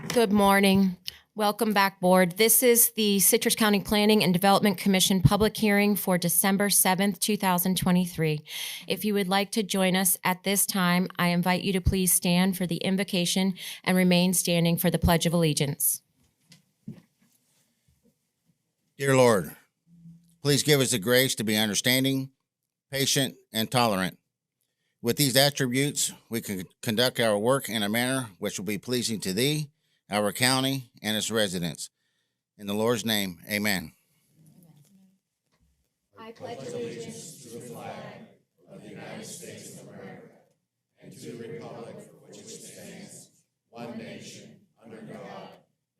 Good morning. Welcome back, Board. This is the Citrus County Planning and Development Commission public hearing for December 7th, 2023. If you would like to join us at this time, I invite you to please stand for the invocation and remain standing for the Pledge of Allegiance. Dear Lord, please give us the grace to be understanding, patient, and tolerant. With these attributes, we can conduct our work in a manner which will be pleasing to Thee, our county, and its residents. In the Lord's name, amen. I pledge allegiance to the flag of the United States of America and to the republic for which it stands, one nation, under God,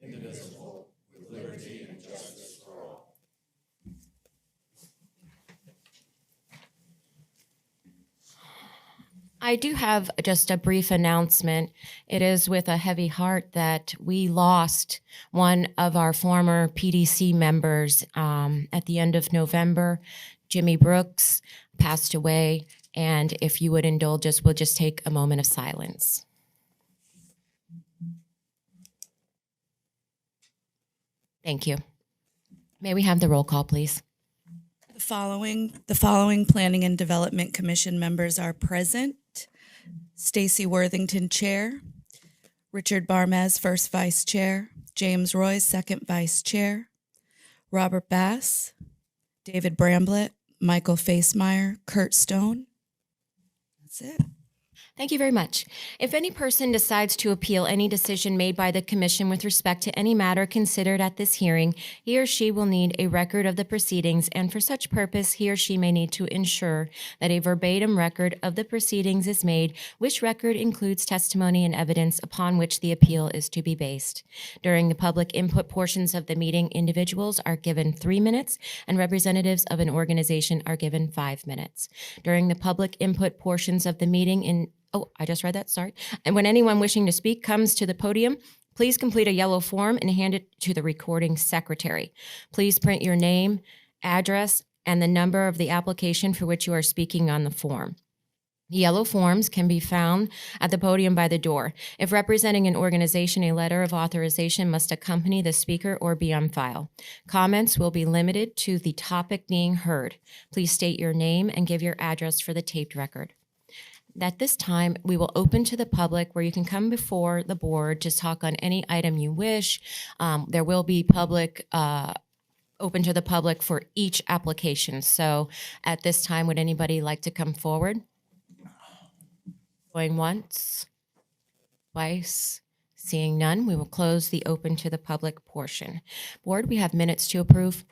indivisible, with liberty and justice for all. I do have just a brief announcement. It is with a heavy heart that we lost one of our former PDC members at the end of November. Jimmy Brooks passed away, and if you would indulge us, we'll just take a moment of silence. Thank you. May we have the roll call, please? The following Planning and Development Commission members are present. Stacy Worthington, Chair. Richard Barmez, First Vice Chair. James Royce, Second Vice Chair. Robert Bass. David Bramblett. Michael Facemeyer. Kurt Stone. That's it. Thank you very much. If any person decides to appeal any decision made by the Commission with respect to any matter considered at this hearing, he or she will need a record of the proceedings, and for such purpose, he or she may need to ensure that a verbatim record of the proceedings is made, which record includes testimony and evidence upon which the appeal is to be based. During the public input portions of the meeting, individuals are given 3 minutes, and representatives of an organization are given 5 minutes. During the public input portions of the meeting I just read that, sorry. And when anyone wishing to speak comes to the podium, please complete a yellow form and hand it to the recording secretary. Please print your name, address, and the number of the application for which you are speaking on the form. The yellow forms can be found at the podium by the door. If representing an organization, a letter of authorization must accompany the speaker or be on file. Comments will be limited to the topic being heard. Please state your name and give your address for the taped record. At this time, we will open to the public where you can come before the board to talk on any item you wish. There will be open to the public for each application. So at this time, would anybody like to come forward? Going once, twice, seeing none, we will close the open to the public portion. Board, we have minutes to approve.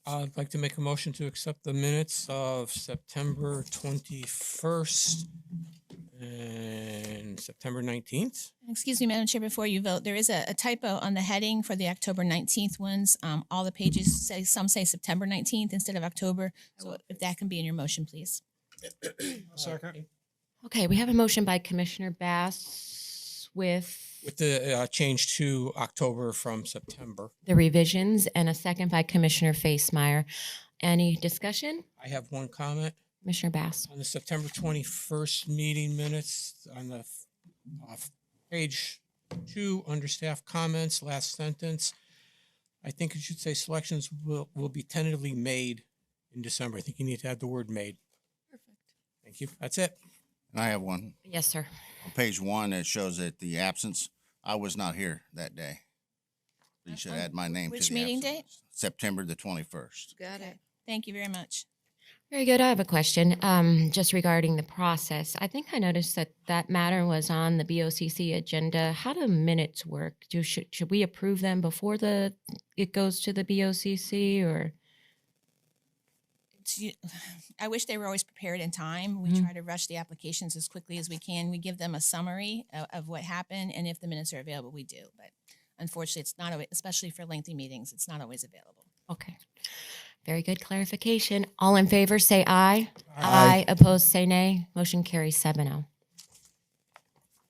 I'd like to make a motion to accept the minutes of September 21st and September 19th. Excuse me, Madam Chair, before you vote, there is a typo on the heading for the October 19th ones. All the pages say, some say September 19th instead of October. So if that can be in your motion, please. Second. Okay, we have a motion by Commissioner Bass with the change to October from September. the revisions, and a second by Commissioner Facemeyer. Any discussion? I have one comment. Commissioner Bass. On the September 21st meeting minutes, on the page 2, under staff comments, last sentence, I think it should say selections will be tentatively made in December. I think you need to add the word made. Perfect. Thank you. That's it. And I have one. Yes, sir. On page 1, it shows that the absence, I was not here that day. You should add my name to the Which meeting absence. date? September the 21st. Got it. Thank you very much. Very good. I have a question just regarding the process. I think I noticed that matter was on the BOCC agenda. How do minutes work? Should we approve them before it goes to the BOCC, or? I wish they were always prepared in time. We try to rush the applications as quickly as we can. We give them a summary of what happened, and if the minutes are available, we do. But unfortunately, it's not always, especially for lengthy meetings, it's not always available. Okay. Very good clarification. All in favor, say aye. Aye. Opposed, say nay. Motion carries 7-0.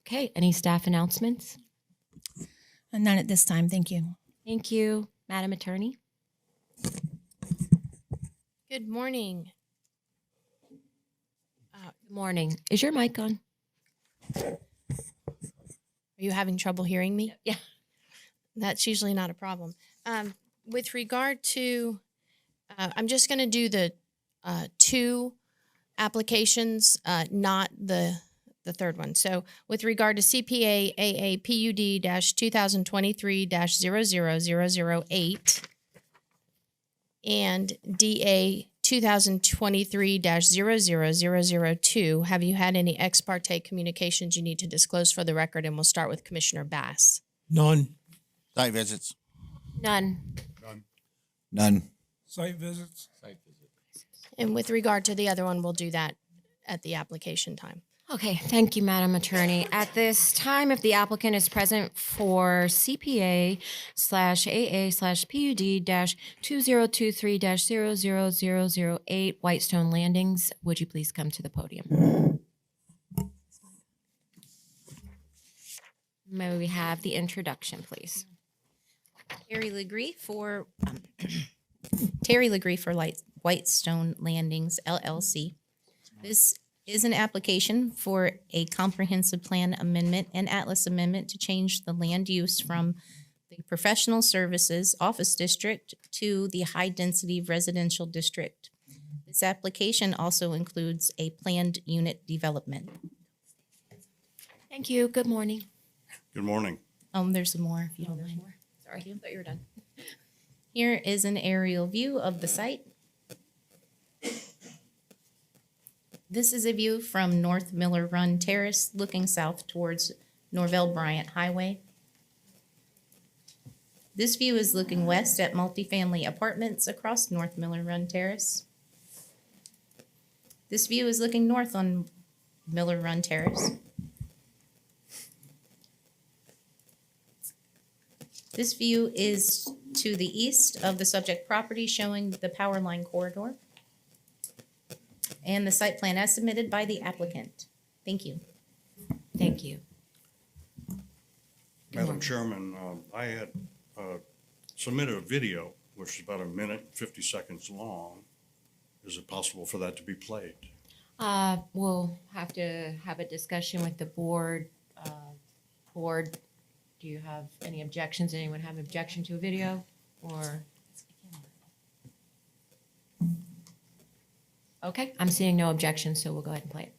Okay, any staff announcements? None at this time. Thank you. Thank you. Madam Attorney? Good morning. Good morning. Is your mic on? Are you having trouble hearing me? Yeah. That's usually not a problem. With regard to, I'm just going to do the two applications, not the third one. So with regard to CPA AA PUD -2023-00008 and DA 2023-00002, have you had any ex parte communications you need to disclose for the record? And we'll start with Commissioner Bass. None. Site visits. None. None. Site visits. And with regard to the other one, we'll do that at the application time. Okay, thank you, Madam Attorney. At this time, if the applicant is present for CPA/AA/PUD-2023-00008 Whitestone Landings, would you please come to the podium? May we have the introduction, please? Terry Legree for Whitestone Landings LLC. This is an application for a comprehensive plan amendment and atlas amendment to change the land use from the professional services office district to the high-density residential district. This application also includes a planned unit development. Thank you. Good morning. Good morning. There's some more if you don't mind. Sorry, I thought you were done. Here is an aerial view of the site. This is a view from North Miller Run Terrace looking south towards Norvell Bryant Highway. This view is looking west at multifamily apartments across North Miller Run Terrace. This view is looking north on Miller Run Terrace. This view is to the east of the subject property, showing the power line corridor and the site plan as submitted by the applicant. Thank you. Thank you. Madam Chairman, I had submitted a video, which is about 1 minute, 50 seconds long. Is it possible for that to be played? We'll have to have a discussion with the board. Board, do you have any objections? Anyone have objection to a video or? Okay, I'm seeing no objections, so we'll go ahead and play it.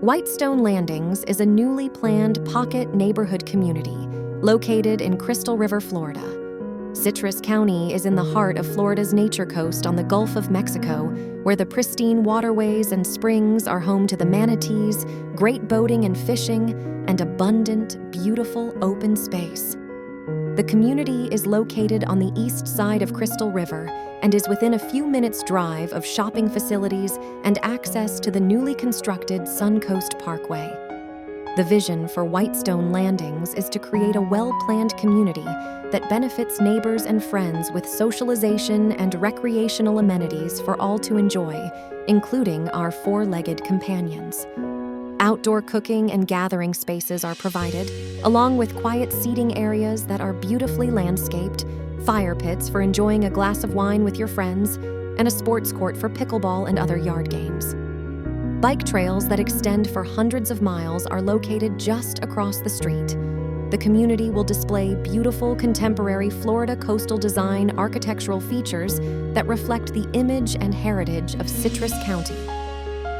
Whitestone Landings is a newly planned pocket neighborhood community located in Crystal River, Florida. Citrus County is in the heart of Florida's Nature Coast on the Gulf of Mexico, where the pristine waterways and springs are home to the manatees, great boating and fishing, and abundant, beautiful open space. The community is located on the east side of Crystal River and is within a few minutes' drive of shopping facilities and access to the newly constructed Suncoast Parkway. The vision for Whitestone Landings is to create a well-planned community that benefits neighbors and friends with socialization and recreational amenities for all to enjoy, including our four-legged companions. Outdoor cooking and gathering spaces are provided, along with quiet seating areas that are beautifully landscaped, fire pits for enjoying a glass of wine with your friends, and a sports court for pickleball and other yard games. Bike trails that extend for hundreds of miles are located just across the street. The community will display beautiful contemporary Florida coastal design architectural features that reflect the image and heritage of Citrus County.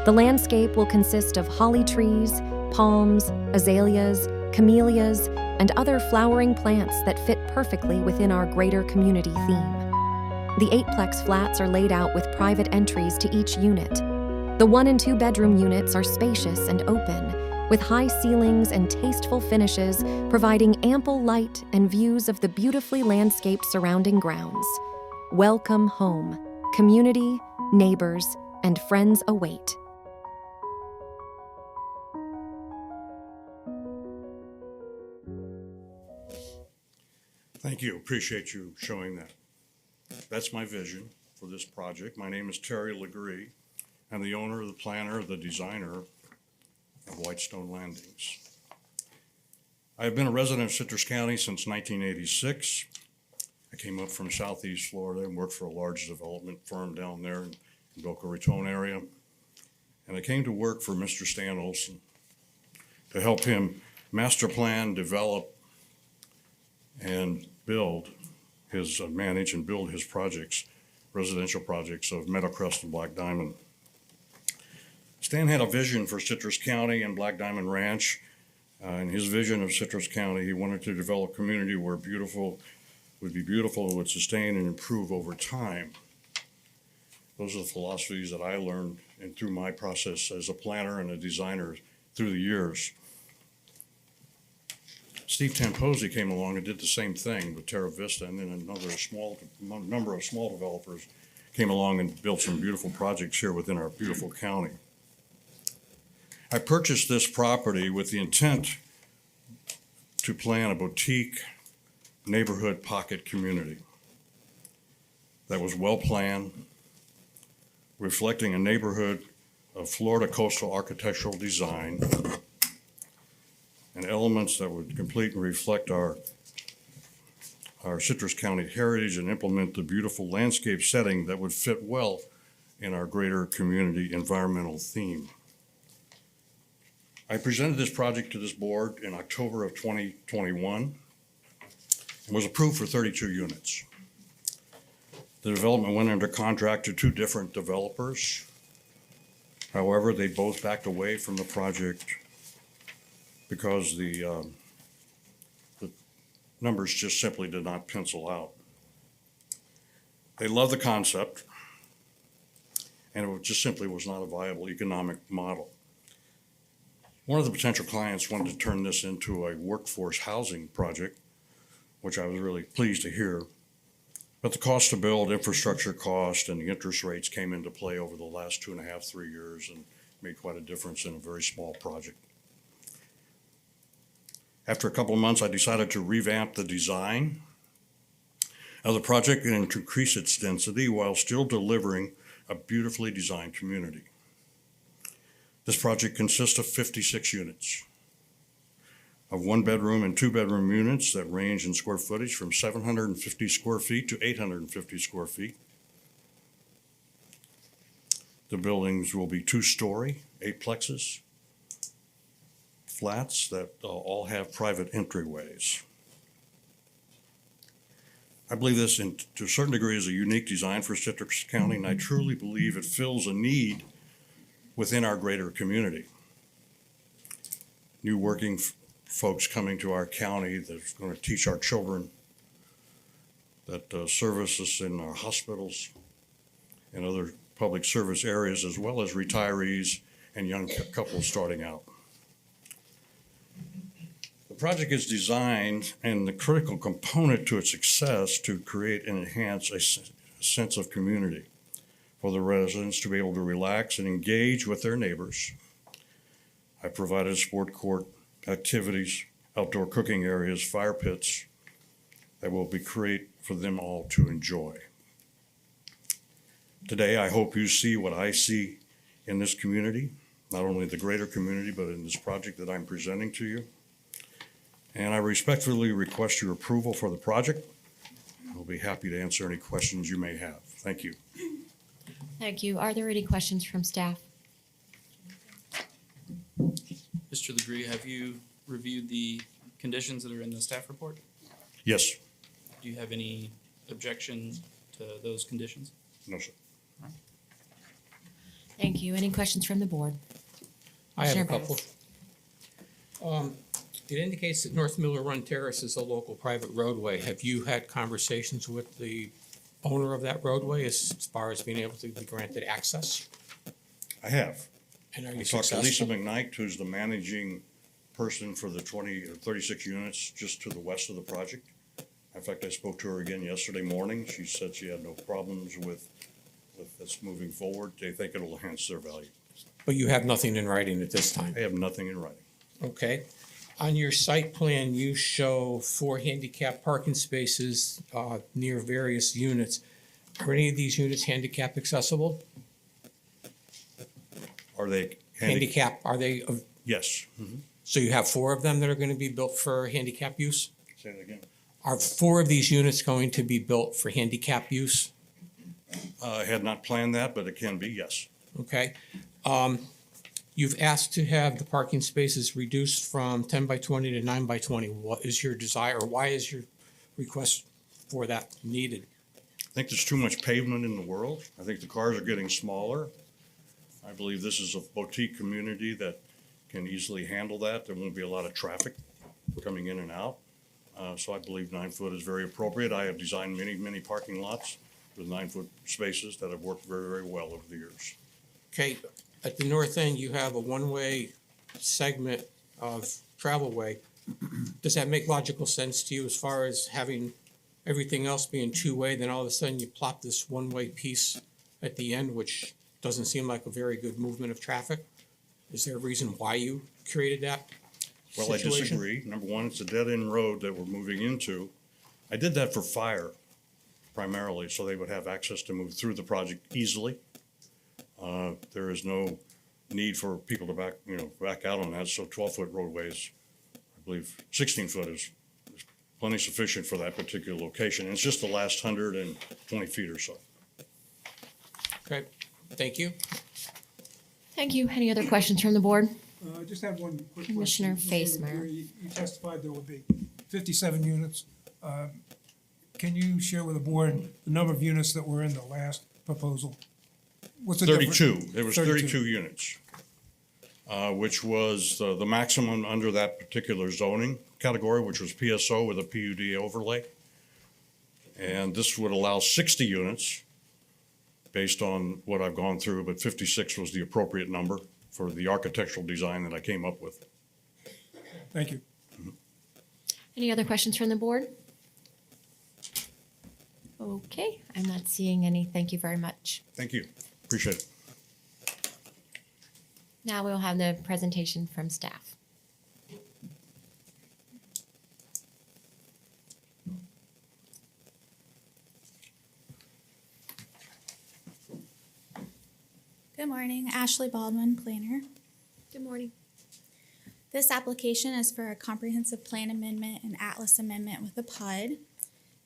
The landscape will consist of holly trees, palms, azaleas, camellias, and other flowering plants that fit perfectly within our greater community theme. The 8-plex flats are laid out with private entries to each unit. The 1- and 2-bedroom units are spacious and open, with high ceilings and tasteful finishes, providing ample light and views of the beautifully landscaped surrounding grounds. Welcome home. Community, neighbors, and friends await. Thank you. Appreciate you showing that. That's my vision for this project. My name is Terry Legree. I'm the owner, the planner, the designer of Whitestone Landings. I have been a resident of Citrus County since 1986. I came up from Southeast Florida and worked for a large development firm down there in Boca Raton area. And I came to work for Mr. Stan Olson to help him master plan, develop, and build manage and build his projects, residential projects of Meadowcrest and Black Diamond. Stan had a vision for Citrus County and Black Diamond Ranch. In his vision of Citrus County, he wanted to develop a community where beautiful would be beautiful and would sustain and improve over time. Those are the philosophies that I learned and through my process as a planner and a designer through the years. Steve Tamposi came along and did the same thing with Terra Vista, and then a number of small developers came along and built some beautiful projects here within our beautiful county. I purchased this property with the intent to plan a boutique neighborhood pocket community that was well planned, reflecting a neighborhood of Florida coastal architectural design and elements that would complete and reflect our Citrus County heritage and implement the beautiful landscape setting that would fit well in our greater community environmental theme. I presented this project to this board in October of 2021 and was approved for 32 units. The development went under contract to 2 different developers. However, they both backed away from the project because the numbers just simply did not pencil out. They loved the concept, and it just simply was not a viable economic model. One of the potential clients wanted to turn this into a workforce housing project, which I was really pleased to hear. But the cost to build, infrastructure cost, and the interest rates came into play over the last 2.5, 3 years and made quite a difference in a very small project. After a couple of months, I decided to revamp the design of the project and to increase its density while still delivering a beautifully designed community. This project consists of 56 units of 1-bedroom and 2-bedroom units that range in square footage from 750 square feet to 850 square feet. The buildings will be 2-story, 8-plexes, flats that all have private entryways. I believe this, to a certain degree, is a unique design for Citrus County, and I truly believe it fills a need within our greater community. New working folks coming to our county that's going to teach our children, that service us in our hospitals and other public service areas, as well as retirees and young couples starting out. The project is designed, and the critical component to its success, to create and enhance a sense of community for the residents to be able to relax and engage with their neighbors. I provided a sport court, activities, outdoor cooking areas, fire pits that will be created for them all to enjoy. Today, I hope you see what I see in this community, not only the greater community, but in this project that I'm presenting to you. And I respectfully request your approval for the project. I'll be happy to answer any questions you may have. Thank you. Thank you. Are there any questions from staff? Mr. Legree, have you reviewed the conditions that are in the staff report? Yes. Do you have any objection to those conditions? No, sir. Thank you. Any questions from the board? I have a Commissioner couple. It indicates that North Miller Run Terrace is a local private roadway. Have you had conversations with the owner of that roadway as far as being able to be granted access? I have. And are I you talked to Lisa successful? McKnight, who's the managing person for the 36 units just to the west of the project. In fact, I spoke to her again yesterday morning. She said she had no problems with this moving forward. They think it'll enhance their value. But you have nothing in writing at this time? I have nothing in writing. Okay. On your site plan, you show 4 handicap parking spaces near various units. Are any of these units handicap accessible? Are they Handicap, are they, Yes. Mhm. so you have 4 of them that are going to be built for handicap use? Say that again. Are 4 of these units going to be built for handicap use? I had not planned that, but it can be, yes. Okay. You've asked to have the parking spaces reduced from 10 by 20 to 9 by 20. What is your desire, or why is your request for that needed? I think there's too much pavement in the world. I think the cars are getting smaller. I believe this is a boutique community that can easily handle that. There won't be a lot of traffic coming in and out. So I believe 9 foot is very appropriate. I have designed many parking lots with 9 foot spaces that have worked very well over the years. Okay, at the north end, you have a one-way segment of travelway. Does that make logical sense to you as far as having everything else being two-way, then all of a sudden you plop this one-way piece at the end, which doesn't seem like a very good movement of traffic? Is there a reason why you created that Well, I situation? disagree. Number one, it's a dead-end road that we're moving into. I did that for fire primarily, so they would have access to move through the project easily. There is no need for people to back out on that, so 12-foot roadways, I believe 16 foot is plenty sufficient for that particular location. And it's just the last 120 feet or so. Okay, thank you. Thank you. Any other questions from the board? I just have one quick question. Commissioner Mr. Facemeyer. LaGrew, You testified there would be 57 units. Can you share with the board the number of units that were in the last proposal? What's the difference? 32. There was 32 units, which was the maximum under that particular zoning category, which was PSO with a PUD overlay. And this would allow 60 units based on what I've gone through, but 56 was the appropriate number for the architectural design that I came up with. Thank you. Any other questions from the board? Okay, I'm not seeing any. Thank you very much. Thank you. Appreciate it. Now we'll have the presentation from staff. Good morning, Ashley Baldwin, planner. Good morning. This application is for a comprehensive plan amendment and atlas amendment with a PUD.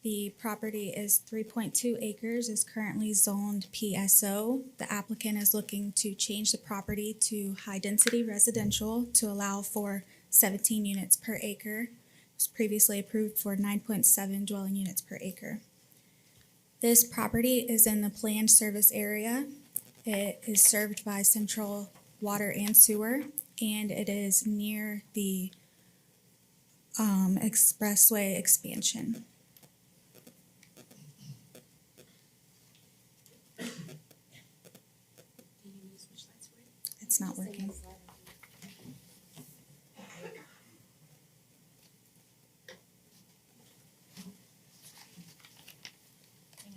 The property is 3.2 acres, is currently zoned PSO. The applicant is looking to change the property to high-density residential to allow for 17 units per acre. It was previously approved for 9.7 dwelling units per acre. This property is in the planned service area. It is served by central water and sewer, and it is near the expressway expansion. It's not working. Hang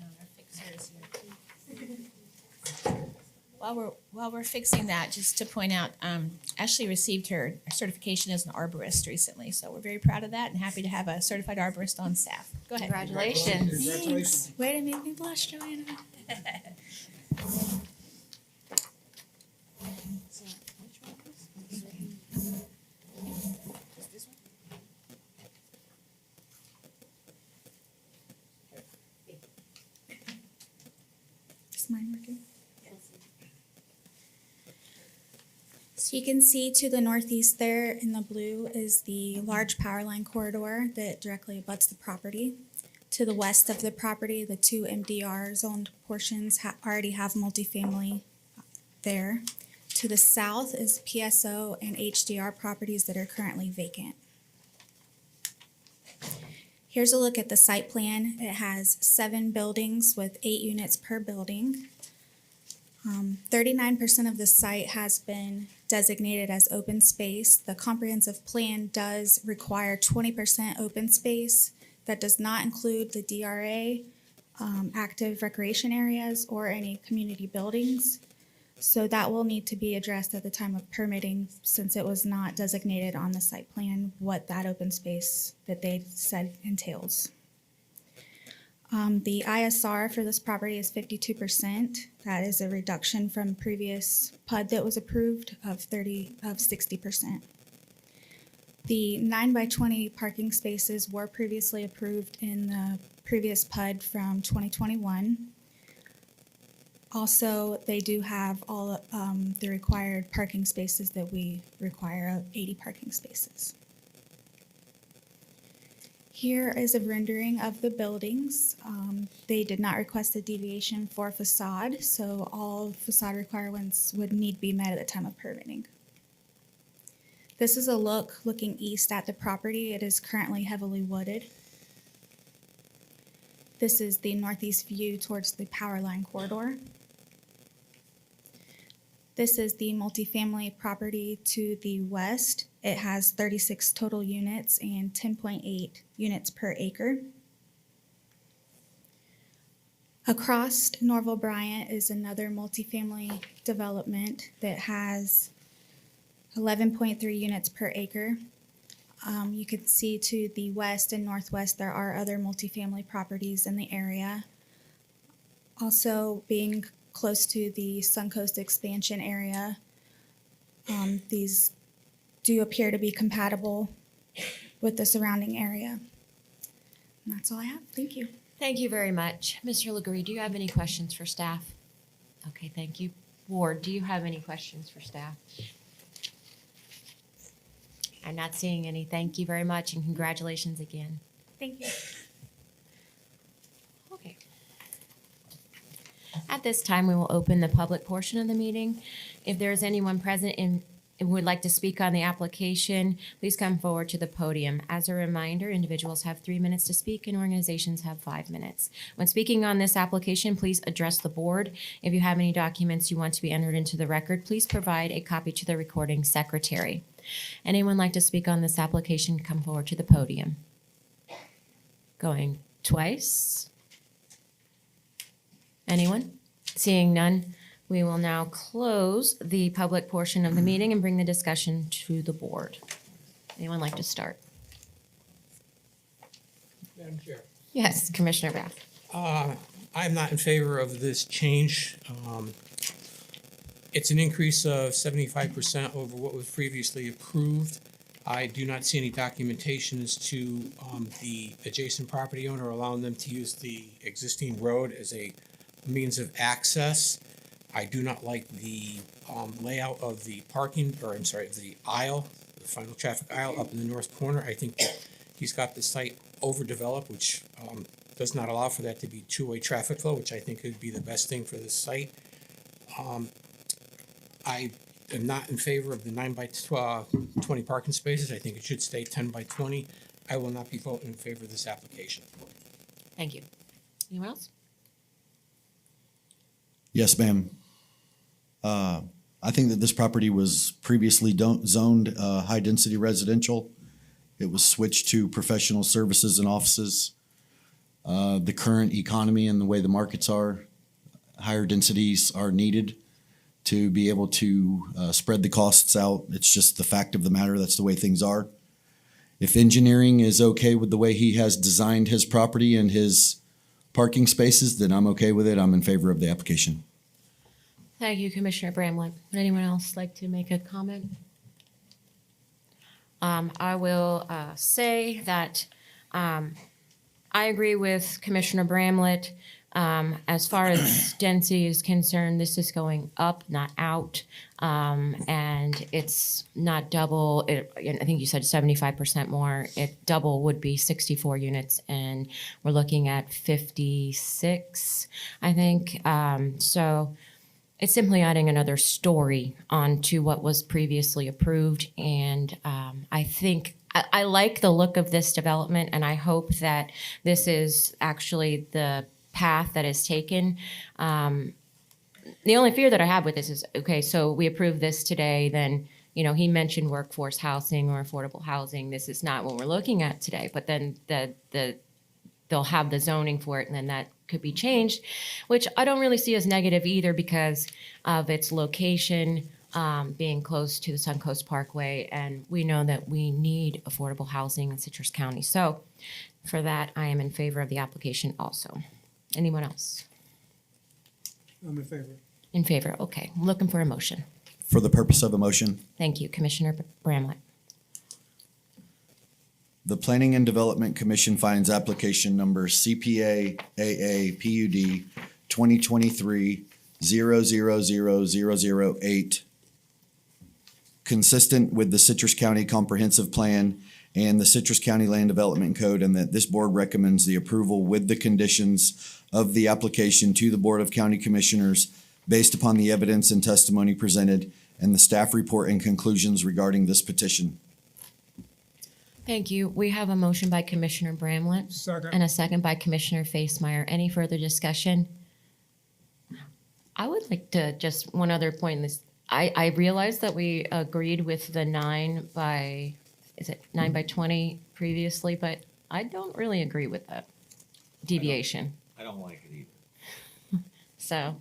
on, our fixer is here. While we're fixing that, just to point out, Ashley received her certification as an arborist recently, so we're very proud of that and happy to have a certified arborist on staff. Go ahead. Congratulations. Thanks. Way to make me blush, Joanna. Is mine working? So you can see to the northeast there in the blue is the large power line corridor that directly abuts the property. To the west of the property, the two MDR zoned portions already have multifamily there. To the south is PSO and HDR properties that are currently vacant. Here's a look at the site plan. It has 7 buildings with 8 units per building. 39% of the site has been designated as open space. The comprehensive plan does require 20% open space. That does not include the DRA, active recreation areas, or any community buildings. So that will need to be addressed at the time of permitting, since it was not designated on the site plan what that open space that they said entails. The ISR for this property is 52%. That is a reduction from previous PUD that was approved of 60%. The 9x20 parking spaces were previously approved in the previous PUD from 2021. Also, they do have all the required parking spaces that we require, 80 parking spaces. Here is a rendering of the buildings. They did not request a deviation for facade, so all facade requirements would need to be met at the time of permitting. This is a look looking east at the property. It is currently heavily wooded. This is the northeast view towards the power line corridor. This is the multifamily property to the west. It has 36 total units and 10.8 units per acre. Across Norval Bryant is another multifamily development that has 11.3 units per acre. You can see to the west and northwest there are other multifamily properties in the area. Also, being close to the Suncoast expansion area, these do appear to be compatible with the surrounding area. And that's all I have. Thank you. Thank you very much. Mr. Legree, do you have any questions for staff? Okay, thank you. Ward, do you have any questions for staff? I'm not seeing any. Thank you very much, and congratulations again. Thank you. Okay. At this time, we will open the public portion of the meeting. If there is anyone present and would like to speak on the application, please come forward to the podium. As a reminder, individuals have 3 minutes to speak and organizations have 5 minutes. When speaking on this application, please address the board. If you have any documents you want to be entered into the record, please provide a copy to the recording secretary. Anyone like to speak on this application, come forward to the podium. Going twice. Anyone? Seeing none, we will now close the public portion of the meeting and bring the discussion to the board. Anyone like to start? Madam Chair. Yes, Commissioner Bath. I'm not in favor of this change. It's an increase of 75% over what was previously approved. I do not see any documentation as to the adjacent property owner allowing them to use the existing road as a means of access. I do not like the layout of the the aisle, the final traffic aisle up in the north corner. I think that he's got the site overdeveloped, which does not allow for that to be two-way traffic flow, which I think would be the best thing for this site. I am not in favor of the 9 by 20 parking spaces. I think it should stay 10 by 20. I will not be voting in favor of this application. Thank you. Anyone else? Yes, ma'am. I think that this property was previously zoned high-density residential. It was switched to professional services and offices. The current economy and the way the markets are, higher densities are needed to be able to spread the costs out. It's just the fact of the matter. That's the way things are. If engineering is okay with the way he has designed his property and his parking spaces, then I'm okay with it. I'm in favor of the application. Thank you, Commissioner Bramlett. Would anyone else like to make a comment? I will say that I agree with Commissioner Bramlett. As far as density is concerned, this is going up, not out. And it's not double. I think you said 75% more. Double would be 64 units, and we're looking at 56, I think. So it's simply adding another story onto what was previously approved. And I think I like the look of this development, and I hope that this is actually the path that is taken. The only fear that I have with this is, okay, so we approve this today, then, he mentioned workforce housing or affordable housing. This is not what we're looking at today, but then they'll have the zoning for it, and then that could be changed, which I don't really see as negative either because of its location, being close to the Suncoast Parkway, and we know that we need affordable housing in Citrus County. So for that, I am in favor of the application also. Anyone else? I'm in favor. In favor, okay. I'm looking for a motion. For the purpose of a motion, Thank you, Commissioner Bramlett. the Planning and Development Commission finds application number CPA AA PUD 2023 00008, consistent with the Citrus County Comprehensive Plan and the Citrus County Land Development Code, and that this board recommends the approval with the conditions of the application to the Board of County Commissioners based upon the evidence and testimony presented and the staff report and conclusions regarding this petition. Thank you. We have a motion by Commissioner Bramlett Second. and a second by Commissioner Facemeyer. Any further discussion? I would like to just one other point in this. I realized that we agreed with the 9 by 20 previously, but I don't really agree with that deviation. I don't like it either. So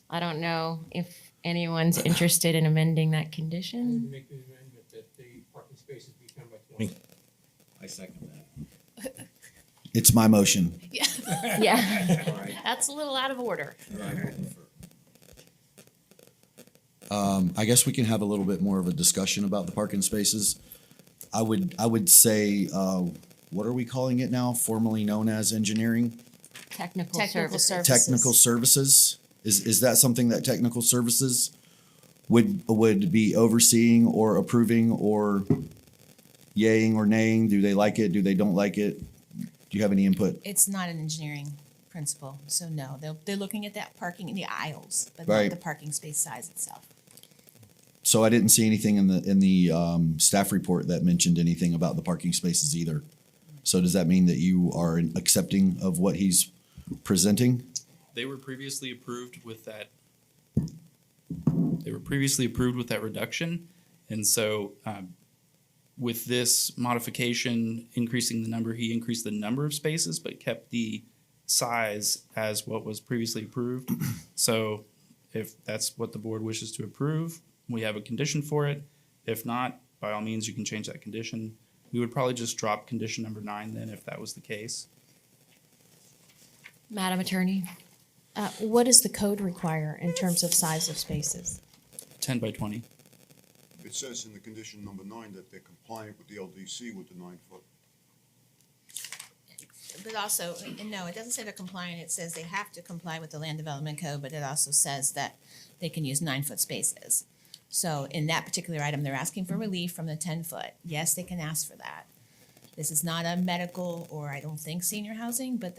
I don't know if anyone's interested in amending that condition. Make the amendment that the parking spaces be 10 by 20. I second that. It's my motion. Yeah. All right. That's a little out of order. All right, we'll defer. I guess we can have a little bit more of a discussion about the parking spaces. I would say, what are we calling it now? Formerly known as engineering? Technical Technical service. services. Technical services? Is that something that technical services would be overseeing or approving or yaying or naying? Do they like it? Do they don't like it? Do you have any input? It's not an engineering principle, so no, they're looking at that parking in the aisles, but Right. not the parking space size itself. So I didn't see anything in the staff report that mentioned anything about the parking spaces either. So does that mean that you are accepting of what he's presenting? They were previously approved with that. They were previously approved with that reduction, and so with this modification, increasing the number, he increased the number of spaces, but kept the size as what was previously approved. So if that's what the board wishes to approve, we have a condition for it. If not, by all means, you can change that condition. We would probably just drop condition number 9 then if that was the case. Madam Attorney? What does the code require in terms of size of spaces? 10 by 20. It says in the condition number 9 that they're compliant with the LDC with the 9-foot. But also, no, it doesn't say they're compliant, it says they have to comply with the land development code, but it also says that they can use 9-foot spaces. So in that particular item, they're asking for relief from the 10-foot. Yes, they can ask for that. This is not a medical or I don't think senior housing, but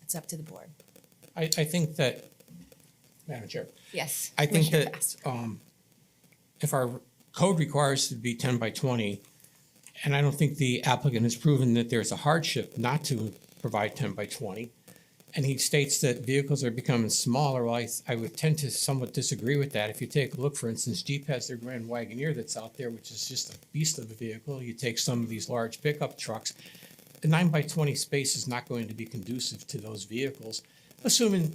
it's up to the board. I think that, Madam Chair, Yes. I think Commissioner that Bass. if our code requires it to be 10 by 20, and I don't think the applicant has proven that there's a hardship not to provide 10 by 20, and he states that vehicles are becoming smaller, well, I would tend to somewhat disagree with that. If you take a look, for instance, Jeep has their Grand Wagoneer that's out there, which is just a beast of a vehicle. You take some of these large pickup trucks, a 9 by 20 space is not going to be conducive to those vehicles, assuming,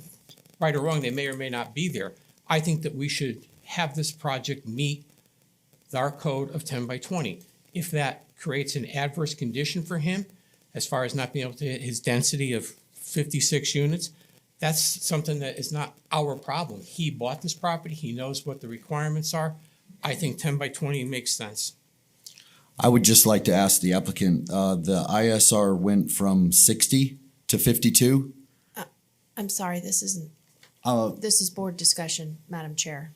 right or wrong, they may or may not be there. I think that we should have this project meet our code of 10 by 20. If that creates an adverse condition for him, as far as not being able to hit his density of 56 units, that's something that is not our problem. He bought this property, he knows what the requirements are. I think 10 by 20 makes sense. I would just like to ask the applicant, the ISR went from 60 to 52? I'm sorry, this isn't, this is board discussion, Madam Chair.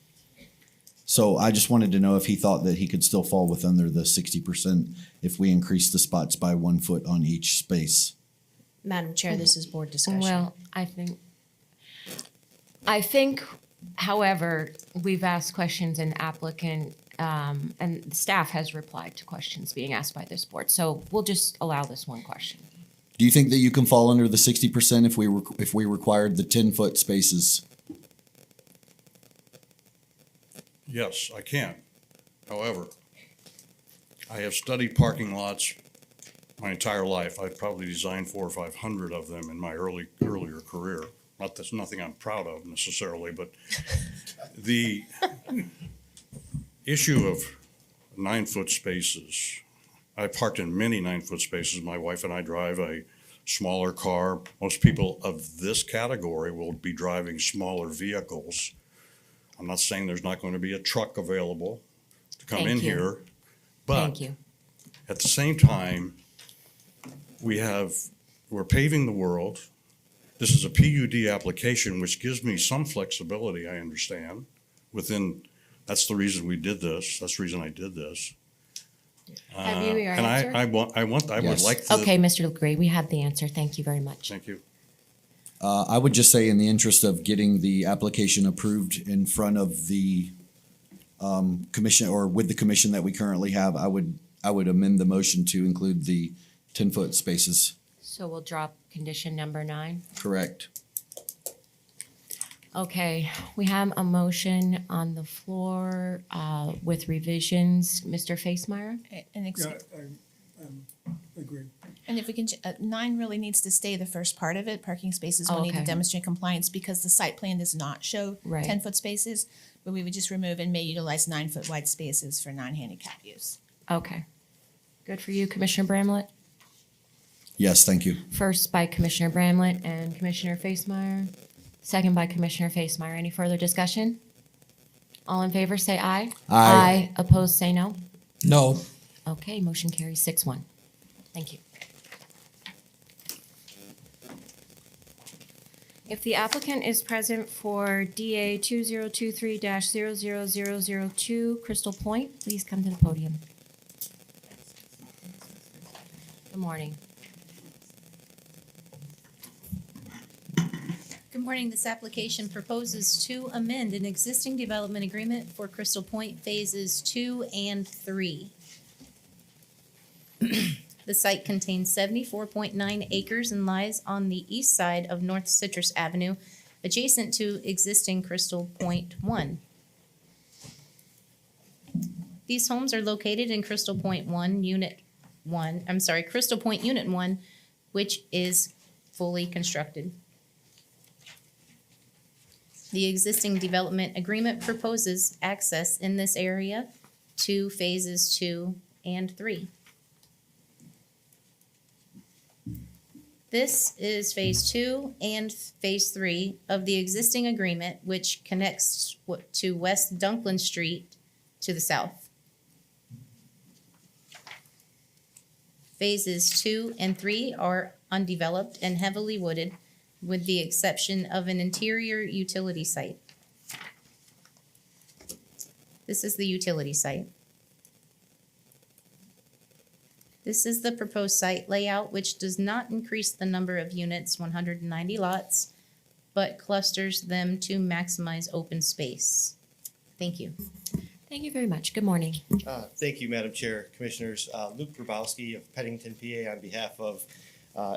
So I just wanted to know if he thought that he could still fall within the 60% if we increase the spots by 1 foot on each space. Madam Chair, this is board discussion. Well, I think, however, we've asked questions and applicant, and staff has replied to questions being asked by this board. So we'll just allow this one question. Do you think that you can fall under the 60% if we required the 10-foot spaces? Yes, I can. However, I have studied parking lots my entire life. I've probably designed 400 or 500 of them in my earlier career. Not that's nothing I'm proud of necessarily, but the issue of 9-foot spaces. I parked in many 9-foot spaces. My wife and I drive a smaller car. Most people of this category will be driving smaller vehicles. I'm not saying there's not going to be a truck available to come in here, but Thank you. at the same time, we're paving the world. This is a PUD application, which gives me some flexibility, I understand, within, that's the reason we did this. That's the reason I did this. Have you your And answer? I would Yes. like to. Okay, Mr. LeGray, we have the answer. Thank you very much. Thank you. I would just say in the interest of getting the application approved in front of the commission or with the commission that we currently have, I would amend the motion to include the 10-foot spaces. So we'll drop condition number 9. Correct. Okay, we have a motion on the floor with revisions. Mr. Facemeyer? And, Yeah, I agree. and if we can, 9 really needs to stay the first part of it. Parking spaces will need to Okay. demonstrate compliance because the site plan does not show Right. 10-foot spaces. But we would just remove and may utilize 9-foot wide spaces for non-handicap use. Okay. Good for you, Commissioner Bramlett? Yes, thank you. First by Commissioner Bramlett and Commissioner Facemeyer. Second by Commissioner Facemeyer. Any further discussion? All in favor, say aye. Aye. Opposed, say no. No. Okay, motion carries 6-1. Thank you. If the applicant is present for DA 2023-00002 Crystal Point, please come to the podium. Good morning. Good morning. This application proposes to amend an existing development agreement for Crystal Point Phases 2 and 3. The site contains 74.9 acres and lies on the east side of North Citrus Avenue, adjacent to existing Crystal Point 1. These homes are located in Crystal Point Unit 1, which is fully constructed. The existing development agreement proposes access in this area to phases 2 and 3. This is phase 2 and phase 3 of the existing agreement, which connects to West Dunklin Street to the south. Phases 2 and 3 are undeveloped and heavily wooded, with the exception of an interior utility site. This is the utility site. This is the proposed site layout, which does not increase the number of units, 190 lots, but clusters them to maximize open space. Thank you. Thank you very much. Good morning. Thank you, Madam Chair, Commissioners. Luke Grabowski of Pennington, PA, on behalf of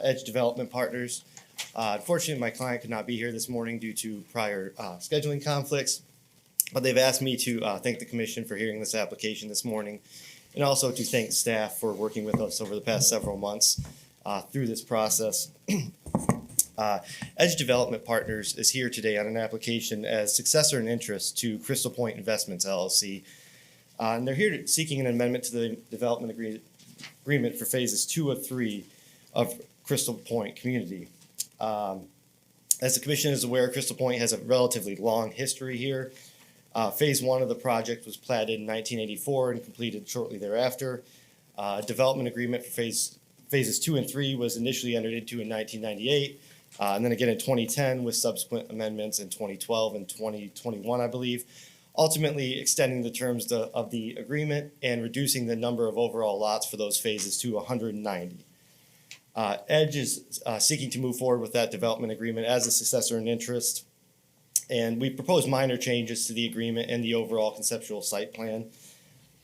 Edge Development Partners. Unfortunately, my client could not be here this morning due to prior scheduling conflicts, but they've asked me to thank the Commission for hearing this application this morning, and also to thank staff for working with us over the past several months through this process. Edge Development Partners is here today on an application as successor in interest to Crystal Point Investments, LLC. And they're here seeking an amendment to the development agreement for phases 2 of 3 of Crystal Point Community. As the Commission is aware, Crystal Point has a relatively long history here. Phase 1 of the project was platted in 1984 and completed shortly thereafter. Development agreement for phases 2 and 3 was initially entered into in 1998, and then again in 2010 with subsequent amendments in 2012 and 2021, I believe, ultimately extending the terms of the agreement and reducing the number of overall lots for those phases to 190. Edge is seeking to move forward with that development agreement as a successor in interest, and we propose minor changes to the agreement and the overall conceptual site plan.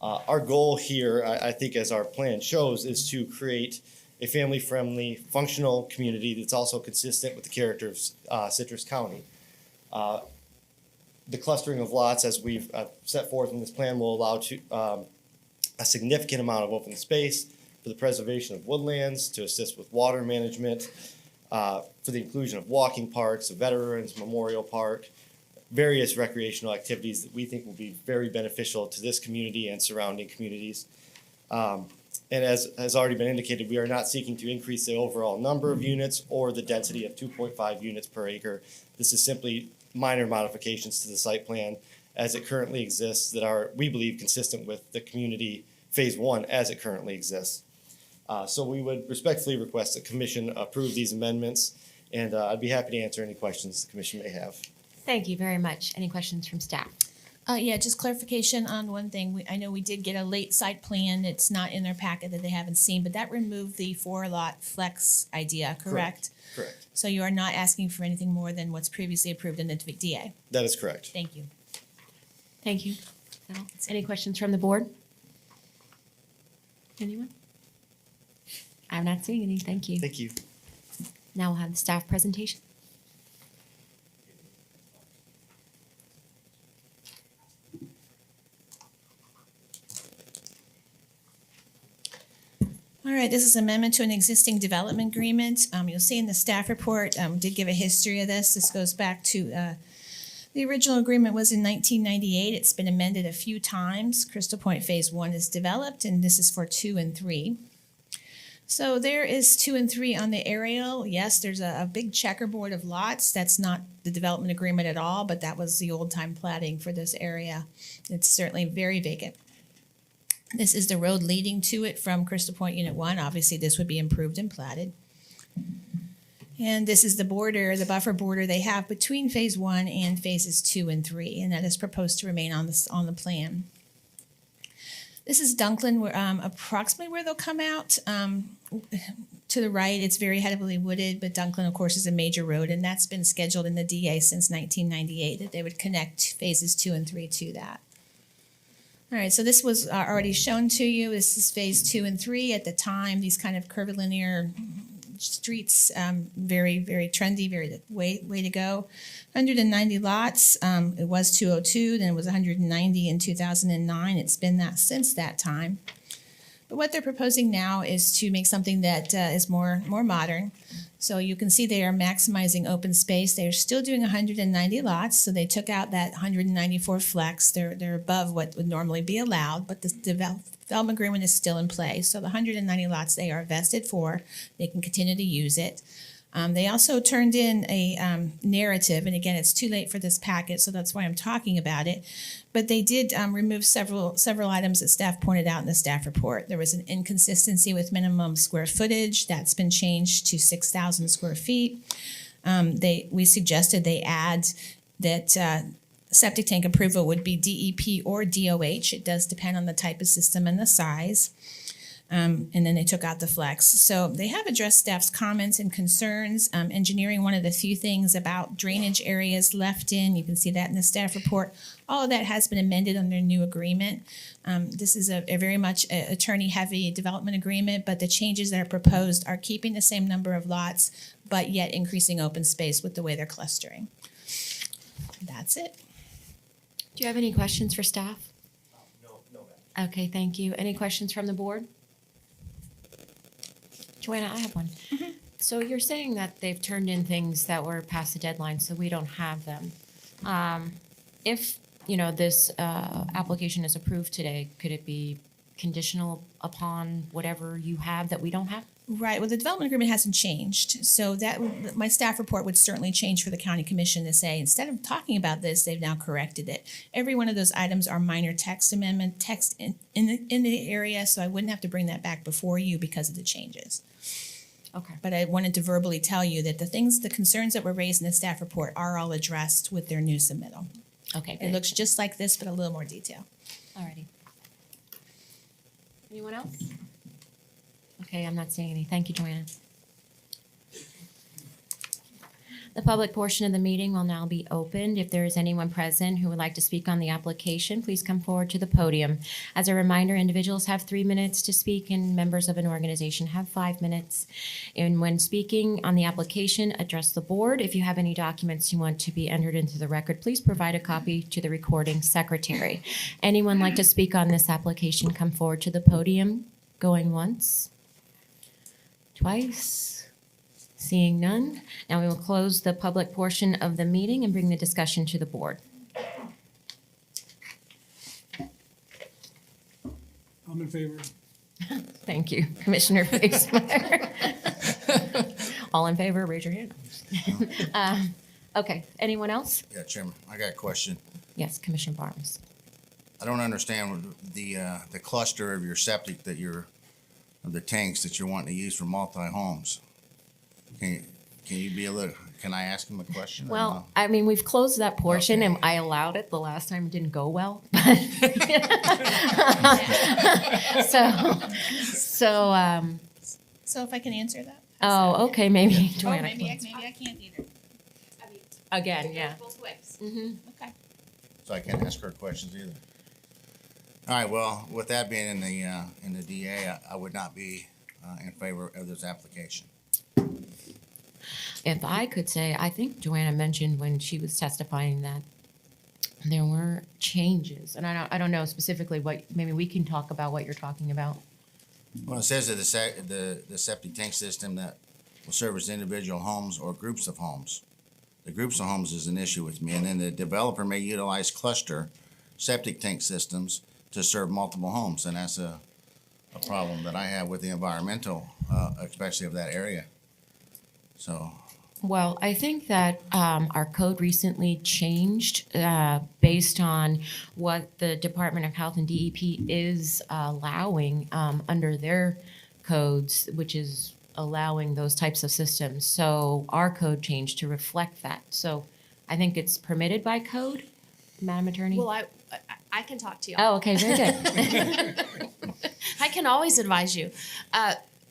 Our goal here, I think as our plan shows, is to create a family-friendly, functional community that's also consistent with the character of Citrus County. The clustering of lots, as we've set forth in this plan, will allow a significant amount of open space for the preservation of woodlands, to assist with water management, for the inclusion of walking parks, a veterans memorial park, various recreational activities that we think will be very beneficial to this community and surrounding communities. And as has already been indicated, we are not seeking to increase the overall number of units or the density of 2.5 units per acre. This is simply minor modifications to the site plan as it currently exists that are, we believe, consistent with the community phase 1 as it currently exists. So we would respectfully request that Commission approve these amendments And I'd be happy to answer any questions the commission may have. Thank you very much. Any questions from staff? Yeah, just clarification on one thing. I know we did get a late site plan. It's not in their packet that they haven't seen, but that removed the 4-lot flex idea, correct? Correct. So you are not asking for anything more than what's previously approved in the DA? That is correct. Thank you. Thank you. Any questions from the board? Anyone? I'm not seeing any. Thank you. Thank you. Now we'll have the staff presentation. All right, this is amendment to an existing development agreement. You'll see in the staff report, did give a history of this. This goes back to, the original agreement was in 1998. It's been amended a few times. Crystal Point Phase 1 is developed, and this is for 2 and 3. So there is 2 and 3 on the aerial. Yes, there's a big checkerboard of lots. That's not the development agreement at all, but that was the old time platting for this area. It's certainly very vacant. This is the road leading to it from Crystal Point Unit 1. Obviously, this would be improved and platted. And this is the border, the buffer border they have between Phase 1 and Phases 2 and 3, and that is proposed to remain on the plan. This is Dunklin, where, approximately where they'll come out. To the right, it's very heavily wooded, but Dunklin, of course, is a major road, and that's been scheduled in the DA since 1998, that they would connect Phases 2 and 3 to that. All right, so this was already shown to you. This is Phase 2 and 3 at the time. These kind of curvilinear streets, very, very trendy, very way to go. 190 lots. It was 202, then it was 190 in 2009. It's been that since that time. But what they're proposing now is to make something that is more modern. So you can see they are maximizing open space. They are still doing 190 lots, so they took out that 194 flex. They're above what would normally be allowed, but the development agreement is still in place. So the 190 lots they are vested for, they can continue to use it. They also turned in a narrative, and again, it's too late for this packet, so that's why I'm talking about it. But they did remove several items that staff pointed out in the staff report. There was an inconsistency with minimum square footage. That's been changed to 6,000 square feet. We suggested they add that septic tank approval would be DEP or DOH. It does depend on the type of system and the size. And then they took out the flex. So they have addressed staff's comments and concerns. Engineering, one of the few things about drainage areas left in. You can see that in the staff report. All of that has been amended under new agreement. This is a very much attorney-heavy development agreement, but the changes that are proposed are keeping the same number of lots, but yet increasing open space with the way they're clustering. That's it. Do you have any questions for staff? No. Okay, thank you. Any questions from the board? Joanna, I have one. So you're saying that they've turned in things that were past the deadline, so we don't have them. If, this application is approved today, could it be conditional upon whatever you have that we don't have? Right. Well, the development agreement hasn't changed. So my staff report would certainly change for the county commission to say, instead of talking about this, they've now corrected it. Every one of those items are minor text amendment, text in the area, so I wouldn't have to bring that back before you because of the changes. Okay. But I wanted to verbally tell you that the concerns that were raised in the staff report are all addressed with their new submittal. Okay, It good. looks just like this, but a little more detail. Alrighty. Anyone else? Okay, I'm not seeing any. Thank you, Joanna. The public portion of the meeting will now be opened. If there is anyone present who would like to speak on the application, please come forward to the podium. As a reminder, individuals have 3 minutes to speak and members of an organization have 5 minutes. And when speaking on the application, address the board. If you have any documents you want to be entered into the record, please provide a copy to the recording secretary. Anyone like to speak on this application, come forward to the podium. Going once, twice. Seeing none, now we will close the public portion of the meeting and bring the discussion to the board. I'm in favor. Thank you, Commissioner Basemeyer. All in favor, raise your hand. Okay, anyone else? Yeah, Chairman, I got a question. Yes, Commissioner Barnes. I don't understand the cluster of your septic of the tanks that you're wanting to use for multi-homes. Can you be a little, can I ask him a question? or Well, no? I mean, we've closed that portion and Okay. I allowed it the last time. It didn't go well. So, So if I can answer that? oh, okay, maybe Oh, Joanna. maybe I can. can't either. Again, yeah. Both ways. Mhm. Okay. So I can't ask her questions either. All right, well, with that being in the DA, I would not be in favor of this application. If I could say, I think Joanna mentioned when she was testifying that there were changes, and I don't know specifically what, maybe we can talk about what you're talking about. Well, it says that the septic tank system that will service individual homes or groups of homes. The groups of homes is an issue with me, and then the developer may utilize cluster septic tank systems to serve multiple homes, and that's a problem that I have with the environmental, especially of that area. So, Well, I think that our code recently changed based on what the Department of Health and DEP is allowing under their codes, which is allowing those types of systems. So our code changed to reflect that. So I think it's permitted by code, Madam Attorney? Well, I can talk to you. Oh, okay, very good. I can always advise you.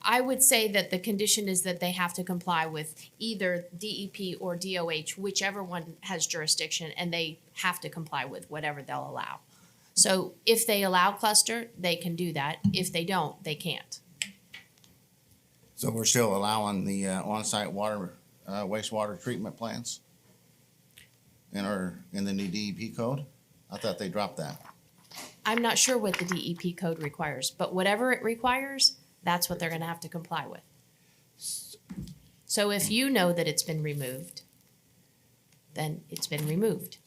I would say that the condition is that they have to comply with either DEP or DOH, whichever one has jurisdiction, and they have to comply with whatever they'll allow. So if they allow cluster, they can do that. If they don't, they can't. so we're still allowing the on-site water, wastewater treatment plants in the new DEP code? I thought they dropped that. I'm not sure what the DEP code requires, but whatever it requires, that's what they're gonna have to comply with. So if you know that it's been removed, then it's been removed.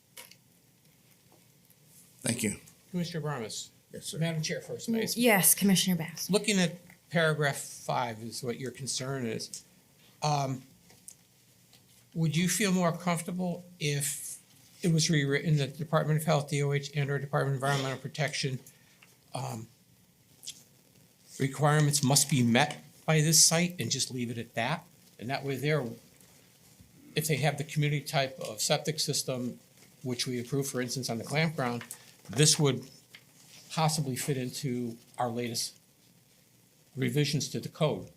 Thank you. Commissioner Barmas. Yes, sir. Madam Chair, first, may I speak? Yes, Commissioner Bass. Looking at paragraph 5 is what your concern is. Would you feel more comfortable if it was rewritten that Department of Health, DOH, and/or Department of Environmental Protection requirements must be met by this site and just leave it at that? And that way there, if they have the community type of septic system, which we approve, for instance, on the campground, this would possibly fit into our latest revisions to the code.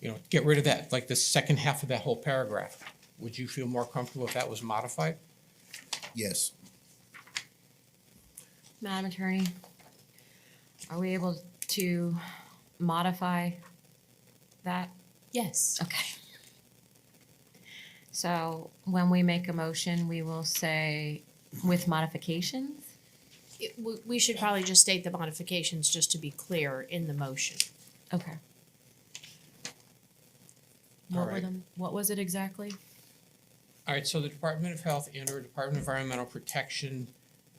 You know, get rid of that, like the second half of that whole paragraph. Would you feel more comfortable if that was modified? Yes. Madam Attorney, are we able to modify that? Yes. Okay. So when we make a motion, we will say with modifications? We should probably just state the modifications just to be clear in the motion. Okay. All What were right. them, what was it exactly? All right, so the Department of Health and/or Department of Environmental Protection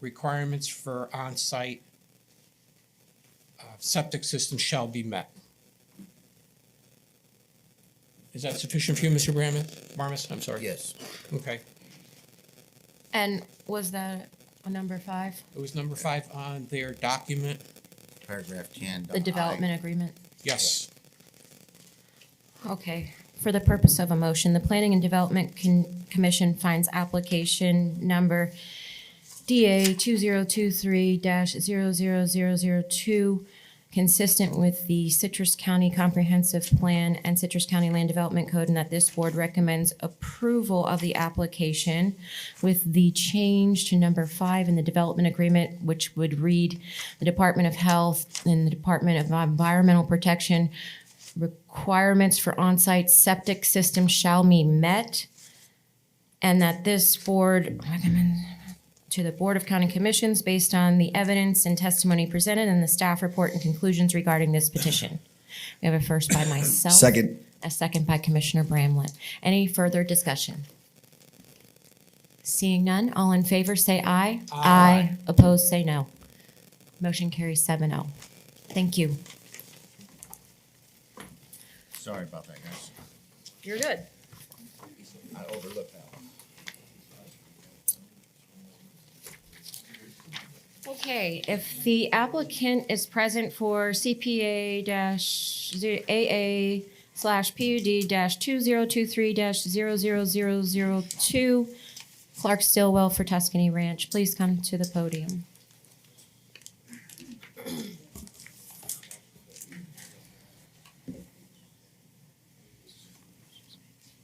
requirements for on-site septic systems shall be met. Is that sufficient for you, Mr. Barmas? I'm sorry. Yes. Okay. And was that a number 5? It was number 5 on their document. Paragraph 10. The development agreement? Yes. Okay. For the purpose of a motion, the Planning and Development Commission finds application number DA 2023-00002 consistent with the Citrus County Comprehensive Plan and Citrus County Land Development Code, and that this board recommends approval of the application with the change to number 5 in the development agreement, which would read, the Department of Health and the Department of Environmental Protection requirements for on-site septic systems shall be met, and that this board recommends to the Board of County Commissions based on the evidence and testimony presented in the staff report and conclusions regarding this petition. We have a first by myself. Second. A second by Commissioner Bramlett. Any further discussion? Seeing none, all in favor say aye. Aye. Opposed, say no. Motion carries 7-0. Thank you. Sorry about that, guys. You're good. I overlooked that one. Okay, if the applicant is present for CPA-AA PUD-2023-00002. Clark Stillwell for Tuscany Ranch. Please come to the podium.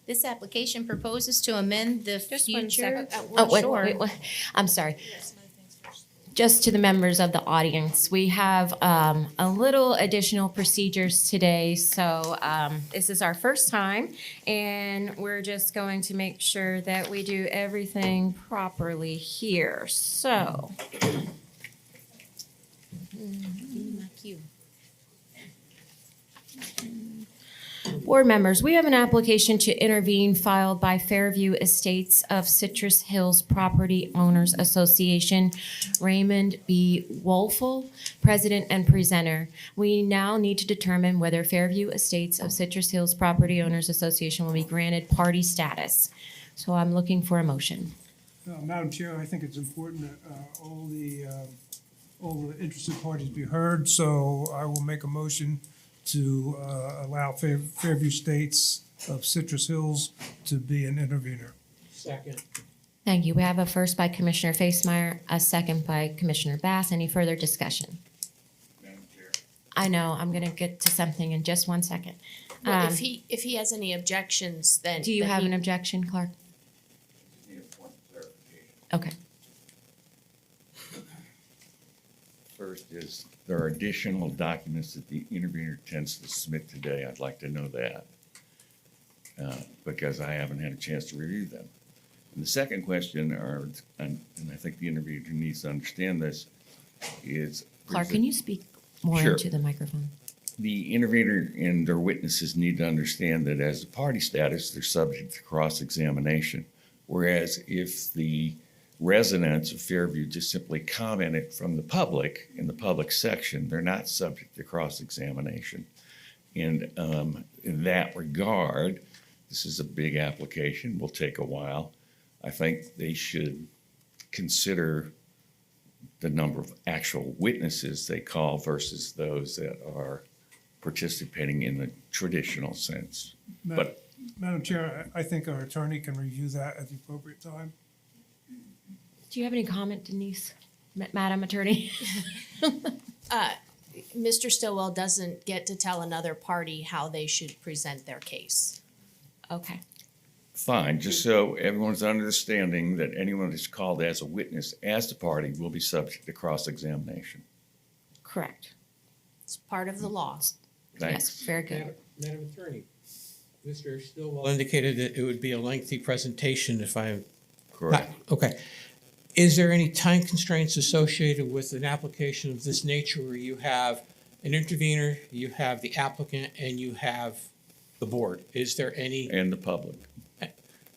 This application proposes to amend the Just one future. second. Wait. I'm sorry. Just to the members of the audience, we have a little additional procedures today. So this is our first time, and we're just going to make sure that we do everything properly here. So. Board members, we have an application to intervene filed by Fairview Estates of Citrus Hills Property Owners Association, Raymond B. Wolfel, President and Presenter. We now need to determine whether Fairview Estates of Citrus Hills Property Owners Association will be granted party status. So I'm looking for a motion. Madam Chair, I think it's important that all the interested parties be heard, so I will make a motion to allow Fairview Estates of Citrus Hills to be an intervener. Second. Thank you. We have a first by Commissioner Facemeyer, a second by Commissioner Bass. Any further discussion? Madam Chair. I know, I'm gonna get to something in just one second. Well, if he has any objections, then. Do you then have he- an objection, Clark? Just need a point of clarification. Okay. First is, there are additional documents that the intervener tends to submit today. I'd like to know that, because I haven't had a chance to review them. And the second question, and I think the intervener needs to understand this, is. Clark, can you speak more Sure. into the microphone? The intervener and their witnesses need to understand that as a party status, they're subject to cross-examination. Whereas if the residents of Fairview just simply commented from the public in the public section, they're not subject to cross-examination. And in that regard, this is a big application, will take a while. I think they should consider the number of actual witnesses they call versus those that are participating in the traditional sense. But Madam Chair, I think our attorney can review that at the appropriate time. Do you have any comment, Denise, Madam Attorney? Mr. Stillwell doesn't get to tell another party how they should present their case. Okay. fine, just so everyone's understanding that anyone that's called as a witness as the party will be subject to cross-examination. Correct. It's part of the law. Thanks. Yes, very good. Madam Attorney, Mr. Stillwell indicated that it would be a lengthy presentation if I'm. Correct. Okay. Is there any time constraints associated with an application of this nature where you have an intervener, you have the applicant, and you have the board? Is there any? And the public.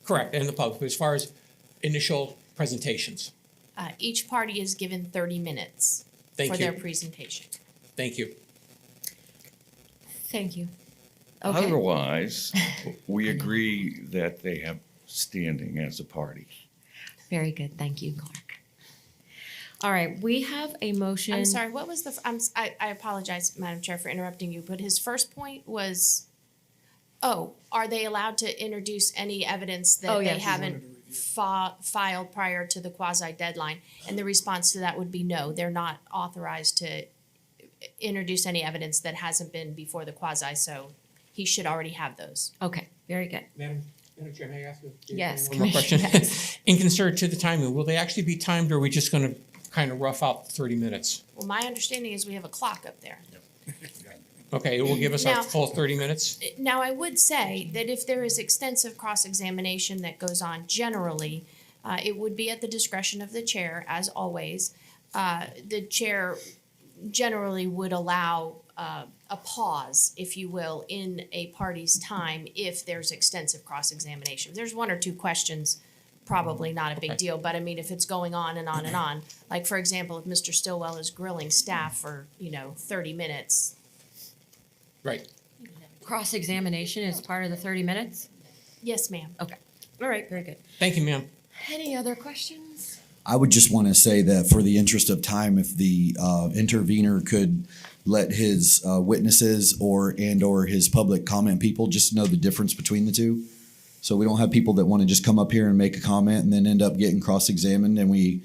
Correct, and the public, as far as initial presentations. Each party is given 30 minutes Thank for you. their presentation. Thank you. Thank you. Okay. Otherwise, we agree that they have standing as a party. Very good. Thank you, Clark. All right, we have a motion. I'm sorry, what was the, I apologize, Madam Chair, for interrupting you, but his first point was, are they allowed to introduce any evidence that Oh, they yes. haven't filed prior to the quasi deadline? And the response to that would be no, they're not authorized to introduce any evidence that hasn't been before the quasi, so he should already have those. Okay, very good. Madam Chair, may I ask Yes, one more question? Commissioner Bass. In concern to the timing, will they actually be timed, or are we just gonna kind of rough out the 30 minutes? Well, my understanding is we have a clock up there. Okay, it will give us our Now- full 30 minutes? Now, I would say that if there is extensive cross-examination that goes on generally, it would be at the discretion of the chair, as always. The chair generally would allow a pause, if you will, in a party's time if there's extensive cross-examination. If there's one or two questions, probably not a big Okay. deal, but I mean, if it's going on and on and on, like, for example, if Mr. Stillwell is grilling staff for, 30 minutes, Right. Cross-examination is part of the 30 minutes? yes, ma'am. Okay. All right, very good. Thank you, ma'am. Any other questions? I would just want to say that for the interest of time, if the intervener could let his witnesses or his public comment people just know the difference between the two. So we don't have people that want to just come up here and make a comment and then end up getting cross-examined and we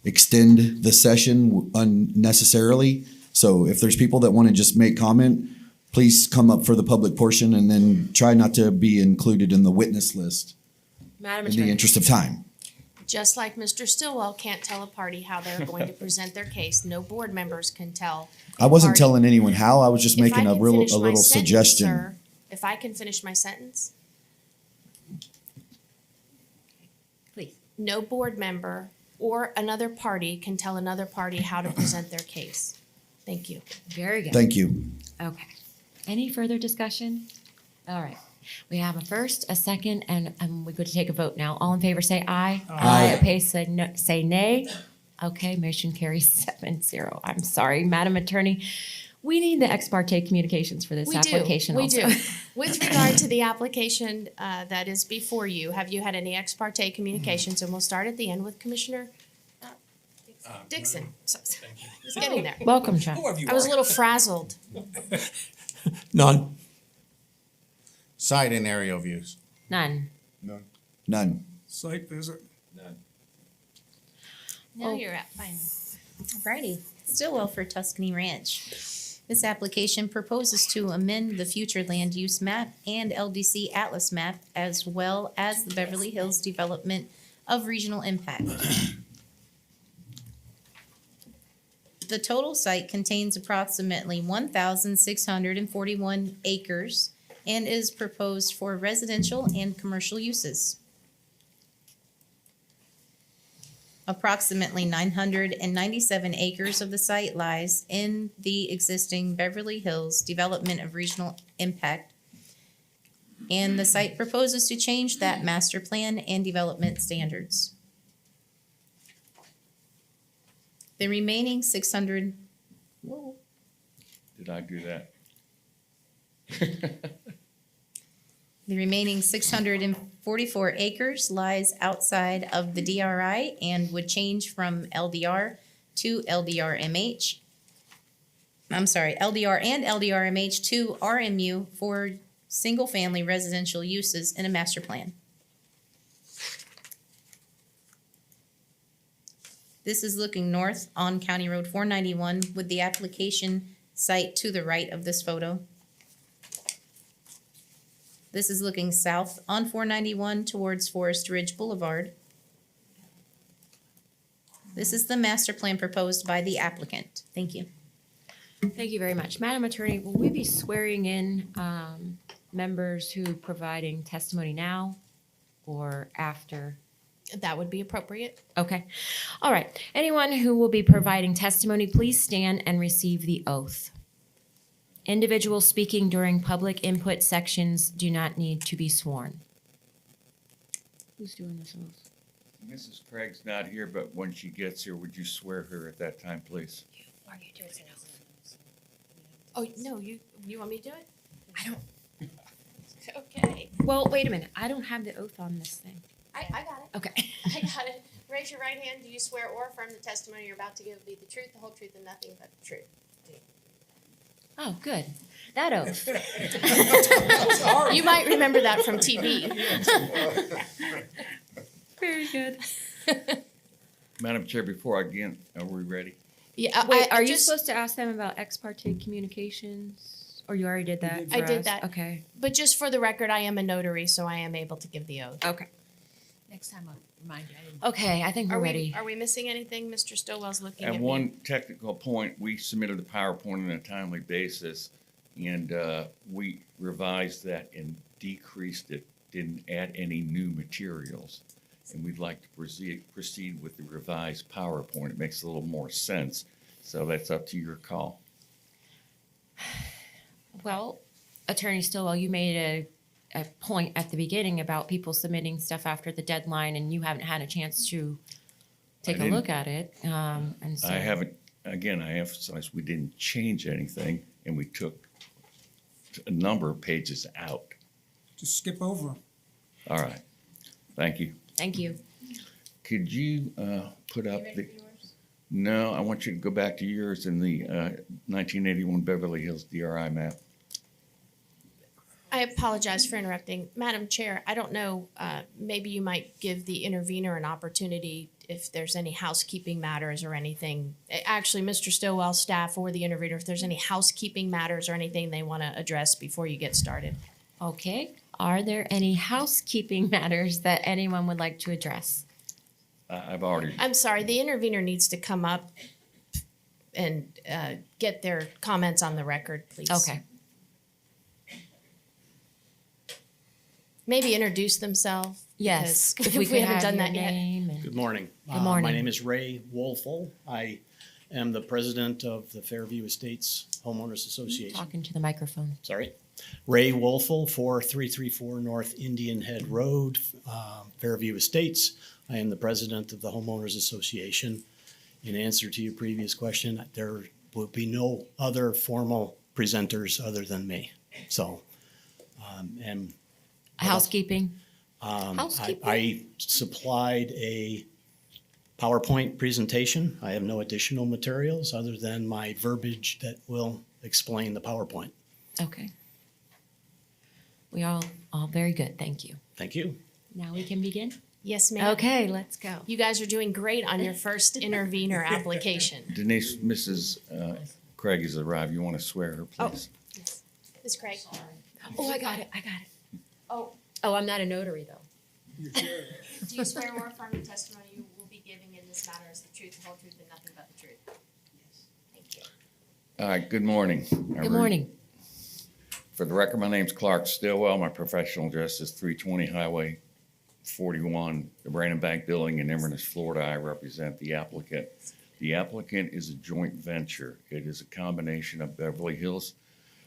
extend the session unnecessarily. So if there's people that want to just make comment, please come up for the public portion and then try not to be included in the witness list Madam in the Attorney. interest of time. Just like Mr. Stillwell can't tell a party how they're going to present their case, no board members can tell. I wasn't party- telling anyone how, I was just If I making a can finish my little sentence, suggestion. sir, if I can finish my sentence, Please. no board member or another party can tell another party how to present their case. Thank you. Very good. Thank you. Okay. Any further discussion? All right. We have a first, a second, and we're going to take a vote now. All in favor, say aye. Aye. Opposed, say nay. Okay, motion carries 7-0. I'm sorry, Madam Attorney. We need the ex parte communications for this application We also. do. With regard to the application that is before you, have you had any ex parte communications? And we'll start at the end with Commissioner Dixon. He's getting there. Welcome, Chuck. I was a little frazzled. None. Site and aerial views. None. None. Site visit. Now you're at fine. Alrighty, Stillwell for Tuscany Ranch. This application proposes to amend the future land use map and LDC Atlas map as well as the Beverly Hills Development of Regional Impact. The total site contains approximately 1,641 acres and is proposed for residential and commercial uses. Approximately 997 acres of the site lies in the existing Beverly Hills Development of Regional Impact. And the site proposes to change that master plan and development standards. The remaining 600, whoa, Did I do that? the remaining 644 acres lies outside of the DRI and would change from LDR to LDR-MH. I'm sorry, LDR and LDR-MH to RMU for single-family residential uses in a master plan. This is looking north on County Road 491 with the application site to the right of this photo. This is looking south on 491 towards Forest Ridge Boulevard. This is the master plan proposed by the applicant. Thank you. Thank you very much. Madam Attorney, will we be swearing in members who providing testimony now or after? that would be appropriate. Okay. All right. Anyone who will be providing testimony, please stand and receive the oath. Individuals speaking during public input sections do not need to be sworn. Who's doing this oath? Mrs. Craig's not here, but when she gets here, would you swear her at that time, please? Are you doing an oath? Oh, no, you want me to do it? I don't. Okay. Well, wait a minute. I don't have the oath on this thing. I got it. Okay. I got it. Raise your right hand. Do you swear or affirm the testimony you're about to give will be the truth, the whole truth, and nothing but the truth? Oh, good. That oath. You might remember that from TV. Very good. Madam Chair, before I begin, are we ready? Yeah. Wait, I are you just- supposed to ask them about ex parte communications? Or you already did that? I for did us? that. Okay. But just for the record, I am a notary, so I am able to give the oath. Okay. Next time I'll remind you. I didn't. Okay, I think we're ready. Are we missing anything? Mr. Stillwell's looking at At me. one technical point, we submitted a PowerPoint on a timely basis, and we revised that and decreased it, didn't add any new materials. And we'd like to proceed with the revised PowerPoint. It makes a little more sense, so that's up to your call. Well, Attorney Stillwell, you made a point at the beginning about people submitting stuff after the deadline, and you haven't had a chance to take a didn't. look at it. And so I haven't, again, I emphasize we didn't change anything, and we took a number of pages out. Just skip over 'em. All right, thank you. Thank you. could you put up the? No, I want you to go back to yours in the 1981 Beverly Hills DRI map. I apologize for interrupting. Madam Chair, I don't know, maybe you might give the intervener an opportunity if there's any housekeeping matters or anything. Actually, Mr. Stillwell, staff, or the intervener, if there's any housekeeping matters or anything they want to address before you get started. Okay. Are there any housekeeping matters that anyone would like to address? I've already. I'm sorry, the intervener needs to come up and get their comments on the record, please. Okay. Maybe introduce themselves. Yes. because If we we could haven't have done your that yet. name and- Good morning. Good morning. My name is Ray Wolfel. I am the president of the Fairview Estates Homeowners Association. Talking to the microphone. Sorry. Ray Wolfel, 4334 North Indian Head Road, Fairview Estates. I am the president of the Homeowners Association. In answer to your previous question, there will be no other formal presenters other than me. So, and Housekeeping? I supplied a PowerPoint presentation. I have no additional materials other than my verbiage that will explain the PowerPoint. Okay. We all very good. Thank you. Thank you. Now we can begin? Yes, ma'am. Okay, let's go. You guys are doing great on your first intervener application. Denise, Mrs. Craig has arrived. You want to swear her, please? Ms. Craig. Oh, I got it. Oh, Oh, I'm not a notary, though. do you swear or affirm the testimony you will be giving in this matter is the truth, the whole truth, and nothing but the truth? Yes. Thank you. All right, good morning. Good morning. For the record, my name's Clark Stillwell. My professional address is 320 Highway 41, the Brandon Bank Building in Inverness, Florida. I represent the applicant. The applicant is a joint venture. It is a combination of Beverly Hills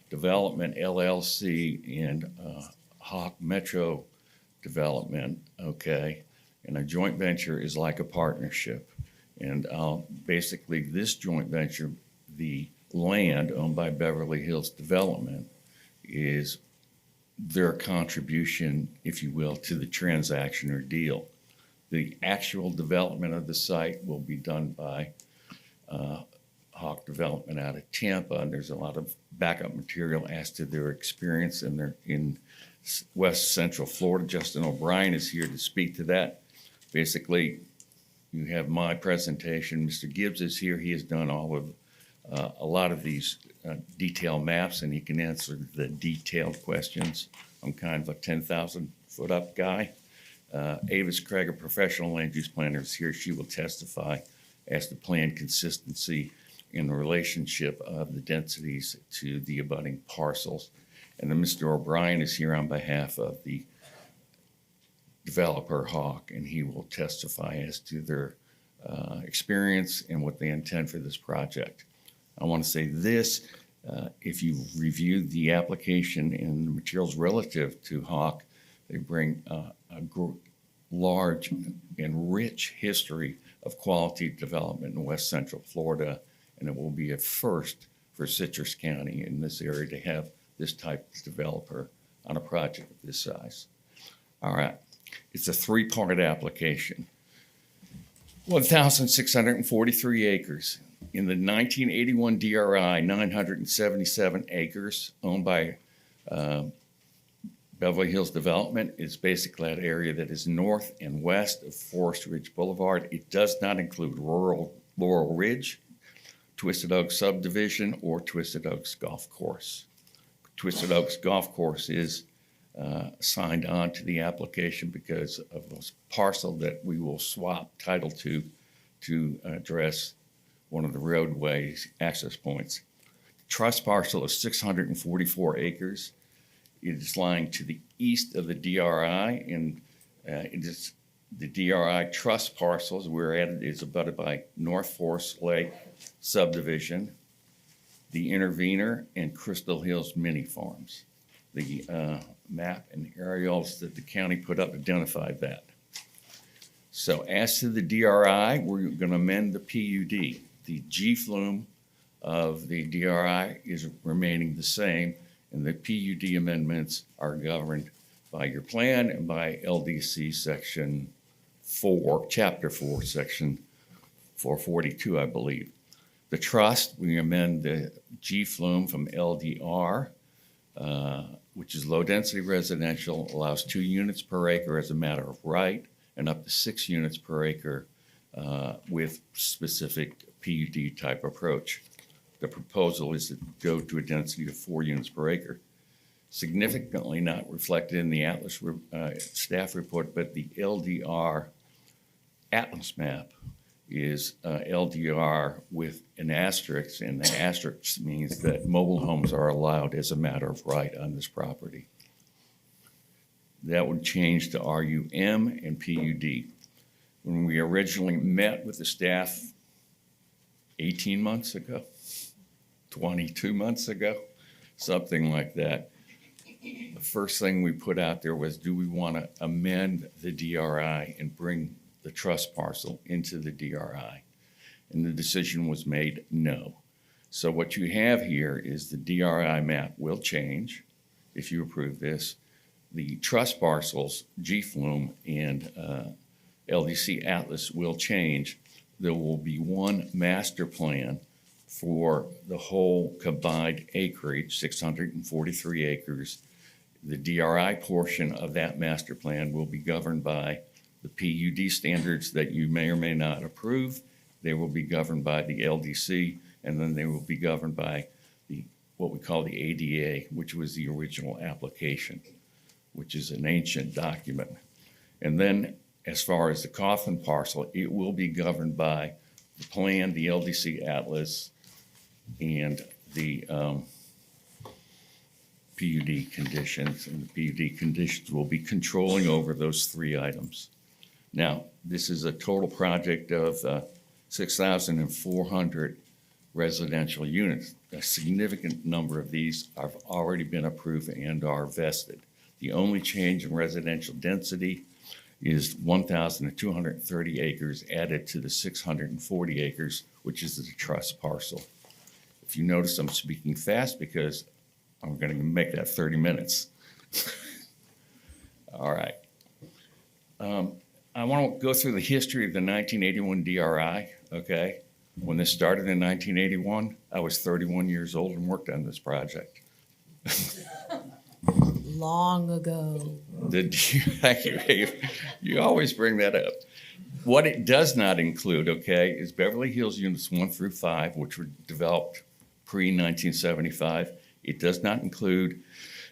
Development LLC and Hawk Metro Development, okay? And a joint venture is like a partnership. And basically, this joint venture, the land owned by Beverly Hills Development, is their contribution, if you will, to the transaction or deal. The actual development of the site will be done by Hawk Development out of Tampa, and there's a lot of backup material as to their experience, and they're in West Central Florida. Justin O'Brien is here to speak to that. Basically, you have my presentation. Mr. Gibbs is here. He has done all of a lot of these detailed maps, and he can answer the detailed questions. I'm kind of a 10,000 foot up guy. Avis Craig, a professional land use planner, is here. She will testify as to plan consistency in the relationship of the densities to the abutting parcels. And then Mr. O'Brien is here on behalf of the developer Hawk, and he will testify as to their experience and what they intend for this project. I want to say this, if you review the application and the materials relative to Hawk, they bring a large and rich history of quality development in West Central Florida, and it will be a first for Citrus County in this area to have this type of developer on a project of this size. All right, it's a three-part application. 1,643 acres. In the 1981 DRI, 977 acres owned by Beverly Hills Development is basically that area that is north and west of Forest Ridge Boulevard. It does not include rural Laurel Ridge, Twisted Oaks subdivision, or Twisted Oaks Golf Course. Twisted Oaks Golf Course is signed on to the application because of this parcel that we will swap title to address one of the roadways access points. Trust parcel is 644 acres. It is lying to the east of the DRI, and it is the DRI trust parcels we're at is abutted by North Forest Lake subdivision, the intervener, and Crystal Hills mini farms. The map and aerials that the county put up identified that. So as to the DRI, we're going to amend the PUD. The G flume of the DRI is remaining the same, and the PUD amendments are governed by your plan and by LDC section Chapter 4, Section 442, I believe. The trust, we amend the G flume from LDR, which is low-density residential, allows 2 units per acre as a matter of right, and up to 6 units per acre with specific PUD-type approach. The proposal is to go to a density of 4 units per acre. Significantly not reflected in the Atlas staff report, but the LDR Atlas map is LDR with an asterisk, and the asterisk means that mobile homes are allowed as a matter of right on this property. That would change to RUM and PUD. When we originally met with the staff 18 months ago, 22 months ago, something like that, the first thing we put out there was, do we want to amend the DRI and bring the trust parcel into the DRI? And the decision was made no. So what you have here is the DRI map will change if you approve this. The trust parcels, GFLUME and LDC Atlas, will change. There will be one master plan for the whole combined acreage, 643 acres. The DRI portion of that master plan will be governed by the PUD standards that you may or may not approve. They will be governed by the LDC, and then they will be governed by what we call the ADA, which was the original application, which is an ancient document. And then as far as the Coffin parcel, it will be governed by the plan, the LDC Atlas, and the PUD conditions. And the PUD conditions will be controlling over those 3 items. Now, this is a total project of 6,400 residential units. A significant number of these have already been approved and are vested. The only change in residential density is 1,230 acres added to the 640 acres, which is the trust parcel. If you notice, I'm speaking fast because I'm going to make that 30 minutes. All right. I want to go through the history of the 1981 DRI, okay? When this started in 1981, I was 31 years old and worked on this project. Long ago. You always bring that up. What it does not include, okay, is Beverly Hills Units 1 through 5, which were developed pre-1975. It does not include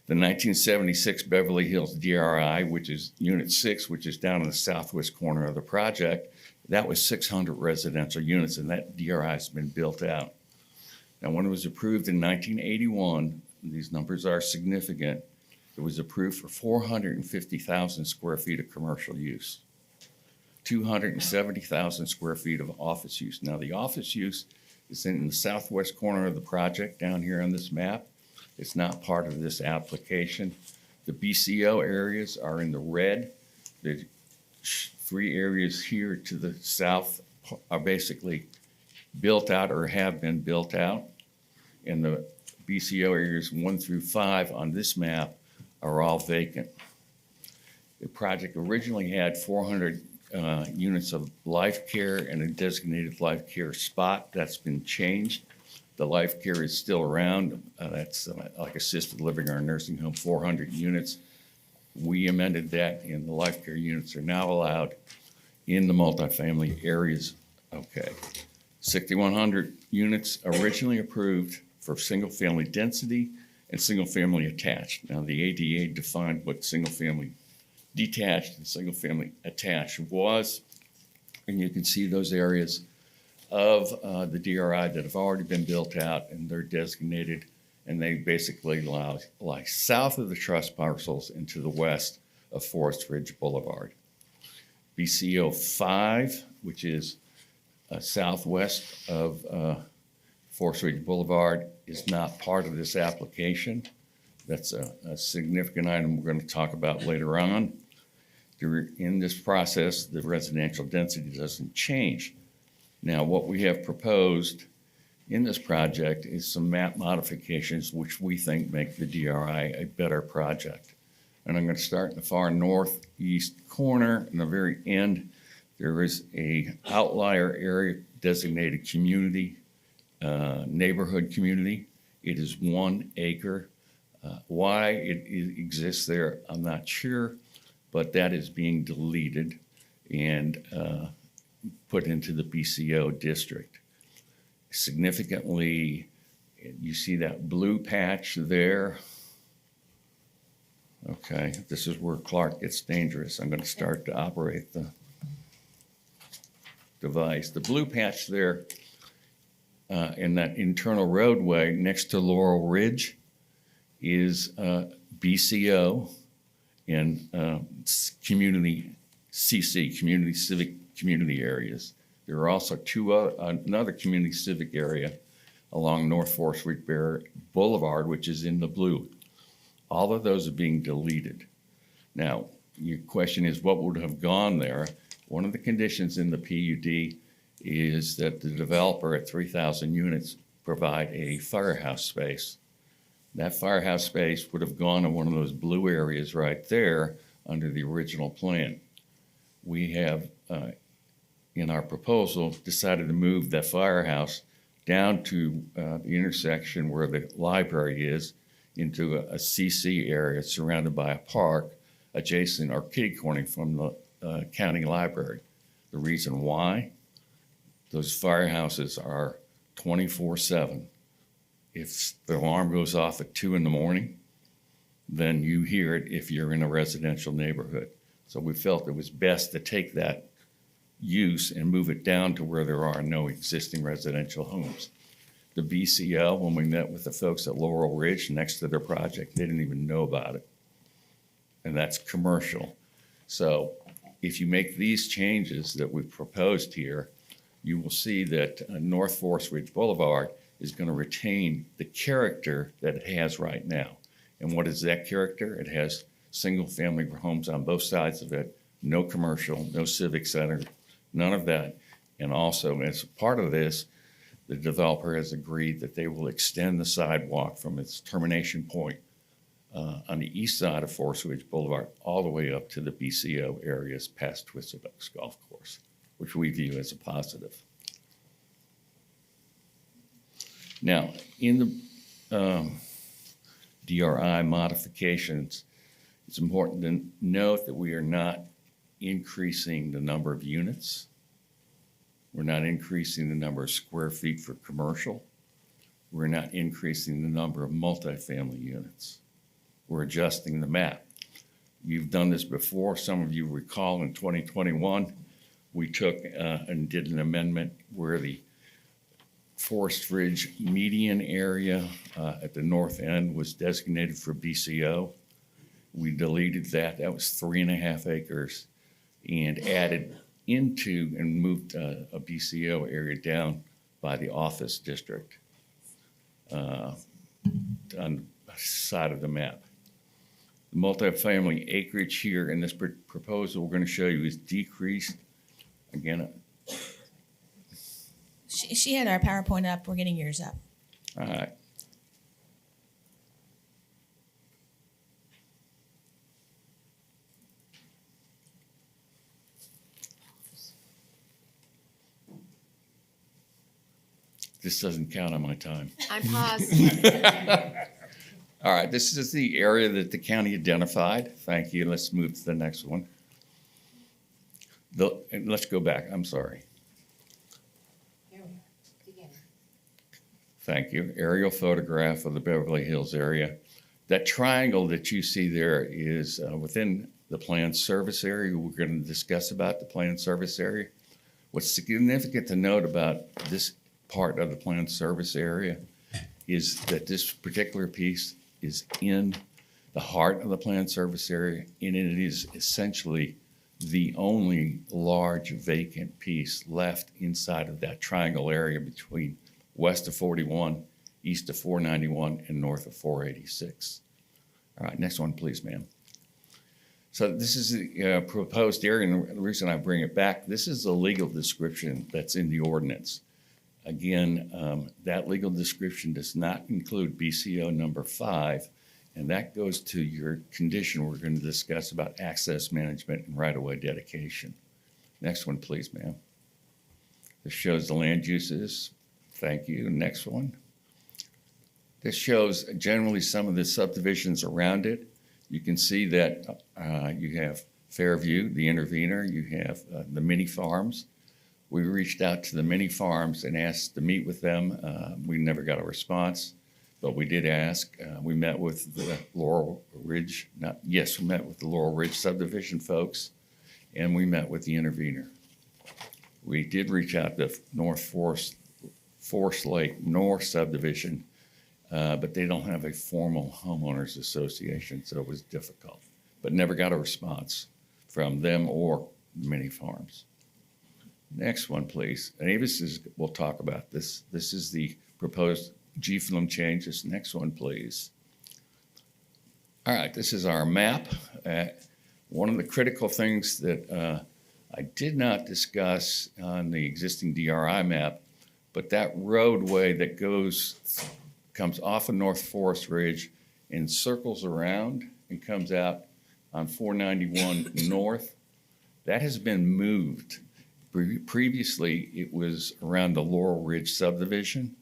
the 1976 Beverly Hills DRI, which is Unit 6, which is down in the southwest corner of the project. That was 600 residential units, and that DRI has been built out. Now, when it was approved in 1981, these numbers are significant. It was approved for 450,000 square feet of commercial use, 270,000 square feet of office use. Now, the office use is in the southwest corner of the project down here on this map. It's not part of this application. The BCO areas are in the red. The 3 areas here to the south are basically built out or have been built out. And the BCO areas 1 through 5 on this map are all vacant. The project originally had 400 units of life care and a designated life care spot. That's been changed. The life care is still around. That's like assisted living or nursing home, 400 units. We amended that, and the life care units are now allowed in the multifamily areas. Okay. 6,100 units originally approved for single-family density and single-family attached. Now, the ADA defined what single-family detached and single-family attached was, and you can see those areas of the DRI that have already been built out, and they're designated, and they basically lie south of the trust parcels and to the west of Forest Ridge Boulevard. BCO 5, which is southwest of Forest Ridge Boulevard, is not part of this application. That's a significant item we're going to talk about later on. In this process, the residential density doesn't change. Now, what we have proposed in this project is some map modifications which we think make the DRI a better project. And I'm going to start in the far northeast corner, and the very end There is a outlier area designated community, neighborhood community. It is 1 acre. Why it exists there, I'm not sure, but that is being deleted and put into the BCO district. Significantly, you see that blue patch there. Okay, this is where Clark gets dangerous. I'm going to start to operate the device. The blue patch there in that internal roadway next to Laurel Ridge is BCO and community CC, community civic community areas. There are also another community civic area along North 4th Street Boulevard, which is in the blue. All of those are being deleted. Now, your question is what would have gone there? One of the conditions in the PUD is that the developer at 3,000 units provide a firehouse space. That firehouse space would have gone in one of those blue areas right there under the original plan. We have, in our proposal, decided to move that firehouse down to the intersection where the library is into a CC area surrounded by a park adjacent or kitty-corner from the county library. The reason why? Those firehouses are 24/7. If the alarm goes off at 2 in the morning, then you hear it if you're in a residential neighborhood. So we felt it was best to take that use and move it down to where there are no existing residential homes. The BCL, when we met with the folks at Laurel Ridge next to their project, they didn't even know about it. And that's commercial. So if you make these changes that we've proposed here, you will see that North 4th Ridge Boulevard is going to retain the character that it has right now. And what is that character? It has single-family homes on both sides of it, no commercial, no civic center, none of that. And also, as part of this, the developer has agreed that they will extend the sidewalk from its termination point on the east side of 4th Ridge Boulevard all the way up to the BCO areas past Twisted Oaks Golf Course, which we view as a positive. Now, in the DRI modifications, it's important to note that we are not increasing the number of units. We're not increasing the number of square feet for commercial. We're not increasing the number of multifamily units. We're adjusting the map. You've done this before. Some of you recall in 2021, we took and did an amendment where the Forest Ridge median area at the north end was designated for BCO. We deleted that. That was 3.5 acres and added into and moved a BCO area down by the office district on the side of the map. The multifamily acreage here in this proposal we're going to show you is decreased. Again, She had our PowerPoint up. We're getting yours up. all right. This doesn't count on my time. I'm paused. All right, this is the area that the county identified. Thank you. Let's move to the next one. And let's go back. I'm sorry. Thank you. Aerial photograph of the Beverly Hills area. That triangle that you see there is within the planned service area. We're going to discuss about the planned service area. What's significant to note about this part of the planned service area is that this particular piece is in the heart of the planned service area, and it is essentially the only large vacant piece left inside of that triangle area between west of 41, east of 491, and north of 486. All right, next one, please, ma'am. So this is the proposed area, and the reason I bring it back, this is the legal description that's in the ordinance. Again, that legal description does not include BCO number 5, and that goes to your condition we're going to discuss about access management and right-of-way dedication. Next one, please, ma'am. This shows the land uses. Thank you. Next one. This shows generally some of the subdivisions around it. You can see that you have Fairview, the intervener. You have the mini farms. We reached out to the mini farms and asked to meet with them. We never got a response, but we did ask. We met with the Laurel Ridge, we met with the Laurel Ridge subdivision folks, and we met with the intervener. We did reach out to North Forest Lake North subdivision, but they don't have a formal homeowners association, so it was difficult. But never got a response from them or mini farms. Next one, please. Avis we'll talk about this. This is the proposed G-film changes. Next one, please. All right, this is our map. One of the critical things that I did not discuss on the existing DRI map, but that roadway that comes off of North Forest Ridge and circles around and comes out on 491 North, that has been moved. Previously, it was around the Laurel Ridge subdivision,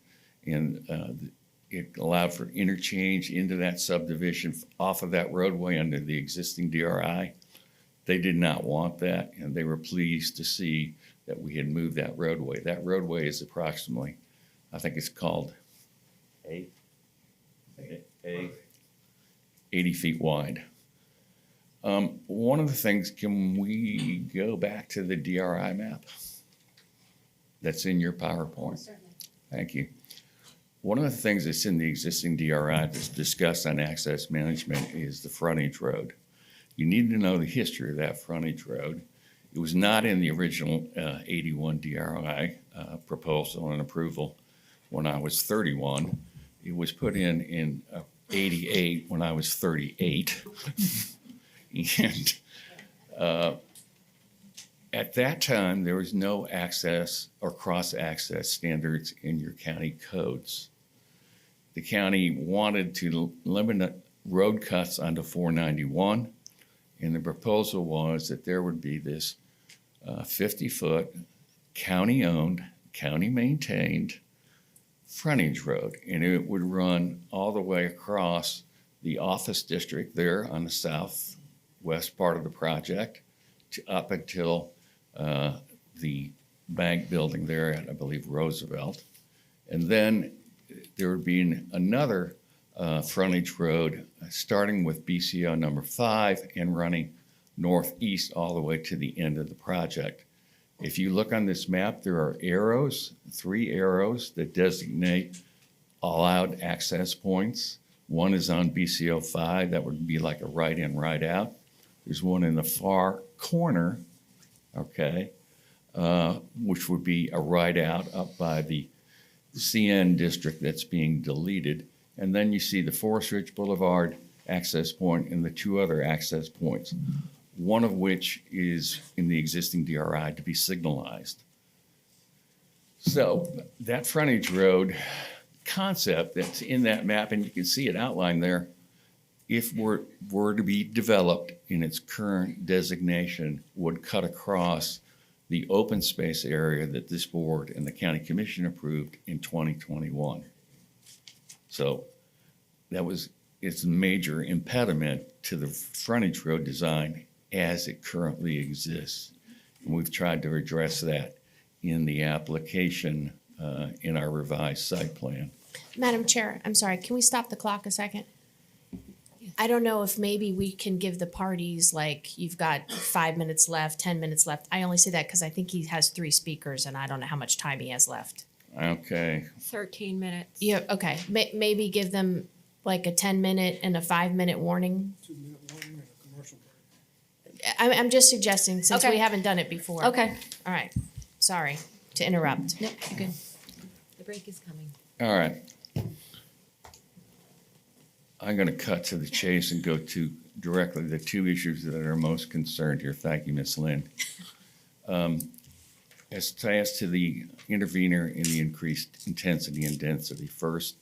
and it allowed for interchange into that subdivision off of that roadway under the existing DRI. They did not want that, and they were pleased to see that we had moved that roadway. That roadway is approximately, I think it's called 80 feet wide. One of the things, can we go back to the DRI map that's in your PowerPoint? Certainly. Thank you. One of the things that's in the existing DRI that's discussed on access management is the frontage road. You need to know the history of that frontage road. It was not in the original 81 DRI proposal and approval when I was 31. It was put in 88 when I was 38. And at that time, there was no access or cross-access standards in your county codes. The county wanted to limit road cuts onto 491, and the proposal was that there would be this 50-foot county-owned, county-maintained frontage road, and it would run all the way across the office district there on the southwest part of the project up until the bank building there at, I believe, Roosevelt. And then there would be another frontage road starting with BCO number 5 and running northeast all the way to the end of the project. If you look on this map, there are arrows, 3 arrows that designate allowed access points. One is on BCO 5, that would be like a right in, right out. There's one in the far corner, okay, which would be a right out up by the CN district that's being deleted. And then you see the Forest Ridge Boulevard access point and the 2 other access points, one of which is in the existing DRI to be signalized. So that frontage road concept that's in that map, and you can see it outlined there, if were to be developed in its current designation, would cut across the open space area that this board and the county commission approved in 2021. So it's a major impediment to the frontage road design as it currently exists. And we've tried to address that in the application in our revised site plan. Madam Chair, I'm sorry, can we stop the clock a second? I don't know if maybe we can give the parties, like, you've got 5 minutes left, 10 minutes left. I only say that because I think he has 3 speakers and I don't know how much time he has left. Okay. 13 minutes. Yeah, okay. Maybe give them like a 10-minute and a 5-minute warning. 2-minute warning and a commercial break. I'm just suggesting, since we Okay. haven't done it before. Okay. All right. Sorry to interrupt. Nope, you're good. The break is coming. All right. I'm going to cut to the chase and go to directly the 2 issues that are most concerned here. Thank you, Ms. Lynn. As to the intervener in the increased intensity and density, first,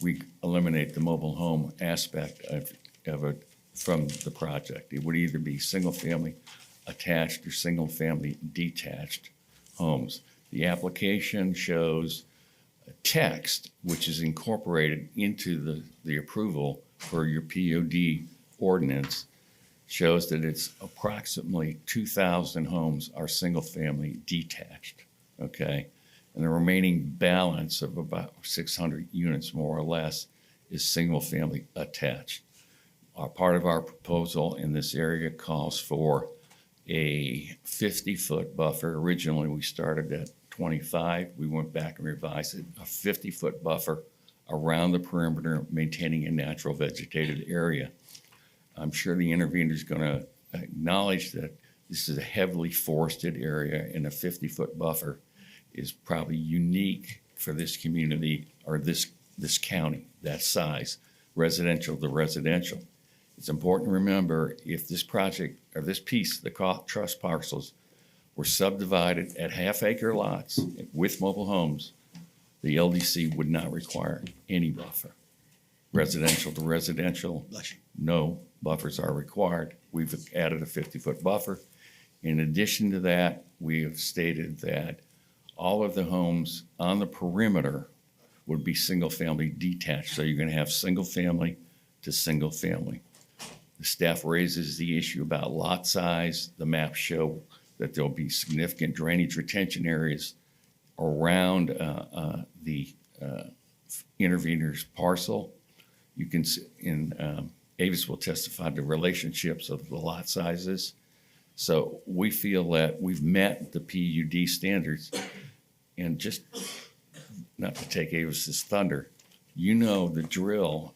we eliminate the mobile home aspect of it from the project. It would either be single family attached or single-family detached homes. The application shows a text which is incorporated into the approval for your POD ordinance, shows that it's approximately 2,000 homes are single-family detached, okay? And the remaining balance of about 600 units, more or less, is single-family attached. Part of our proposal in this area calls for a 50-foot buffer. Originally, we started at 25. We went back and revised it, a 50-foot buffer around the perimeter, maintaining a natural vegetated area. I'm sure the intervener is going to acknowledge that this is a heavily forested area, and a 50-foot buffer is probably unique for this community or this county, that size, residential to residential. It's important to remember, if this project or this piece, the trust parcels, were subdivided at half-acre lots with mobile homes, the LDC would not require any buffer. Residential to residential, no buffers are required. We've added a 50-foot buffer. In addition to that, we have stated that all of the homes on the perimeter would be single-family detached. So you're going to have single-family to single-family. The staff raises the issue about lot size. The maps show that there'll be significant drainage retention areas around the intervener's parcel. You can see Avis will testify to relationships of the lot sizes. So we feel that we've met the PUD standards. And just not to take Avis's thunder, you know the drill,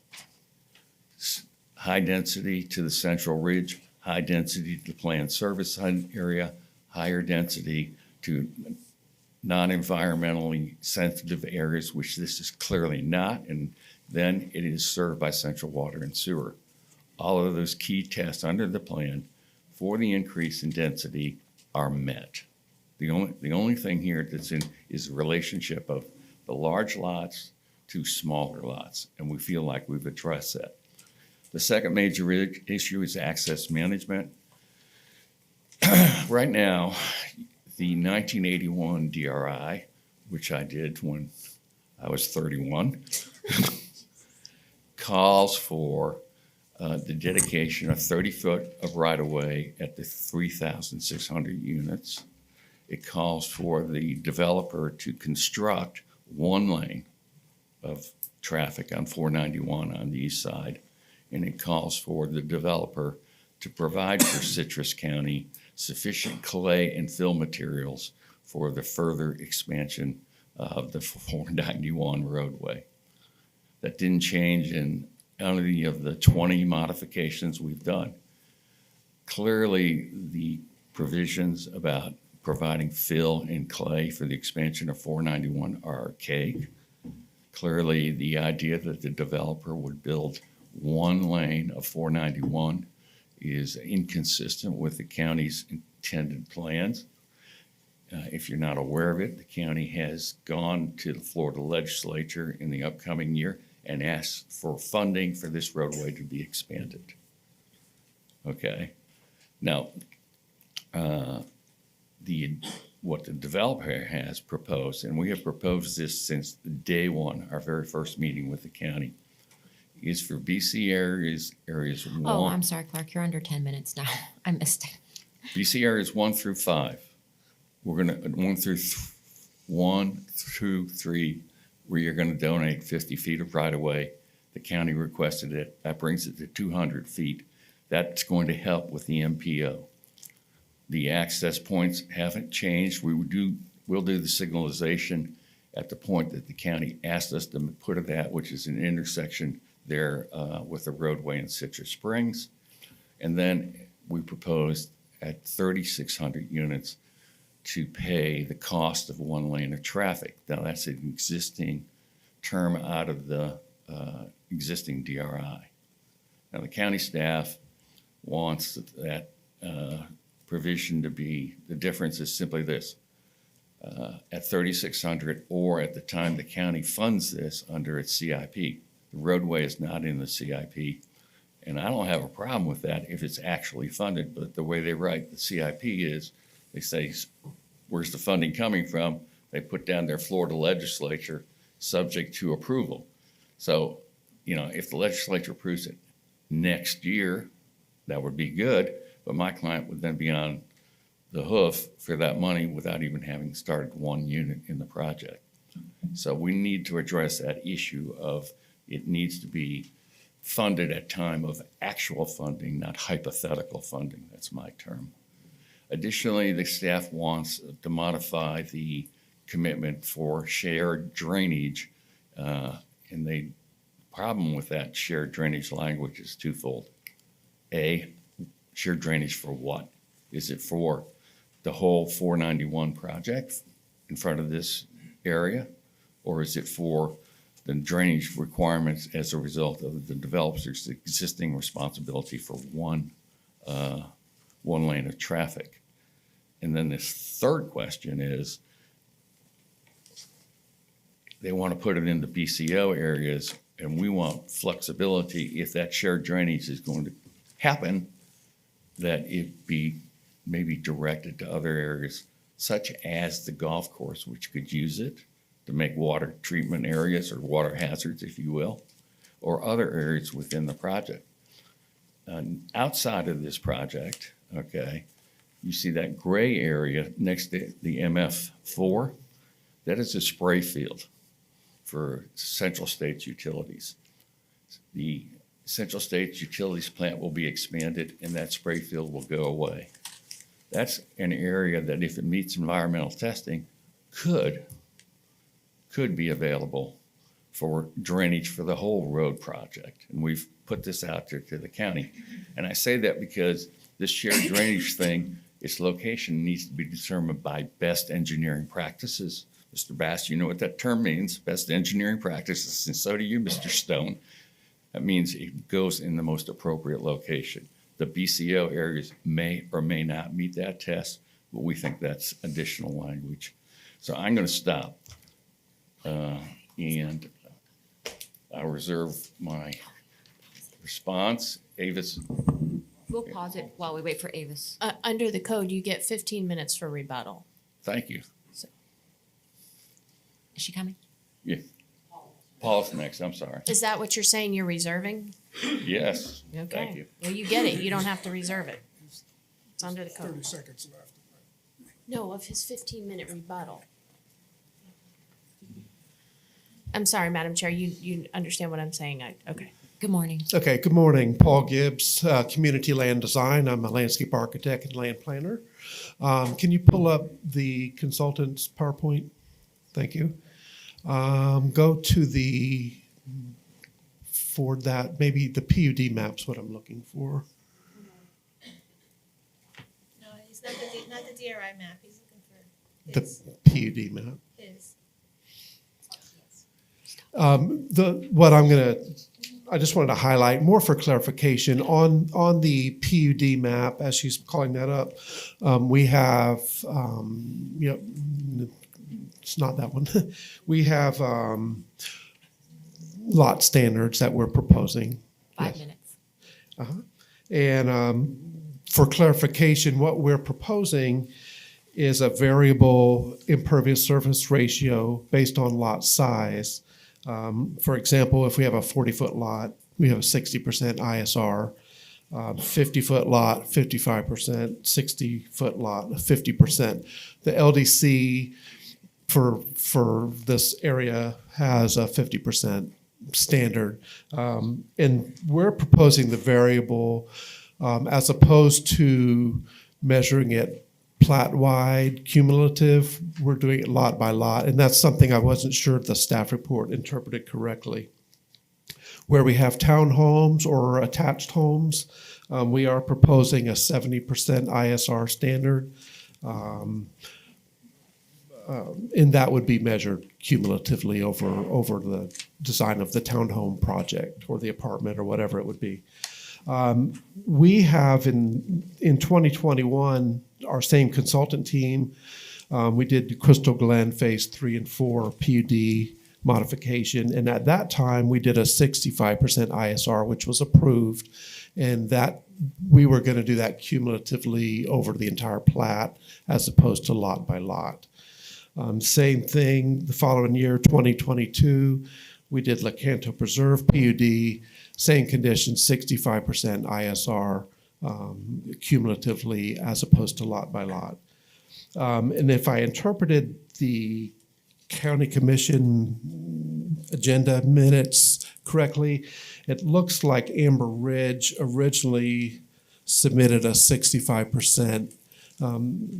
high density to the central ridge, high density to the planned service area, higher density to non-environmentally sensitive areas, which this is clearly not, and then it is served by central water and sewer. All of those key tests under the plan for the increase in density are met. The only thing here that's in is the relationship of the large lots to smaller lots, and we feel like we've addressed that. The second major issue is access management. Right now, the 1981 DRI, which I did when I was 31, calls for the dedication of 30 foot of right-of-way at the 3,600 units. It calls for the developer to construct one lane of traffic on 491 on the east side. And it calls for the developer to provide for Citrus County sufficient clay and fill materials for the further expansion of the 491 roadway. That didn't change in any of the 20 modifications we've done. Clearly, the provisions about providing fill and clay for the expansion of 491 are archaic. Clearly, the idea that the developer would build one lane of 491 is inconsistent with the county's intended plans. If you're not aware of it, the county has gone to the Florida legislature in the upcoming year and asked for funding for this roadway to be expanded. Okay. Now, what the developer has proposed, and we have proposed this since day one, our very first meeting with the county, is for BC areas one. Oh, I'm sorry, Clark, you're under 10 minutes now. I missed it. BC areas 1 through 5. We're gonna 1 through 3, where you're gonna donate 50 feet of right of way. The county requested it. That brings it to 200 feet. That's going to help with the MPO. The access points haven't changed. We'll do the signalization at the point that the county asked us to put it at, which is an intersection there with the roadway in Citrus Springs. And then we proposed at 3,600 units to pay the cost of one lane of traffic. Now, that's an existing term out of the existing DRI. Now, the county staff wants that provision to be, the difference is simply this. At 3,600, or at the time the county funds this under its CIP. The roadway is not in the CIP, And I don't have a problem with that if it's actually funded, but the way they write the CIP is, they say, where's the funding coming from? They put down their Florida legislature, subject to approval. So, you know, if the legislature approves it next year, that would be good, but my client would then be on the hoof for that money without even having started one unit in the project. So we need to address that issue of it needs to be funded at time of actual funding, not hypothetical funding. That's my term. Additionally, the staff wants to modify the commitment for shared drainage. And the problem with that shared drainage language is twofold. A, shared drainage for what? Is it for the whole 491 project in front of this area? Or is it for the drainage requirements as a result of the developer's existing responsibility for one lane of traffic? And then this third question is, they want to put it in the BCO areas, and we want flexibility if that shared drainage is going to happen, that it be maybe directed to other areas, such as the golf course, which could use it to make water treatment areas or water hazards, if you will, or other areas within the project. Outside of this project, okay, you see that gray area next to the MF4, that is a spray field for Central States Utilities. The Central States Utilities plant will be expanded and that spray field will go away. That's an area that, if it meets environmental testing, could be available for drainage for the whole road project. And we've put this out there to the county. And I say that because this shared drainage thing, its location needs to be determined by best engineering practices. Mr. Bass, you know what that term means, best engineering practices, and so do you, Mr. Stone. That means it goes in the most appropriate location. The BCO areas may or may not meet that test, but we think that's additional language. So I'm going to stop, and I'll reserve my response. Avis? We'll pause it while we wait for Avis. Under the code, you get 15 minutes for rebuttal. Thank you. Is she coming? Yeah. Paul's next, I'm sorry. Is that what you're saying you're reserving? Yes, Okay. thank you. Well, you get it. You don't have to reserve it. It's under the code. 30 seconds left. No, of his 15-minute rebuttal. I'm sorry, Madam Chair, you understand what I'm saying? Okay. Good morning. Okay, good morning. Paul Gibbs, Community Land Design. I'm a landscape architect and land planner. Can you pull up the consultant's PowerPoint? Thank you. Go to for that, maybe the PUD map's what I'm looking for. No, he's not the DRI map. He's looking for The PUD map. his. I just wanted to highlight more for clarification on the PUD map, as she's calling that up. We have, it's not that one. We have lot standards that we're proposing. 5 minutes. And for clarification, what we're proposing is a variable impervious surface ratio based on lot size. For example, if we have a 40-foot lot, we have a 60% ISR. 50-foot lot, 55%, 60-foot lot, 50%. The LDC for this area has a 50% standard. And we're proposing the variable as opposed to measuring it plat-wide, cumulative. We're doing it lot by lot, and that's something I wasn't sure the staff report interpreted correctly. Where we have townhomes or attached homes, we are proposing a 70% ISR standard, and that would be measured cumulatively over the design of the townhome project or the apartment or whatever it would be. We have in 2021, our same consultant team, we did Crystal Glen Phase 3 and 4 PUD modification. And at that time, we did a 65% ISR, which was approved. And that we were going to do that cumulatively over the entire plat as opposed to lot by lot. Same thing the following year, 2022, we did Lecanto Preserve PUD, same condition, 65% ISR cumulatively as opposed to lot by lot. And if I interpreted the county commission agenda minutes correctly, it looks like Amber Ridge originally submitted a 65%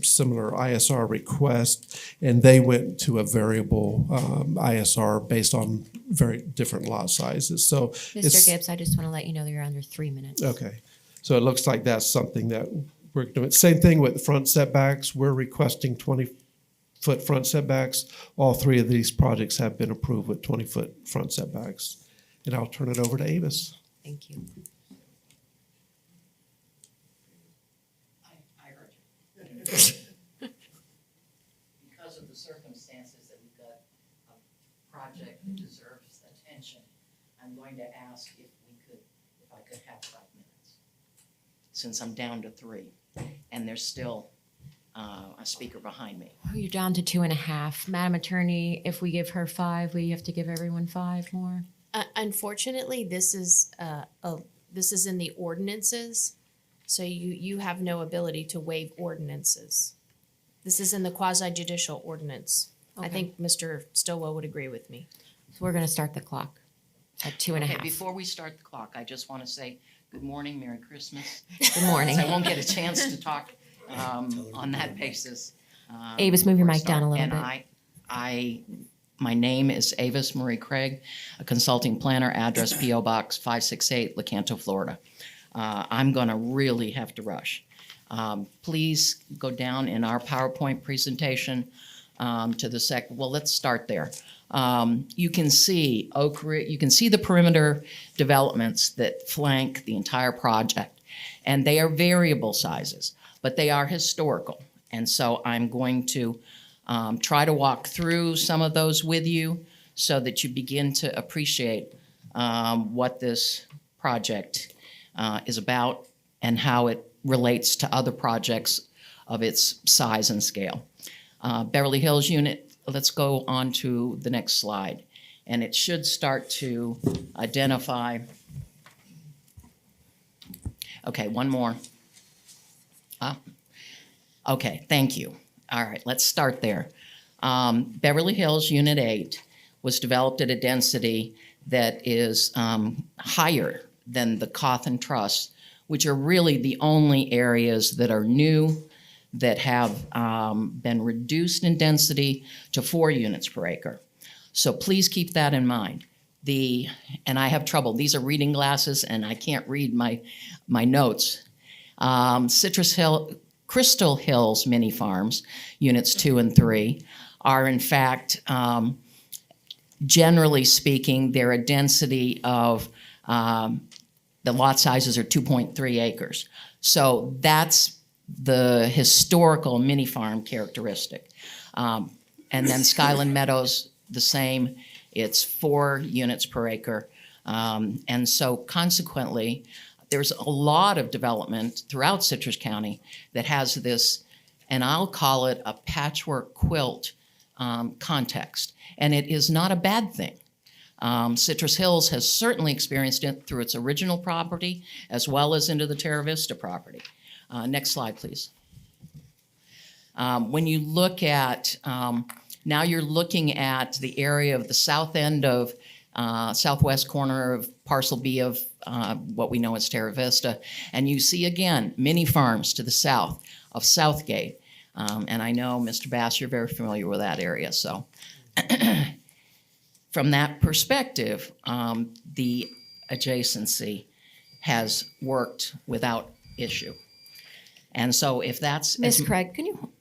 similar ISR request, and they went to a variable ISR based on very different lot sizes. So Mr. Gibbs, I just want to let you know that you're under 3 minutes. Okay. So it looks like that's something that we're doing. Same thing with front setbacks. We're requesting 20-foot front setbacks. All three of these projects have been approved with 20-foot front setbacks. And I'll turn it over to Avis. Thank you. I heard you. Because of the circumstances that we've got a project that deserves attention, I'm going to ask if I could have 5 minutes. Since I'm down to 3, and there's still a speaker behind me. Oh, you're down to 2.5. Madam Attorney, if we give her 5, we have to give everyone 5 more? Unfortunately, this is in the ordinances, so you have no ability to waive ordinances. This is in the quasi judicial ordinance. I Okay. think Mr. Stillwell would agree with me. So we're going to start the clock at 2.5. Okay, before we start the clock, I just want to say good morning, Merry Christmas. Good morning. I won't get a chance to talk on that basis. Avis, move your before I mic down a start. little And bit. my name is Avis Marie Craig, a consulting planner, address P.O. Box 568, Lecanto, Florida. I'm going to really have to rush. Please go down in our PowerPoint presentation to the well, let's start there. You can see Oak Ridge, you can see the perimeter developments that flank the entire project, and they are variable sizes, but they are historical. And so I'm going to try to walk through some of those with you so that you begin to appreciate what this project is about and how it relates to other projects of its size and scale. Beverly Hills unit, let's go on to the next slide. And it should start to identify. Okay, one more. Okay, thank you. All right, let's start there. Beverly Hills Unit 8 was developed at a density that is higher than the Cawthon Trust, which are really the only areas that are new that have been reduced in density to 4 units per acre. So please keep that in mind. And I have trouble, these are reading glasses and I can't read my notes. Crystal Hills mini farms, units 2 and 3, are in fact, generally speaking, they're a density of, the lot sizes are 2.3 acres. So that's the historical mini farm characteristic. And then Skyland Meadows, the same, it's 4 units per acre. And so consequently, there's a lot of development throughout Citrus County that has this, and I'll call it a patchwork quilt context. And it is not a bad thing. Citrus Hills has certainly experienced it through its original property as well as into the Terra Vista property. Next slide, please. When you look at, now you're looking at the area of the south end of, southwest corner of parcel B of what we know as Terra Vista. And you see again, mini farms to the south of Southgate. And I know, Mr. Bass, you're very familiar with that area. So from that perspective, the adjacency has worked without issue. And so if that's— Ms. Craig, can you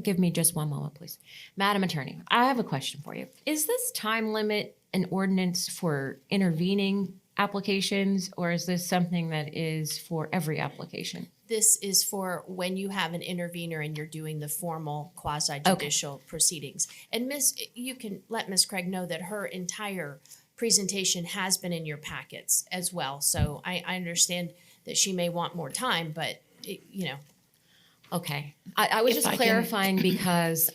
give me just one moment, please? Madam Attorney, I have a question for you. Is this time limit an ordinance for intervening applications, or is this something that is for every application? This is for when you have an intervener and you're doing the formal quasi judicial proceedings. And you can let Ms. Craig know that her entire presentation has been in your packets as well. So I understand that she may want more time, but Okay. I was If just I can- clarifying because,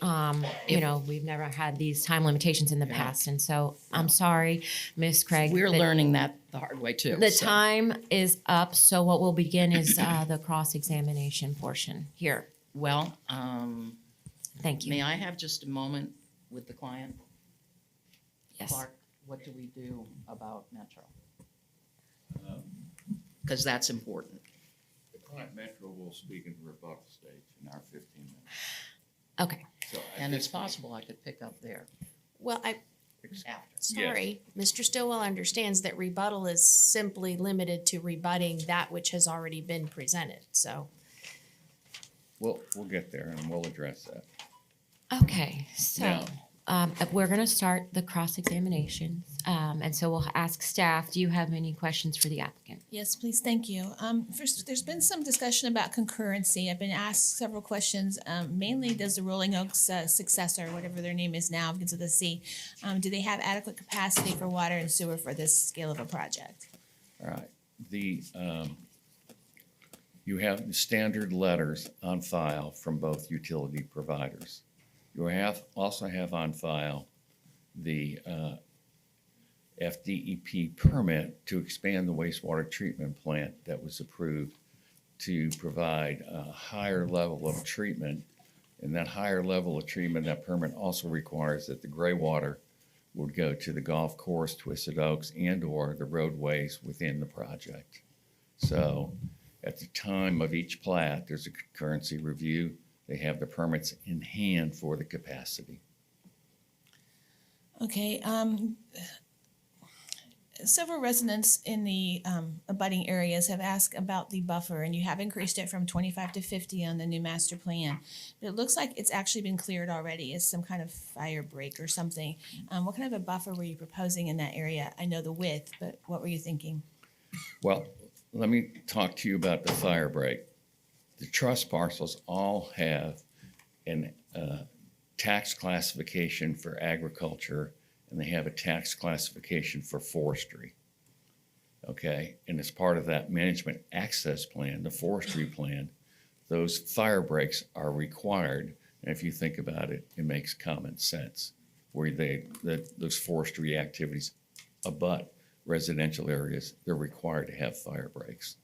we've never had these time limitations in the past. And so I'm sorry, Ms. Craig. We're that learning that the hard way too. The so. time is up. So what we'll begin is the cross-examination portion here. Well, Thank you. may I have just a moment with the client? Yes. Clark, what do we do about Metro? Because that's important. The client Metro will speak in the rebuttal stage in our 15 minutes. Okay. So And it's possible I could pick up there Well, after. sorry, Mr. Stillwell understands that rebuttal is simply limited to rebutting that which has already been presented. So We'll get there and we'll address that. Okay. So we're going to start the cross-examination. And so we'll ask staff, do you have any questions for the applicant? Yes, please, thank you. First, there's been some discussion about concurrency. I've been asked several questions. Mainly, does the Rolling Oaks successor, whatever their name is now, begins with a C, do they have adequate capacity for water and sewer for this scale of a project? All right. You have the standard letters on file from both utility providers. You also have on file the FDEP permit to expand the wastewater treatment plant that was approved to provide a higher level of treatment. And that higher level of treatment, that permit also requires that the gray water would go to the golf course, Twisted Oaks, and/or the roadways within the project. So at the time of each plat, there's a concurrency review. They have the permits in hand for the capacity. Okay, several residents in the abutting areas have asked about the buffer, and you have increased it from 25 to 50 on the new master plan. But it looks like it's actually been cleared already. It's some kind of fire break or something. What kind of a buffer were you proposing in that area? I know the width, but what were you thinking? Well, let me talk to you about the fire break. The trust parcels all have an tax classification for agriculture, and they have a tax classification for forestry. Okay, and as part of that management access plan, the forestry plan, those fire breaks are required. And if you think about it, it makes common sense where those forestry activities abut residential areas, they're required to have fire breaks.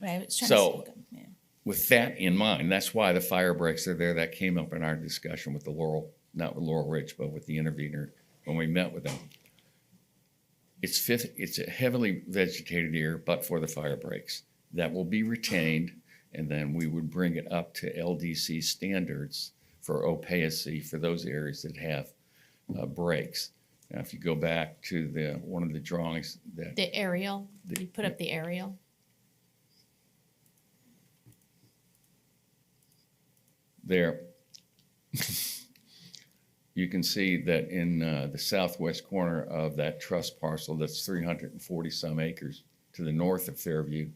Right, I was trying So, to see. with that in mind, that's why the fire breaks are there. That came up in our discussion with not with Laurel Ridge, but with the intervener when we met with them. It's a heavily vegetated area, but for the fire breaks. That will be retained, and then we would bring it up to LDC standards for opacy for those areas that have breaks. Now, if you go back to one of the drawings that the aerial, you put up the aerial. there, you can see that in the southwest corner of that trust parcel, that's 340 some acres to the north of Fairview,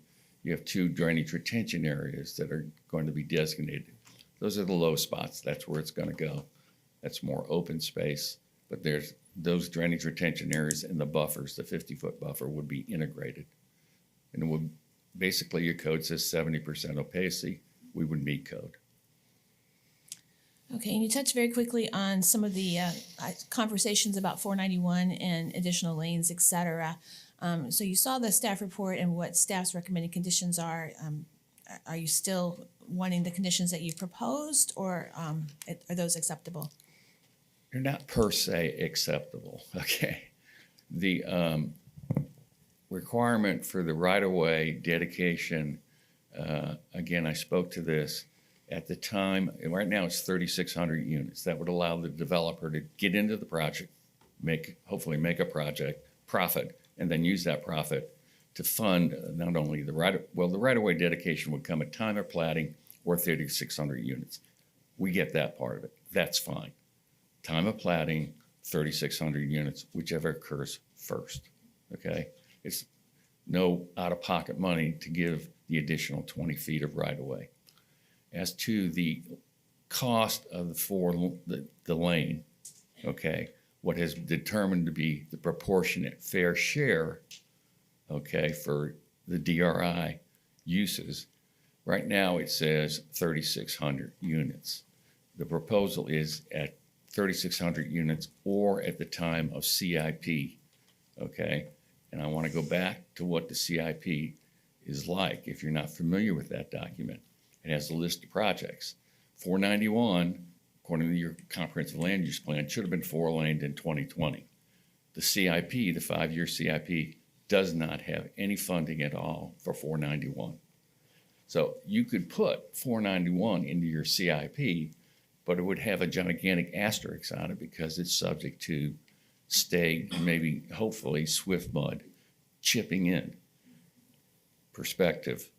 you have two drainage retention areas that are going to be designated. Those are the low spots. That's where it's going to go. That's more open space, but there's those drainage retention areas and the buffers, the 50-foot buffer would be integrated. And it would, basically your code says 70% opacy, we would meet code. Okay, and you touched very quickly on some of the conversations about 491 and additional lanes, et cetera. So you saw the staff report and what staff's recommended conditions are. Are you still wanting the conditions that you proposed, or are those acceptable? They're not per se acceptable, okay? The requirement for the right-of-way dedication, again, I spoke to this. At the time, right now it's 3,600 units. That would allow the developer to get into the project, hopefully make a project, profit, and then use that profit to fund not only the right-of-way dedication would come at time of platting or 3,600 units. We get that part of it. That's fine. Time of platting, 3,600 units, whichever occurs first, okay? It's no out-of-pocket money to give the additional 20 feet of right-of-way. As to the cost of the lane, okay, what has determined to be the proportionate fair share, okay, for the DRI uses, right now it says 3,600 units. The proposal is at 3,600 units or at the time of CIP, okay? And I want to go back to what the CIP is like. If you're not familiar with that document, it has a list of projects. 491, according to your comprehensive land use plan, should have been 4-laned in 2020. The CIP, the 5-year CIP, does not have any funding at all for 491. So you could put 491 into your CIP, but it would have a gigantic asterisk on it because it's subject to state, maybe hopefully swift mud chipping in. Perspective,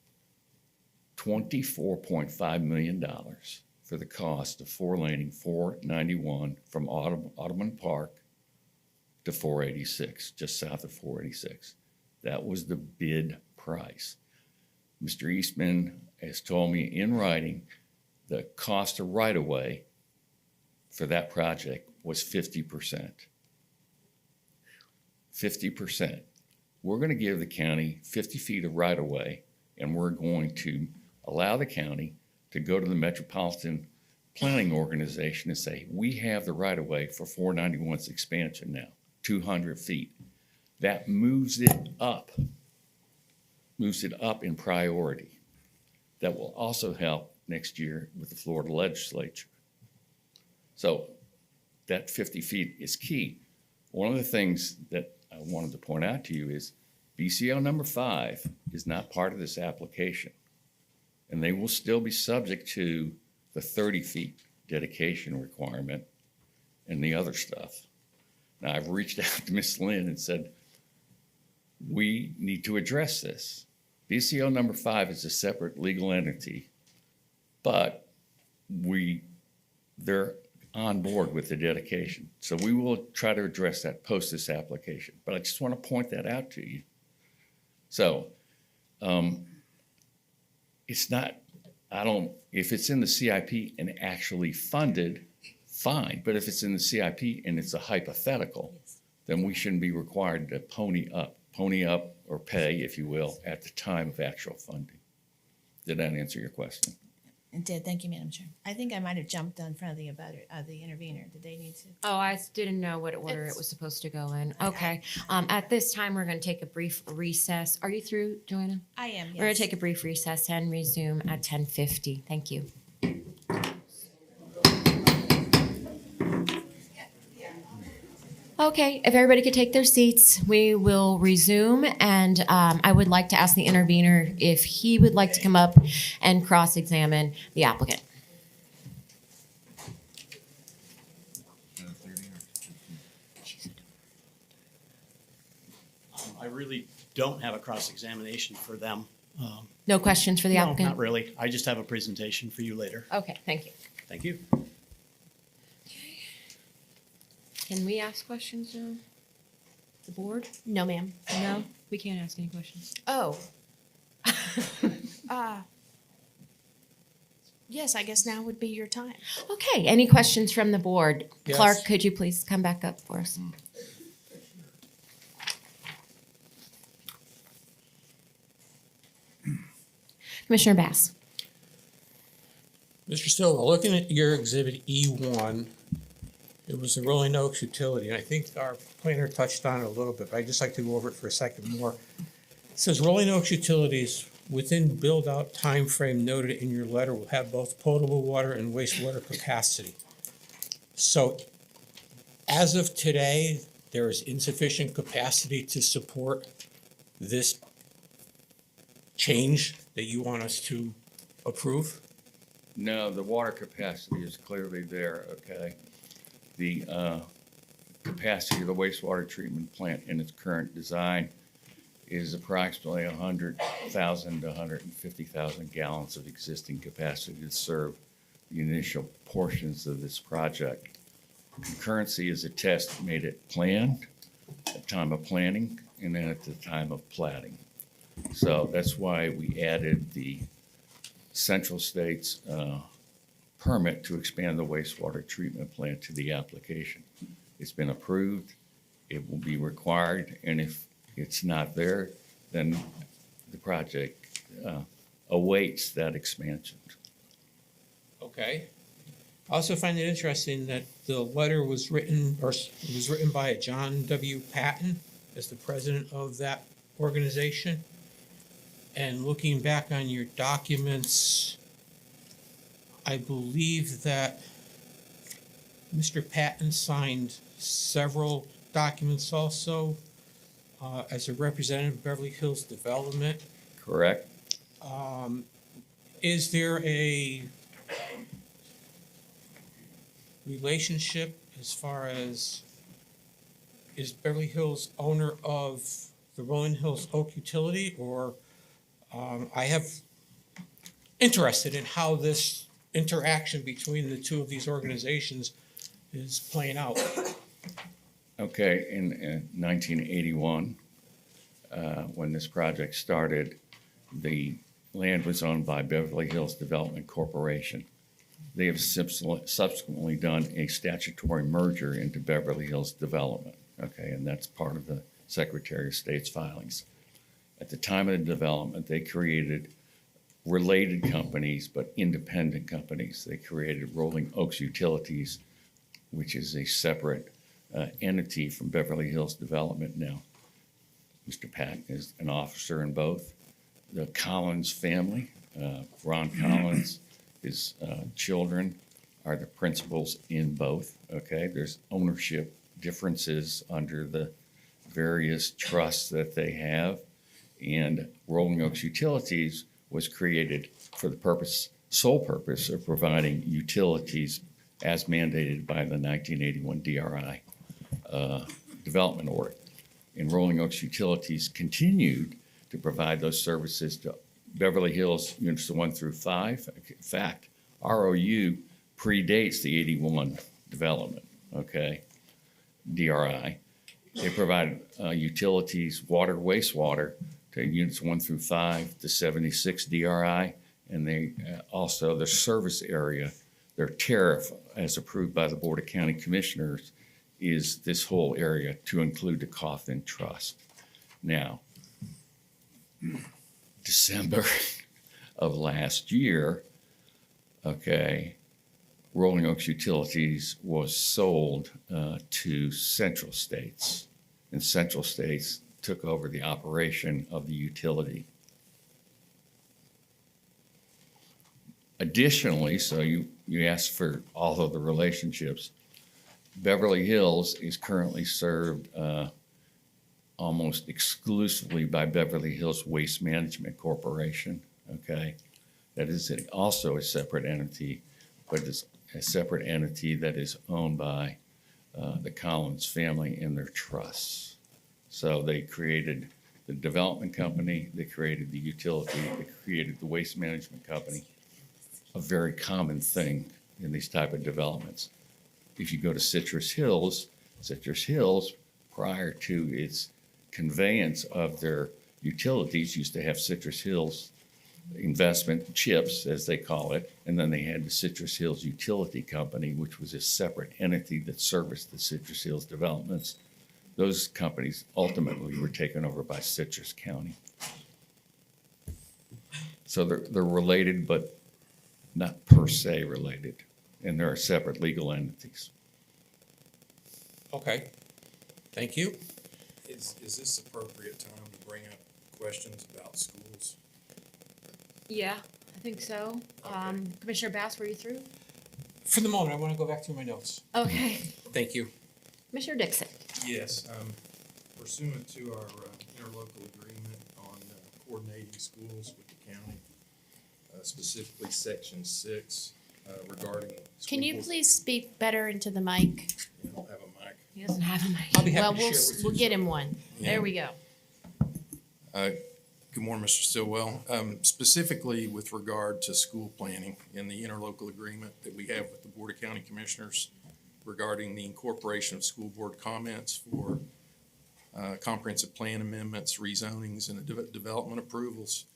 $24.5 million for the cost of 4-laning 491 from Audubon Park to 486, just south of 486. That was the bid price. Mr. Eastman has told me in writing the cost of right-of-way for that project was 50%. 50%. We're going to give the county 50 feet of right-of-way, and we're going to allow the county to go to the Metropolitan Planning Organization and say, we have the right-of-way for 491's expansion now, 200 feet. That moves it up in priority. That will also help next year with the Florida legislature. So that 50 feet is key. One of the things that I wanted to point out to you is BCO number 5 is not part of this application, and they will still be subject to the 30 feet dedication requirement and the other stuff. Now, I've reached out to Ms. Lynn and said, we need to address this. BCO number 5 is a separate legal entity, but they're on board with the dedication. So we will try to address that post this application. But I just want to point that out to you. So it's not, if it's in the CIP and actually funded, fine. But if it's in the CIP and it's a hypothetical, then we shouldn't be required to pony up or pay, if you will, at the time of actual funding. Did that answer your question? It did. Thank you, Madam Chair. I think I might have jumped in front of the intervener. Did they need to? Oh, I didn't know what order it was supposed to go in. Okay. At this time, we're going to take a brief recess. Are you through, Joanna? I am, yes. We're going to take a brief recess and resume at 10:50. Thank you. Okay, if everybody could take their seats, we will resume. And I would like to ask the intervener if he would like to come up and cross-examine the applicant. I really don't have a cross-examination for them. No questions for the No, applicant? not really. I just have a presentation for you later. Okay, thank you. Thank you. Can we ask questions of the board? No, ma'am. No? We can't ask any questions. Oh. Yes, I guess now would be your time. Okay, any questions from the board? Yes. Clark, could you please come back up for us? Commissioner Bass. Mr. Silva, looking at your exhibit E1, it was the Rolling Oaks utility, and I think our planner touched on it a little bit, but I'd just like to go over it for a second more. It says Rolling Oaks Utilities within build-out timeframe noted in your letter will have both potable water and wastewater capacity. So as of today, there is insufficient capacity to support this change that you want us to approve? No, the water capacity is clearly there, okay? The capacity of the wastewater treatment plant in its current design is approximately 100,000 to 150,000 gallons of existing capacity to serve the initial portions of this project. Concurrency is a test made at plan, at time of planning, and then at the time of platting. So that's why we added the Central States permit to expand the wastewater treatment plant to the application. It's been approved, it will be required, and if it's not there, then the project awaits that expansion. Okay. I also find it interesting that the letter was written, by a John W. Patton as the president of that organization. And looking back on your documents, I believe that Mr. Patton signed several documents also as a representative of Beverly Hills Development. Correct? Is there a relationship as far as, is Beverly Hills owner of the Rolling Hills Oak Utility, or I have interested in how this interaction between the two of these organizations is playing out. Okay, in 1981, when this project started, the land was owned by Beverly Hills Development Corporation. They have subsequently done a statutory merger into Beverly Hills Development, okay, and that's part of the Secretary of State's filings. At the time of the development, they created related companies, but independent companies. They created Rolling Oaks Utilities, which is a separate entity from Beverly Hills Development now. Mr. Patton is an officer in both. The Collins family, Ron Collins, his children are the principals in both, okay? There's ownership differences under the various trusts that they have. And Rolling Oaks Utilities was created for the sole purpose of providing utilities as mandated by the 1981 DRI development order. And Rolling Oaks Utilities continued to provide those services to Beverly Hills units 1 through 5. In fact, ROU predates the 81 development, okay, DRI. They provide utilities, water, wastewater to units 1 through 5, to 76 DRI, and they also, the service area, their tariff as approved by the Board of County Commissioners is this whole area to include the Coffin Trust. Now, December of last year, okay, Rolling Oaks Utilities was sold to Central States, and Central States took over the operation of the utility. Additionally, so you asked for all of the relationships, Beverly Hills is currently served almost exclusively by Beverly Hills Waste Management Corporation, okay? That is also a separate entity, but it's a separate entity that is owned by the Collins family and their trusts. So they created the development company, they created the utility, they created the waste management company, a very common thing in these type of developments. If you go to Citrus Hills, prior to its conveyance of their utilities, used to have Citrus Hills Investment Chips, as they call it, and then they had the Citrus Hills Utility Company, which was a separate entity that serviced the Citrus Hills developments. Those companies ultimately were taken over by Citrus County. So they're related, but not per se related, and there are separate legal entities. Okay, thank you. Is this appropriate time to bring up questions about schools? Yeah, I think so. Commissioner Bass, were you through? For the moment, I want to go back through my notes. Okay. Thank you. Commissioner Dixon. Yes, pursuant to our interlocal agreement on coordinating schools with the county, specifically Section 6 regarding. Can you please speak better into the mic? You don't have a mic. He doesn't have a mic. I'll be happy Well, to share with you. we'll get him one. Yeah. There we go. Good morning, Mr. Stillwell. Specifically with regard to school planning and the interlocal agreement that we have with the Board of County Commissioners regarding the incorporation of school board comments for comprehensive plan amendments, rezonings, and development approvals.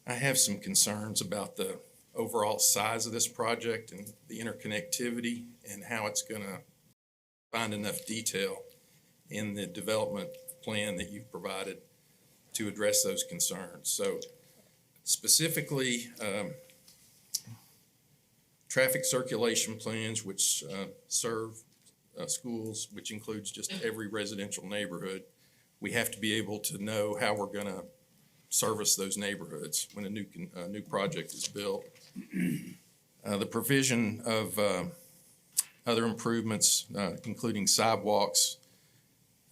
I have some concerns about the overall size of this project and the interconnectivity and how it's going to find enough detail in the development plan that you've provided to address those concerns. So specifically, traffic circulation plans, which serve schools, which includes just every residential neighborhood. We have to be able to know how we're going to service those neighborhoods when a new project is built. The provision of other improvements, including sidewalks,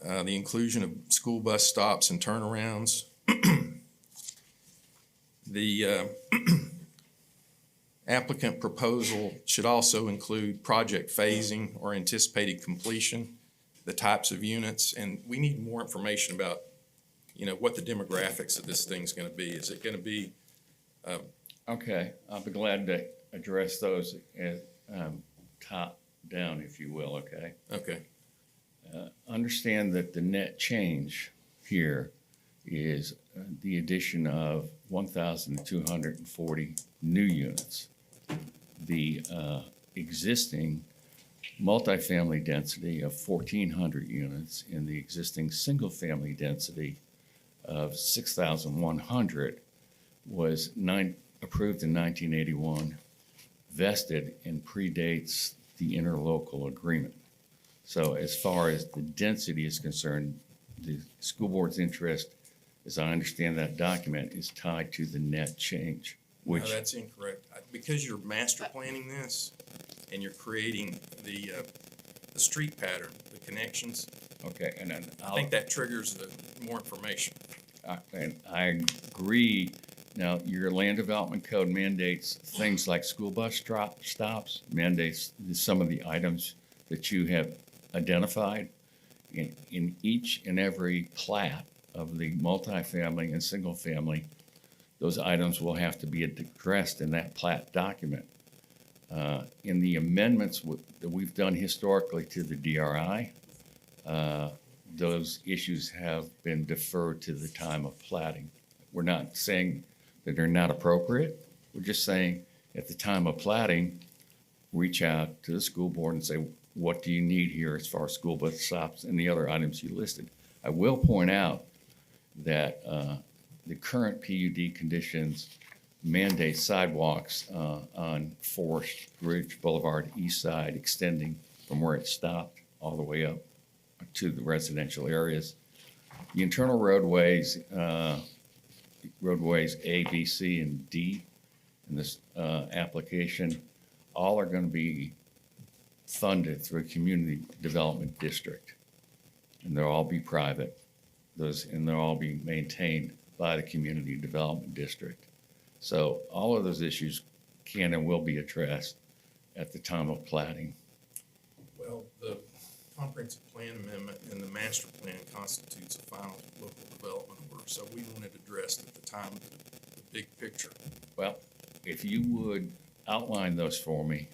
the inclusion of school bus stops and turnarounds. The applicant proposal should also include project phasing or anticipated completion, the types of units, and we need more information about, what the demographics of this thing's going to be. Is it going to be? Okay, I'll be glad to address those as top down, if you will, okay? Okay. Understand that the net change here is the addition of 1,240 new units. The existing multifamily density of 1,400 units and the existing single-family density of 6,100 was approved in 1981, vested, and predates the interlocal agreement. So as far as the density is concerned, the school board's interest, as I understand that document, is tied to the net change, No, that's incorrect. Because you're master planning this and you're creating the street pattern, the connections. Okay, and then I think that triggers more information. And I agree. Now, your land development code mandates things like school bus stops, mandates some of the items that you have identified in each and every plat of the multifamily and single family. Those items will have to be addressed in that plat document. In the amendments that we've done historically to the DRI, those issues have been deferred to the time of platting. We're not saying that they're not appropriate. We're just saying at the time of platting, reach out to the school board and say, what do you need here as far as school bus stops and the other items you listed? I will point out that the current PUD conditions mandate sidewalks on Forest Ridge Boulevard east side, extending from where it stopped all the way up to the residential areas. The internal roadways, roadways A, B, C, and D in this application, all are going to be funded through a community development district. And they'll all be private. And they'll all be maintained by the community development district. So all of those issues can and will be addressed at the time of platting. Well, the comprehensive plan amendment and the master plan constitutes a final local development order, so we want it addressed at the time of the big picture. Well, if you would outline those for me,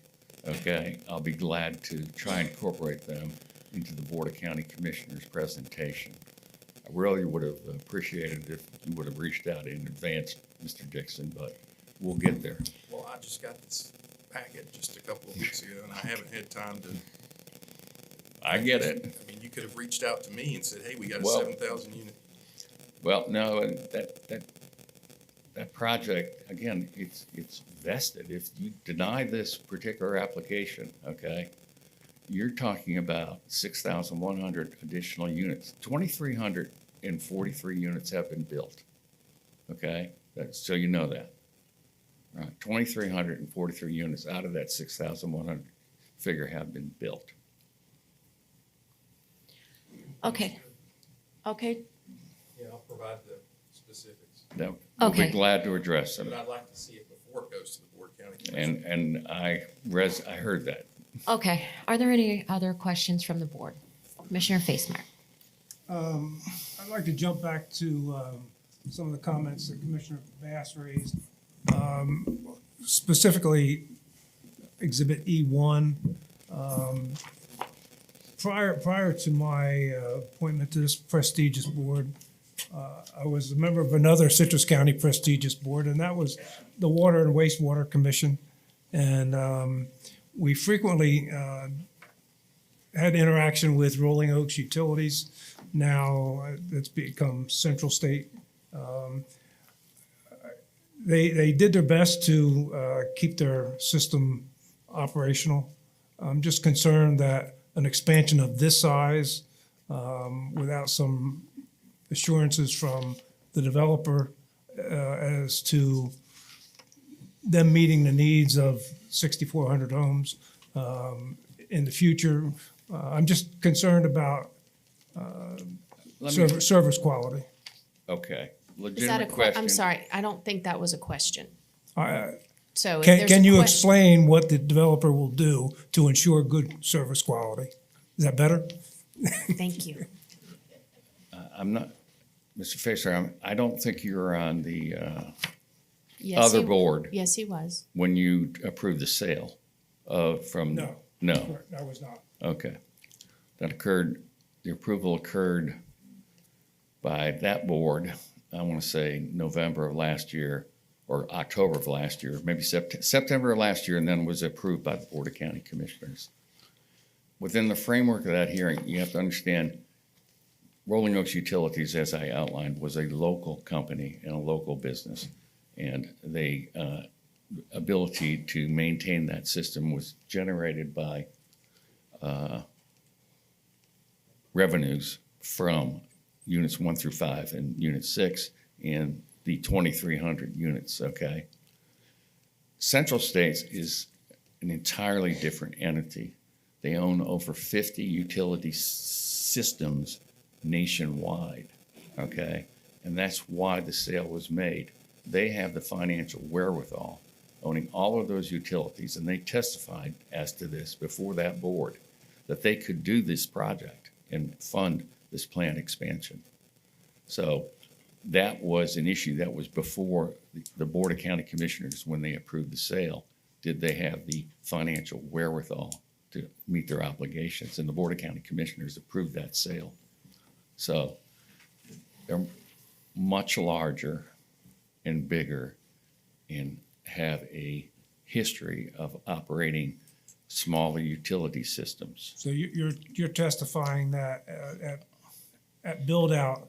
okay, I'll be glad to try and incorporate them into the Board of County Commissioners presentation. I really would have appreciated if you would have reached out in advance, Mr. Dixon, but we'll get there. Well, I just got this packet just a couple of weeks ago, and I haven't had time to. I get it. I mean, you could have reached out to me and said, hey, we got a Well, 7,000 unit. Well, no, and that project, again, it's vested. If you deny this particular application, okay, you're talking about 6,100 additional units. 2,343 units have been built, okay? So you know that. All right, 2,343 units out of that 6,100 figure have been built. Okay. Okay. Yeah, I'll provide the specifics. That we'll Okay. be glad to address them. But I'd like to see it before it goes to the Board of County Commissioners. And I heard that. Okay. Are there any other questions from the board? Commissioner Facemeyer. I'd like to jump back to some of the comments that Commissioner Bass raised. Specifically, Exhibit E1. prior to my appointment to this prestigious board, I was a member of another Citrus County prestigious board, and that was the Water and Wastewater Commission. And we frequently had interaction with Rolling Oaks Utilities. Now it's become Central State. They did their best to keep their system operational. I'm just concerned that an expansion of this size without some assurances from the developer as to them meeting the needs of 6,400 homes in the future. I'm just concerned about service quality. Okay, Is that a legitimate question. I'm sorry, I don't think that was a question. So if Can there's a you question- explain what the developer will do to ensure good service quality? Is that better? Thank you. I'm not, Mr. Fisher, I don't think you were on the Yes, other he- board Yes, he was. when you approved the sale from. No. No, I was not. okay. That occurred, the approval occurred by that board, I want to say November of last year or October of last year, maybe September of last year, and then was approved by the Board of County Commissioners. Within the framework of that hearing, you have to understand Rolling Oaks Utilities, as I outlined, was a local company and a local business. And they ability to maintain that system was generated by revenues from units 1 through 5 and unit 6 and the 2,300 units, okay? Central States is an entirely different entity. They own over 50 utility systems nationwide, okay? And that's why the sale was made. They have the financial wherewithal, owning all of those utilities, and they testified as to this before that board, that they could do this project and fund this plant expansion. So that was an issue that was before the Board of County Commissioners when they approved the sale. Did they have the financial wherewithal to meet their obligations? And the Board of County Commissioners approved that sale. So they're much larger and bigger and have a history of operating smaller utility systems. So you're testifying that at build out,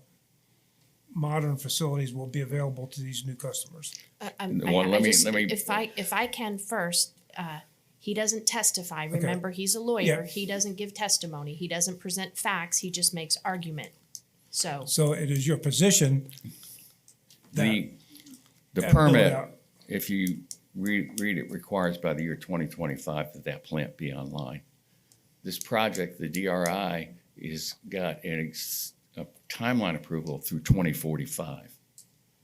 modern facilities will be available to these new customers. If I can first, he doesn't testify. Remember, he's a lawyer. Yeah. He doesn't give testimony. He doesn't present facts. He just makes argument. So it is your position that The that permit, build-out- if you read it, requires by the year 2025 that plant be online. This project, the DRI, is got a timeline approval through 2045.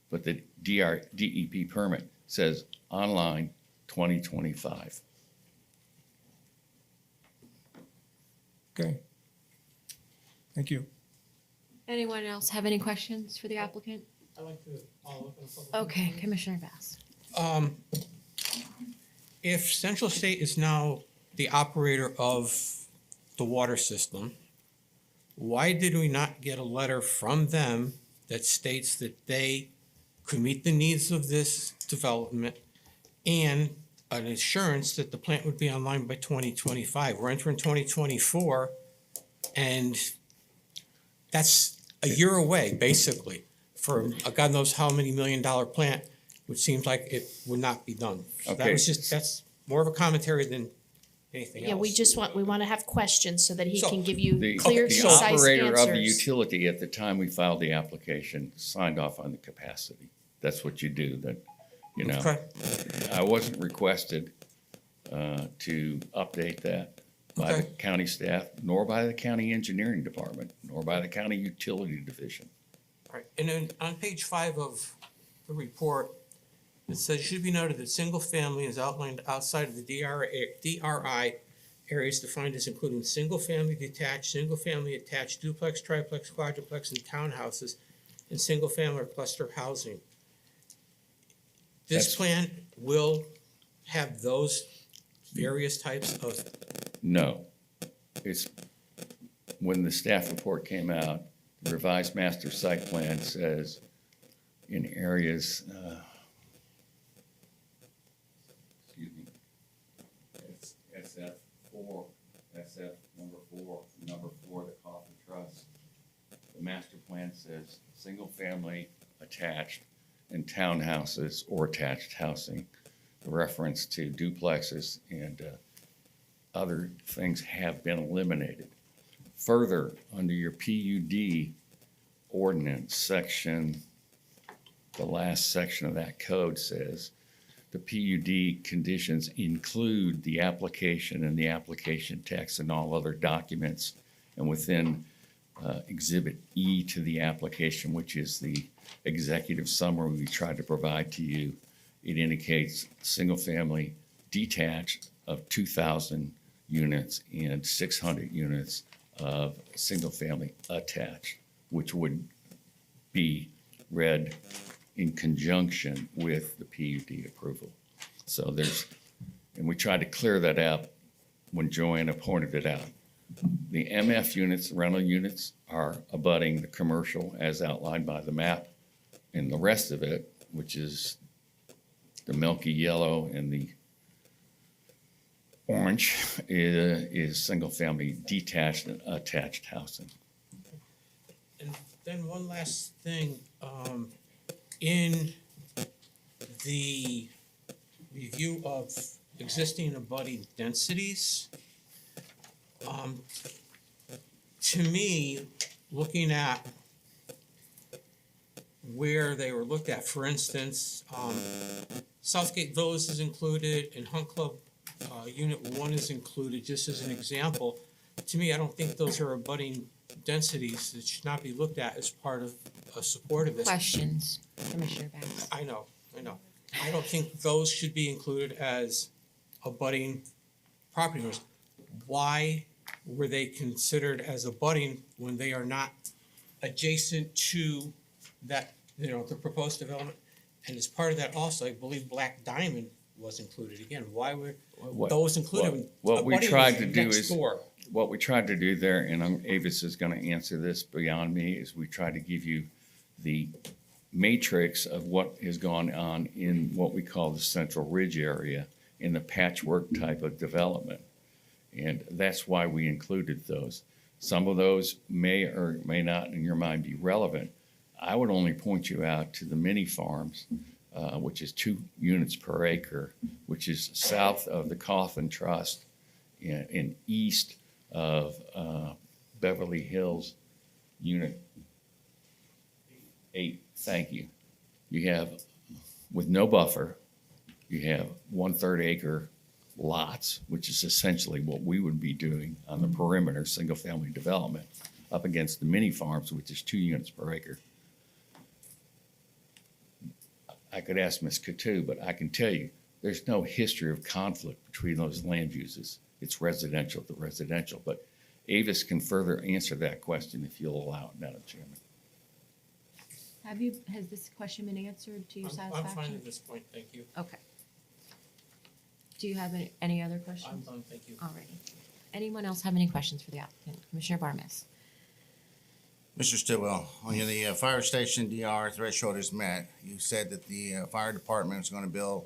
But the DEP permit says online 2025. Okay. Thank you. Anyone else have any questions for the applicant? I'd like to follow up on a couple. Okay, Commissioner Bass. If Central State is now the operator of the water system, why did we not get a letter from them that states that they could meet the needs of this development and an assurance that the plant would be online by 2025? We're entering 2024, and that's a year away, basically, for a God knows how many $1 million plant, which seems like it would not be done. So that Okay. was that's more of a commentary than anything else. yeah, we want to have questions so that he So, can give you The clear, concise operator of the answers. utility at the time we filed the application signed off on the capacity. That's what you do, Okay. I wasn't requested to update that by the Okay. county staff, nor by the county engineering department, nor by the county utility division. All right, and then on page 5 of the report, it says, should be noted that single family is outlined outside of the DRI areas defined as including single family attached, duplex, triplex, quadruplex, and townhouses, and single family or cluster housing. This That's- plan will have those various types of, No, it's when the staff report came out, the revised master site plan says in areas, excuse me, it's SF4, SF number four, the Coffin Trust. The master plan says single-family attached and townhouses or attached housing. The reference to duplexes and other things have been eliminated. Further, under your PUD ordinance section, the last section of that code says the PUD conditions include the application and the application text and all other documents. And within Exhibit E to the application, which is the executive summary we tried to provide to you, it indicates single-family detached of 2,000 units and 600 units of single-family attached, which would be read in conjunction with the PUD approval. So and we tried to clear that out when Joanna pointed it out. The MF units, rental units, are abutting the commercial as outlined by the map, and the rest of it, which is the milky yellow and the orange, is single-family detached and attached housing. And then one last thing, in the review of existing abutting densities, to me, looking at where they were looked at, for instance, Southgate Villas is included and Hunt Club Unit 1 is included, just as an example. To me, I don't think those are abutting densities that should not be looked at as part of a support of this. Questions, Commissioner Banks? I know. I don't think those should be included as abutting property owners. Why were they considered as abutting when they are not adjacent to that, the proposed development? And as part of that also, I believe Black Diamond was included. Again, why were those included? when What we abutting tried is to do next is, door? what we tried to do there, and Avis is going to answer this beyond me, is we tried to give you the matrix of what has gone on in what we call the Central Ridge area in the patchwork type of development. And that's why we included those. Some of those may or may not, in your mind, be relevant. I would only point you out to the mini farms, which is 2 units per acre, which is south of the Coffin Trust and east of Beverly Hills Unit 8. Thank you. You have, with no buffer, you have 1/3 acre lots, which is essentially what we would be doing on the perimeter, single-family development, up against the mini farms, which is 2 units per acre. I could ask Ms. Coutu, but I can tell you, there's no history of conflict between those land uses. It's residential to residential, but Avis can further answer that question if you'll allow it, Madam Chairman. Has this question been answered to your I'm satisfaction? fine at this point, thank you. Okay. Do you have any other questions? I'm done, thank you. All righty. Anyone else have any questions for the applicant? Commissioner Barmes? Mr. Stillwell, on the fire station DR threshold is met, you said that the fire department is going to build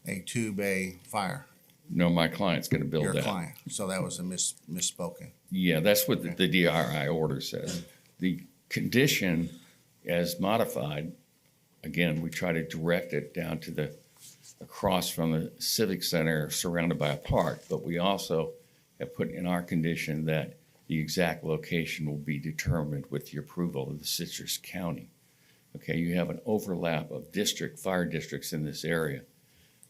a 2-bay fire. No, my client's going to build that. Your client, so that was a misspoken. Yeah, that's what the DRI order says. The condition as modified, again, we try to direct it down to across from the Civic Center surrounded by a park, but we also have put in our condition that the exact location will be determined with the approval of the Citrus County. Okay, you have an overlap of fire districts in this area.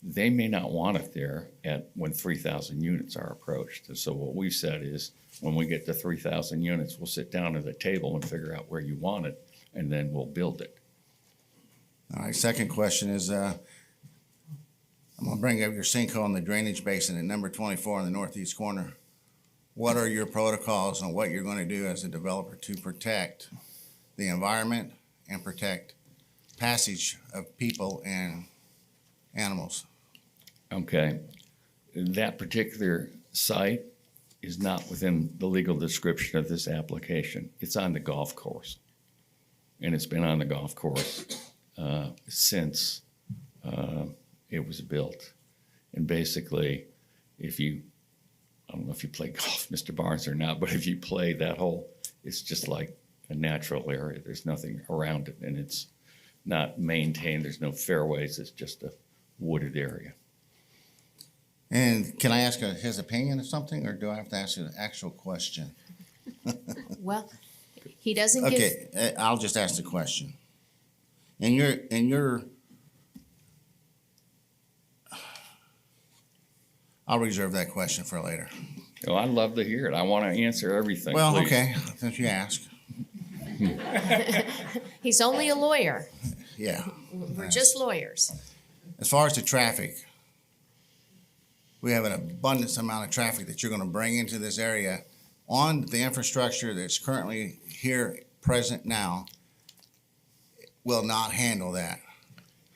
They may not want it there when 3,000 units are approached. And so what we've said is, when we get to 3,000 units, we'll sit down at the table and figure out where you want it, and then we'll build it. All right, second question is, I'm going to bring up your sinkhole in the drainage basin at number 24 in the northeast corner. What are your protocols on what you're going to do as a developer to protect the environment and protect passage of people and animals? Okay. That particular site is not within the legal description of this application. It's on the golf course. And it's been on the golf course since it was built. And basically, I don't know if you play golf, Mr. Barnes, or not, but if you play that hole, it's just like a natural area. There's nothing around it, and it's not maintained. There's no fairways. It's just a wooded area. And can I ask his opinion of something, or do I have to ask you an actual question? Well, he doesn't give, Okay, I'll just ask the question. And I'll reserve that question for later. Oh, I'd love to hear it. I want to answer everything. Well, please. okay, since you ask. he's only a lawyer. Yeah. We're just lawyers. As far as the traffic, we have an abundance amount of traffic that you're going to bring into this area on the infrastructure that's currently here, present now, will not handle that.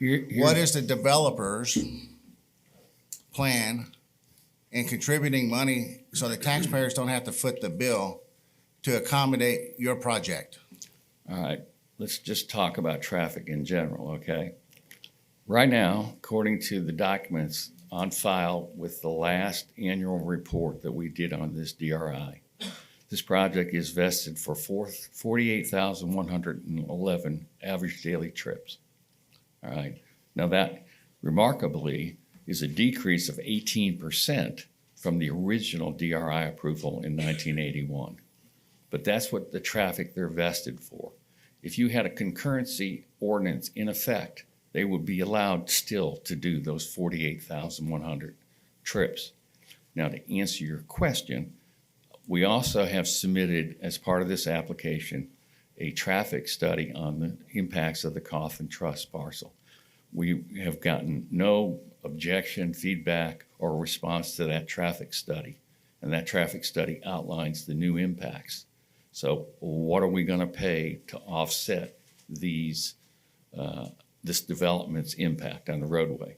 What is the developer's plan in contributing money so the taxpayers don't have to foot the bill to accommodate your project? All right, let's just talk about traffic in general, okay? Right now, according to the documents on file with the last annual report that we did on this DRI, this project is vested for 48,111 average daily trips. All right, now that remarkably is a decrease of 18% from the original DRI approval in 1981. But that's what the traffic they're vested for. If you had a concurrency ordinance in effect, they would be allowed still to do those 48,100 trips. Now, to answer your question, we also have submitted, as part of this application, a traffic study on the impacts of the Coffin Trust parcel. We have gotten no objection, feedback, or response to that traffic study. And that traffic study outlines the new impacts. So what are we going to pay to offset these this development's impact on the roadway?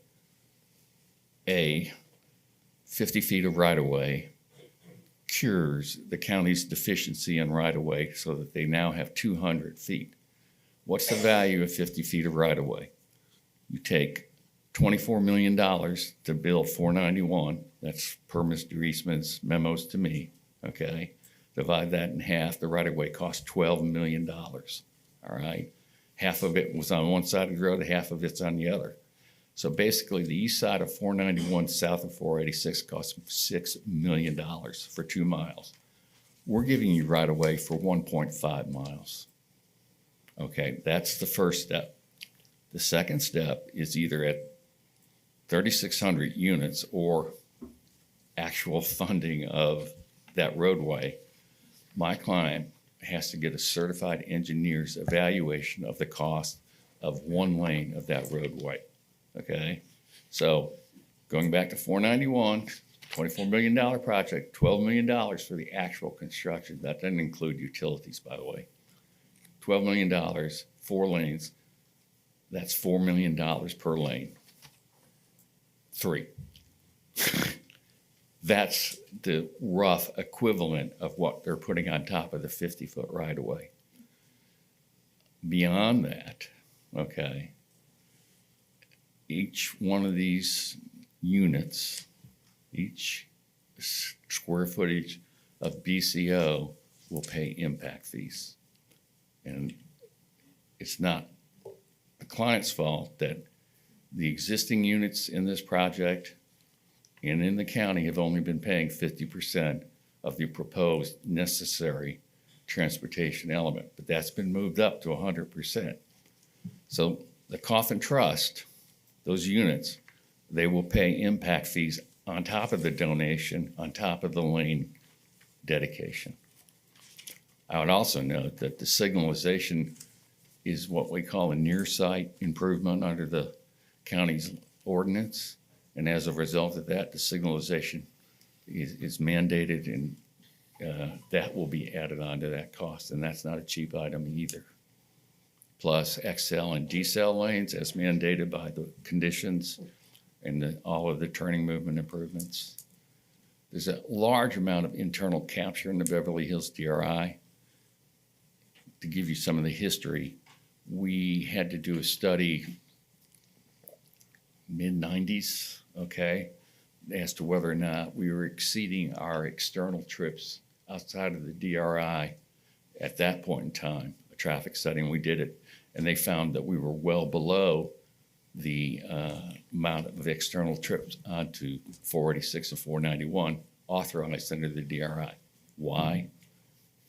50 feet of right-of-way cures the county's deficiency in right-of-way so that they now have 200 feet. What's the value of 50 feet of right-of-way? You take $24 million to build 491. That's per Mr. Eastman's memos to me, okay? Divide that in half. The right-of-way cost $12 million, all right? Half of it was on one side of the road, half of it's on the other. So basically, the east side of 491 south of 486 costs $6 million for 2 miles. We're giving you right-of-way for 1.5 miles. Okay, that's the first step. The second step is either at 3,600 units or actual funding of that roadway. My client has to get a certified engineer's evaluation of the cost of 1 lane of that roadway, okay? So going back to 491, $24 million project, $12 million for the actual construction. That doesn't include utilities, by the way. $12 million, 4 lanes, that's $4 million per lane. 3. That's the rough equivalent of what they're putting on top of the 50-foot right-of-way. Beyond that, okay, each one of these units, each square footage of BCO will pay impact fees. And it's not the client's fault that the existing units in this project and in the county have only been paying 50% of the proposed necessary transportation element, but that's been moved up to 100%. So the Coffin Trust, those units, they will pay impact fees on top of the donation, on top of the lane dedication. I would also note that the signalization is what we call a near site improvement under the county's ordinance. And as a result of that, the signalization is mandated, and that will be added onto that cost. And that's not a cheap item either. Plus XL and decel lanes as mandated by the conditions and all of the turning movement improvements. There's a large amount of internal capture in the Beverly Hills DRI. To give you some of the history, we had to do a study mid-90s, okay, as to whether or not we were exceeding our external trips outside of the DRI at that point in time, a traffic study, and we did it. And they found that we were well below the amount of external trips onto 486 and 491 authorized under the DRI. Why?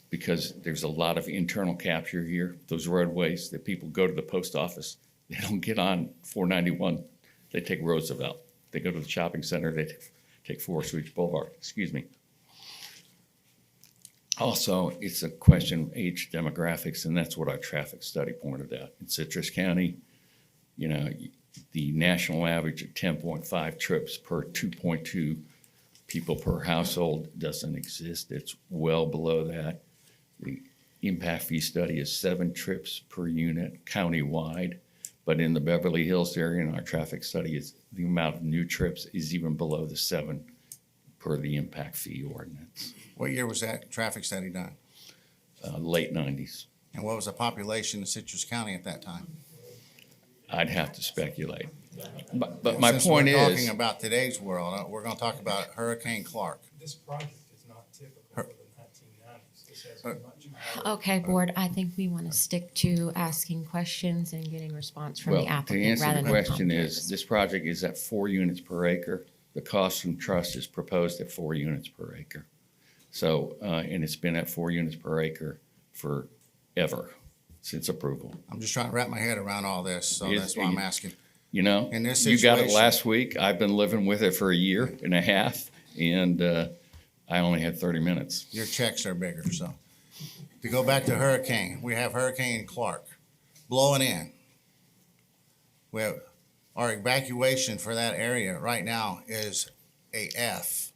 Because there's a lot of internal capture here. Those roadways that people go to the post office, they don't get on 491. They take Roosevelt. They go to the shopping center, they take Forest Ridge Boulevard, excuse me. Also, it's a question of age demographics, and that's what our traffic study pointed out. In Citrus County, you know, the national average of 10.5 trips per 2.2 people per household doesn't exist. It's well below that. The impact fee study is 7 trips per unit countywide, but in the Beverly Hills area, in our traffic study, is the amount of new trips is even below the 7 per the impact fee ordinance. What year was that traffic study done? Late 90s. And what was the population in Citrus County at that time? I'd have to speculate. But my Since point we're is, talking about today's world, we're going to talk about Hurricane Clark. This project is not typical for the 1990s. This has much higher. Okay, board, I think we want to stick to asking questions and getting response from the well, to applicant answer rather the than question comments. is, this project is at 4 units per acre. The cost from trust is proposed at 4 units per acre. So, and it's been at 4 units per acre forever, since approval. I'm just trying to wrap my head around all this, so It's- that's why I'm asking. You know, In this you got it situation- last week. I've been living with it for a year and a half, and I only had 30 minutes. Your checks are bigger, so. To go back to hurricane, we have Hurricane Clark blowing in. We have, our evacuation for that area right now is a F.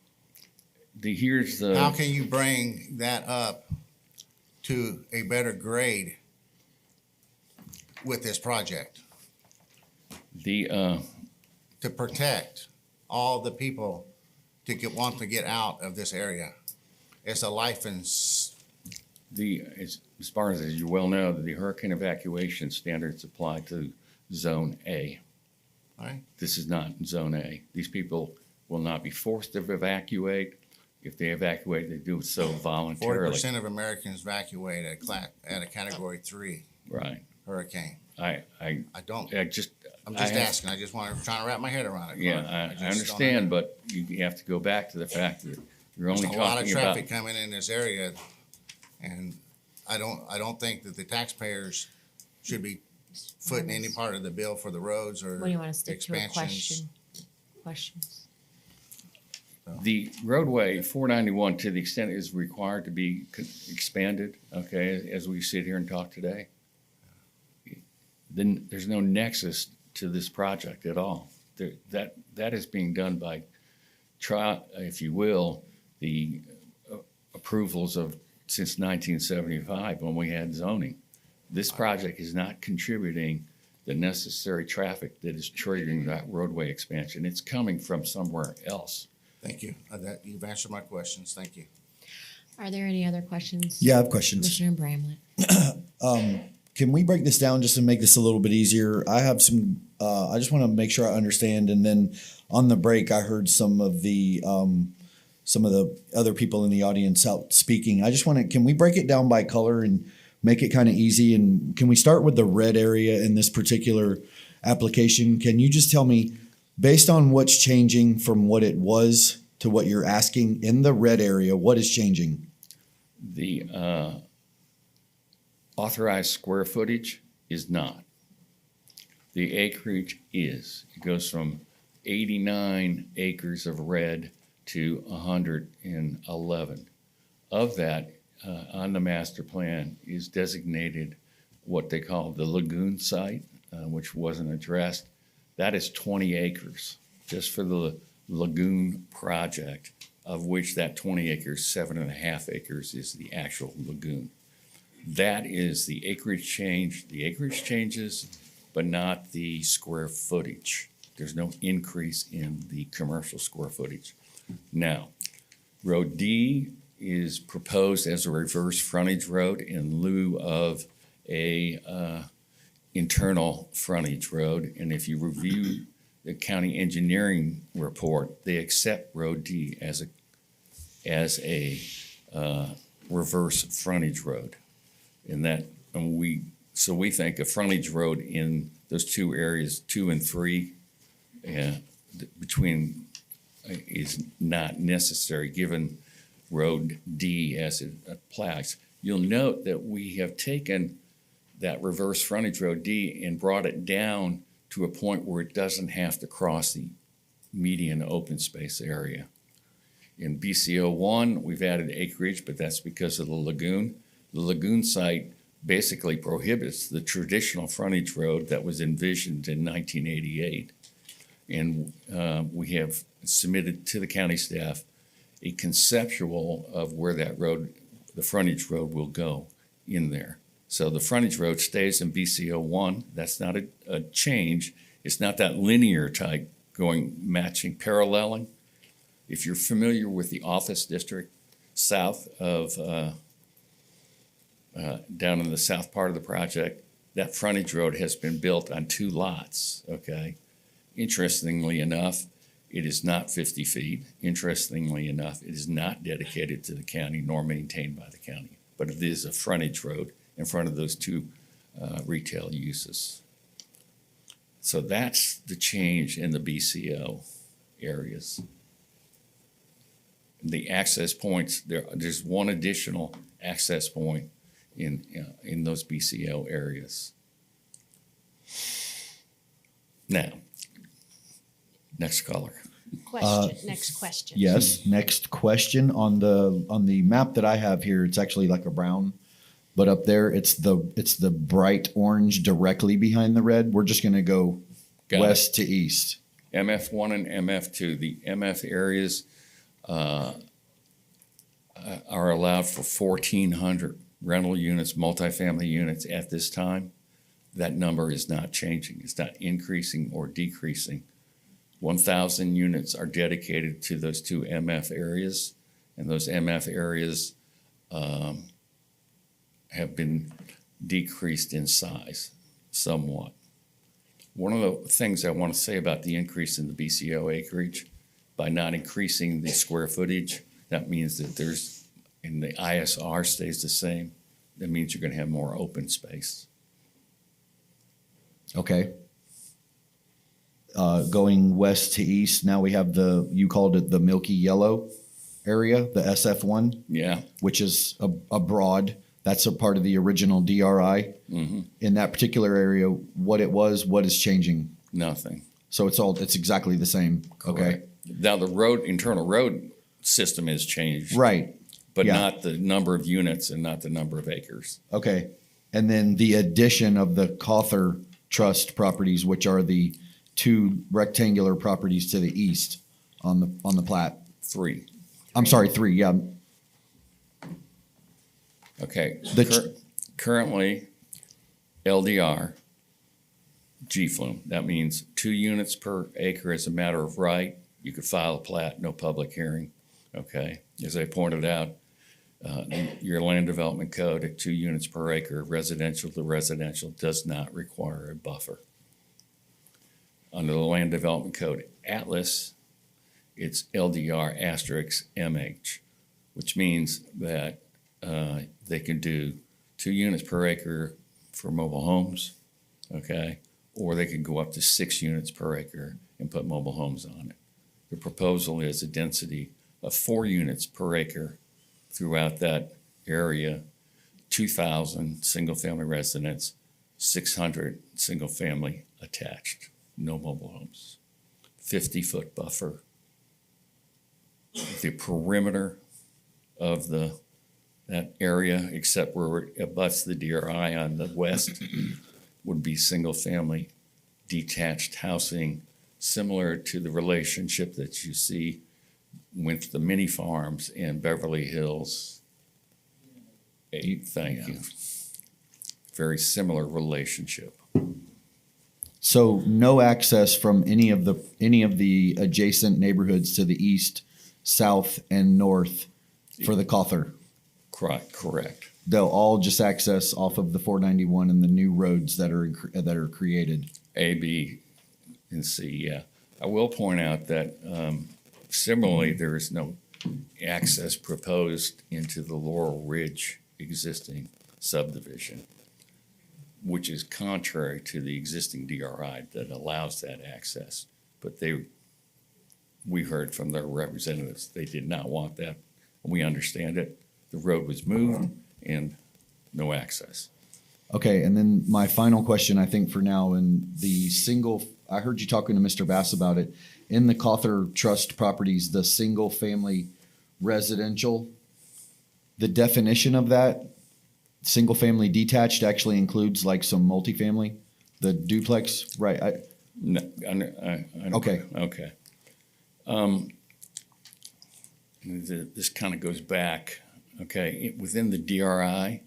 Here's the. How can you bring that up to a better grade with this project to protect all the people want to get out of this area? It's a life and As far as you well know, the hurricane evacuation standards apply to Zone A. All right. This is not Zone A. These people will not be forced to evacuate. If they evacuate, they do so voluntarily. 40% of Americans evacuate at a Category 3 Right. hurricane. I'm just asking. I just want to try to wrap my head around it. Yeah, Clark. I just don't understand, but you have to go back to the fact that you're only There's a lot of talking about. traffic coming in this area, and I don't think that the taxpayers should be footing any part of the bill for the roads or What do you want to stick to a expansions. questions? The roadway 491, to the extent it is required to be expanded, okay, as we sit here and talk today, then there's no nexus to this project at all. That is being done by, if you will, the approvals of since 1975 when we had zoning. This project is not contributing the necessary traffic that is triggering that roadway expansion. It's coming from somewhere else. Thank you. You've answered my questions. Thank you. Are there any other questions? Yeah, I have questions. Commissioner Bramlett. Can we break this down just to make this a little bit easier? I have some, I just want to make sure I understand. And then on the break, I heard some of the other people in the audience out speaking. I just want to, can we break it down by color and make it kind of easy? And can we start with the red area in this particular application? Can you just tell me, based on what's changing from what it was to what you're asking in the red area, what is changing? The authorized square footage is not. The acreage is. It goes from 89 acres of red to 111. Of that, on the master plan is designated what they call the lagoon site, which wasn't addressed. That is 20 acres just for the lagoon project, of which that 20 acres, 7.5 acres is the actual lagoon. That is the acreage change. The acreage changes, but not the square footage. There's no increase in the commercial square footage. Now, Road D is proposed as a reverse frontage road in lieu of a internal frontage road. And if you review the county engineering report, they accept Road D as a reverse frontage road. So we think a frontage road in those two areas, 2 and 3, between is not necessary given Road D as it applies. You'll note that we have taken that reverse frontage Road D and brought it down to a point where it doesn't have to cross the median open space area. In BCO 1, we've added acreage, but that's because of the lagoon. The lagoon site basically prohibits the traditional frontage road that was envisioned in 1988. And we have submitted to the county staff a conceptual of where that road, the frontage road, will go in there. So the frontage road stays in BCO 1. That's not a change. It's not that linear type matching, paralleling. If you're familiar with the office district south of, down in the south part of the project, that frontage road has been built on 2 lots, okay? Interestingly enough, it is not 50 feet. Interestingly enough, it is not dedicated to the county nor maintained by the county, but it is a frontage road in front of those 2 retail uses. So that's the change in the BCO areas. The access points, there's one additional access point in those BCO areas. Now, next caller. Next question. Yes, next question. On the map that I have here, it's actually like a brown, but up there it's the bright orange directly behind the red. We're just gonna go west to east. MF1 and MF2. The MF areas are allowed for 1,400 rental units, multifamily units at this time. That number is not changing. It's not increasing or decreasing. 1,000 units are dedicated to those 2 MF areas, and those MF areas have been decreased in size somewhat. One of the things I want to say about the increase in the BCO acreage, by not increasing the square footage, that means that and the ISR stays the same. That means you're going to have more open space. Okay. Going west to east, now we have you called it the milky yellow area, the SF1. Yeah. Which is a broad, that's a part of the original DRI. Mm-hmm. In that particular area, what is changing? Nothing. So it's exactly the same. Okay. Correct. Now the internal road system has changed. Right. But Yeah. not the number of units and not the number of acres. Okay. And then the addition of the Cawthor Trust properties, which are the 2 rectangular properties to the east on the plat. 3. I'm sorry, 3, yeah. Okay. Currently, LDR, GFLUM, that means 2 units per acre as a matter of right. You could file a plat, no public hearing. Okay. As I pointed out, your land development code at 2 units per acre, residential to residential, does not require a buffer. Under the land development code Atlas, it's LDR asterisk MH, which means that they can do 2 units per acre for mobile homes, okay? Or they can go up to 6 units per acre and put mobile homes on it. The proposal is a density of 4 units per acre throughout that area, 2,000 single-family residents, 600 single-family attached, no mobile homes. 50-foot buffer. The perimeter of that area, except where it abuts the DRI on the west, would be single-family detached housing, similar to the relationship that you see with the mini farms in Beverly Hills. Thank you. Very similar relationship. So no access from any of the adjacent neighborhoods to the east, south and north for the Cawthor. Correct. They'll all just access off of the 491 and the new roads that are created. A, B, and C, yeah. I will point out that similarly, there is no access proposed into the Laurel Ridge existing subdivision, which is contrary to the existing DRI that allows that access. But we heard from their representatives, they did not want that. We understand it. The road was moved and no access. Okay, and then my final question, I think for now, I heard you talking to Mr. Bass about it. In the Cawthor Trust properties, the single-family residential, the definition of that, single-family detached actually includes like some multifamily, the duplex, right? No, Okay. Okay. This kind of goes back, okay, within the DRI,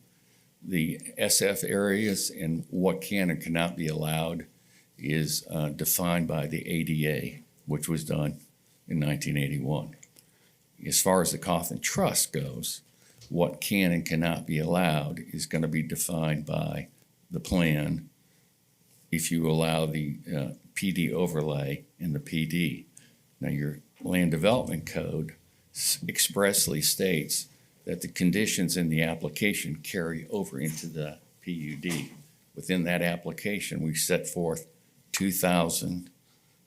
the SF areas and what can and cannot be allowed is defined by the ADA, which was done in 1981. As far as the Cawthon Trust goes, what can and cannot be allowed is going to be defined by the plan if you allow the PD overlay in the PD. Now, your land development code expressly states that the conditions in the application carry over into the PUD. Within that application, we set forth 2,000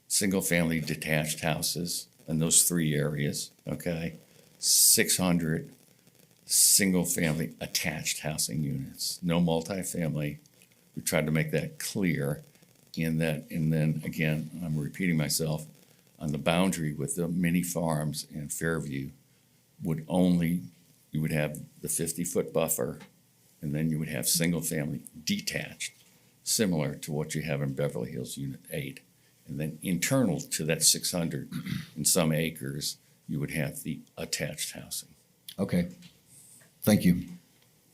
single-family detached houses in those three areas, okay? 600 single-family attached housing units, no multifamily. We tried to make that clear in that, and then again, I'm repeating myself, on the boundary with the mini farms and Fairview you would have the 50-foot buffer, and then you would have single-family detached, similar to what you have in Beverly Hills Unit 8. And then internal to that 600 and some acres, you would have the attached housing. Okay, thank you.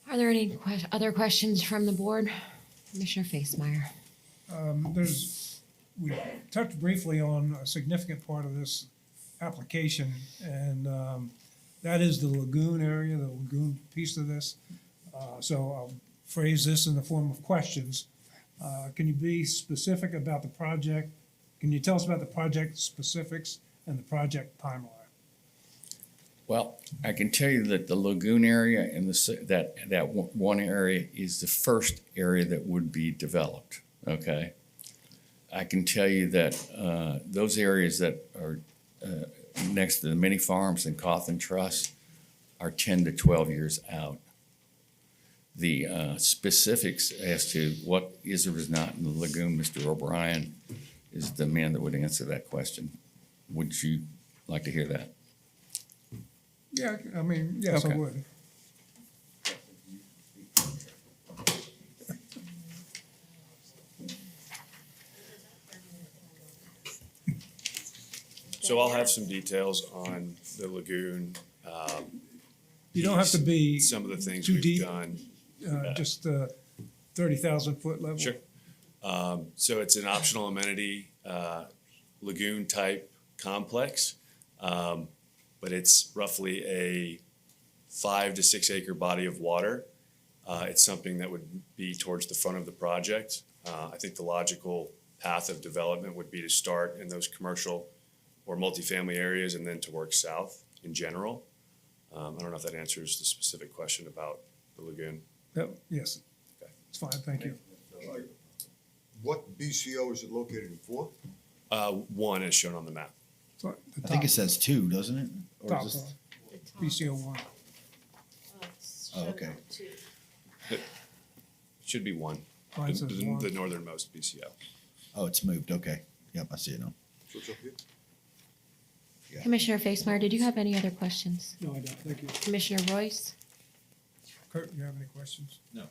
Are there any other questions from the board? Commissioner Facemeyer. We touched briefly on a significant part of this application, and that is the lagoon area, the lagoon piece of this. So I'll phrase this in the form of questions. Can you be specific about the project? Can you tell us about the project specifics and the project timeline? Well, I can tell you that the lagoon area and that one area is the first area that would be developed, okay? I can tell you that those areas that are next to the mini farms and Cawthon Trust are 10 to 12 years out. The specifics as to what is or is not in the lagoon, Mr. O'Brien is the man that would answer that question. Would you like to hear that? Yeah, I mean, yes, Okay. I would. So I'll have some details on the lagoon. You don't have to be some of the things too we've deep, done. just 30,000 foot level. Sure. So it's an optional amenity lagoon type complex, but it's roughly a 5 to 6 acre body of water. It's something that would be towards the front of the project. I think the logical path of development would be to start in those commercial or multifamily areas and then to work south in general. I don't know if that answers the specific question about the lagoon. Yes, it's fine, thank you. What BCO is it located in for? One is shown on the map. I think it says 2, doesn't it? Or Top is this- one, BCO 1. Oh, okay. It should be one. Mine says one. The northernmost BCO. Oh, it's moved, okay. Yep, I see it now. So it's up here? Commissioner Facemeyer, did you have any other questions? No, I don't, thank you. Commissioner Royce? Kurt, you have any questions? No.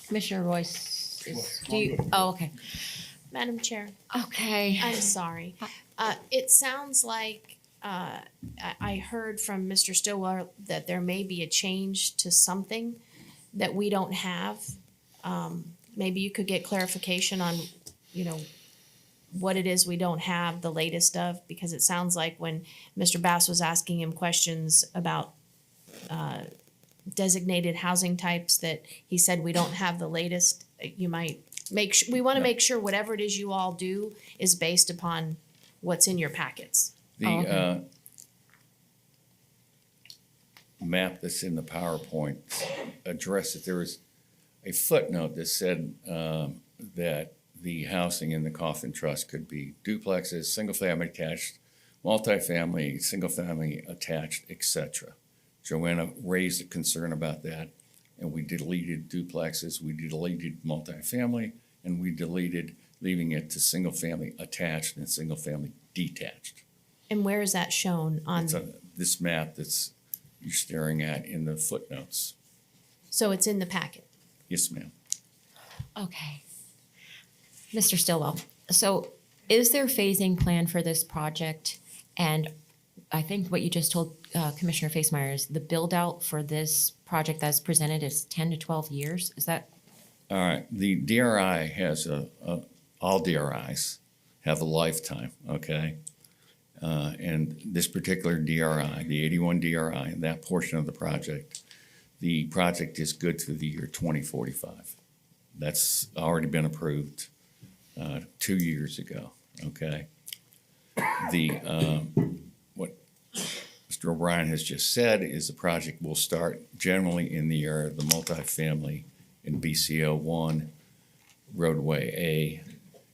Commissioner Royce oh, okay. Madam Chair, Okay. I'm sorry. It sounds like I heard from Mr. Stillwell that there may be a change to something that we don't have. Maybe you could get clarification on, what it is we don't have the latest of, because it sounds like when Mr. Bass was asking him questions about designated housing types, that he said we don't have the latest. You might we want to make sure whatever it is you all do is based upon what's in your packets. The map that's in the PowerPoint addressed that there was a footnote that said that the housing in the Coffin Trust could be duplexes, single-family attached, multifamily, single-family attached, etc. Joanna raised a concern about that, and we deleted duplexes, we deleted multifamily, and we deleted leaving it to single-family attached and single-family detached. And where is that shown on? It's on this map that's you're staring at in the footnotes. So it's in the packet. Yes, ma'am. Okay. Mr. Stillwell, so is there a phasing plan for this project? And I think what you just told Commissioner Facemeyer is the build out for this project that's presented is 10 to 12 years. Is that? All right. The DRI has all DRIs have a lifetime, okay? And this particular DRI, the 81 DRI, and that portion of the project is good through the year 2045. That's already been approved 2 years ago, okay? What Mr. O'Brien has just said is the project will start generally in the area of the multifamily in BCO 1, roadway A,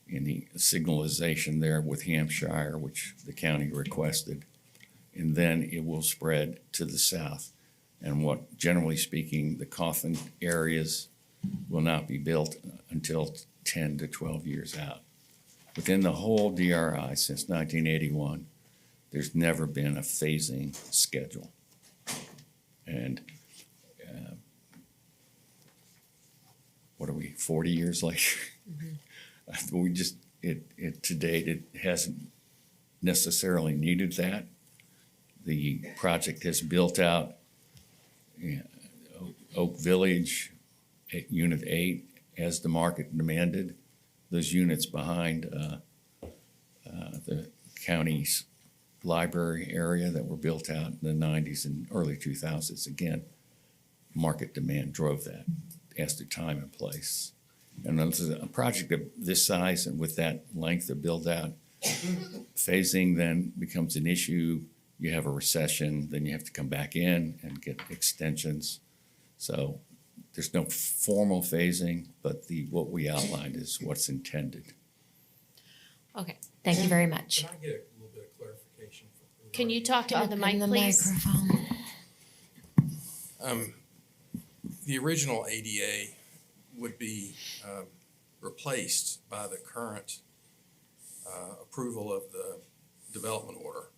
in the signalization there with Hampshire, which the county requested. And then it will spread to the south. And what, generally speaking, the Coffin areas will not be built until 10 to 12 years out. Within the whole DRI since 1981, there's never been a phasing schedule. And what are we, 40 years later? We just, to date, it hasn't necessarily needed that. The project has built out Oak Village at Unit 8 as the market demanded. Those units behind the county's library area that were built out in the 90s and early 2000s. Again, market demand drove that as to time and place. And a project of this size and with that length of build out, phasing then becomes an issue. You have a recession, then you have to come back in and get extensions. So there's no formal phasing, but what we outlined is what's intended. Okay, thank you very much. Can I get a little bit of clarification? Can you talk into the mic, please? The original ADA would be replaced by the current approval of the development order.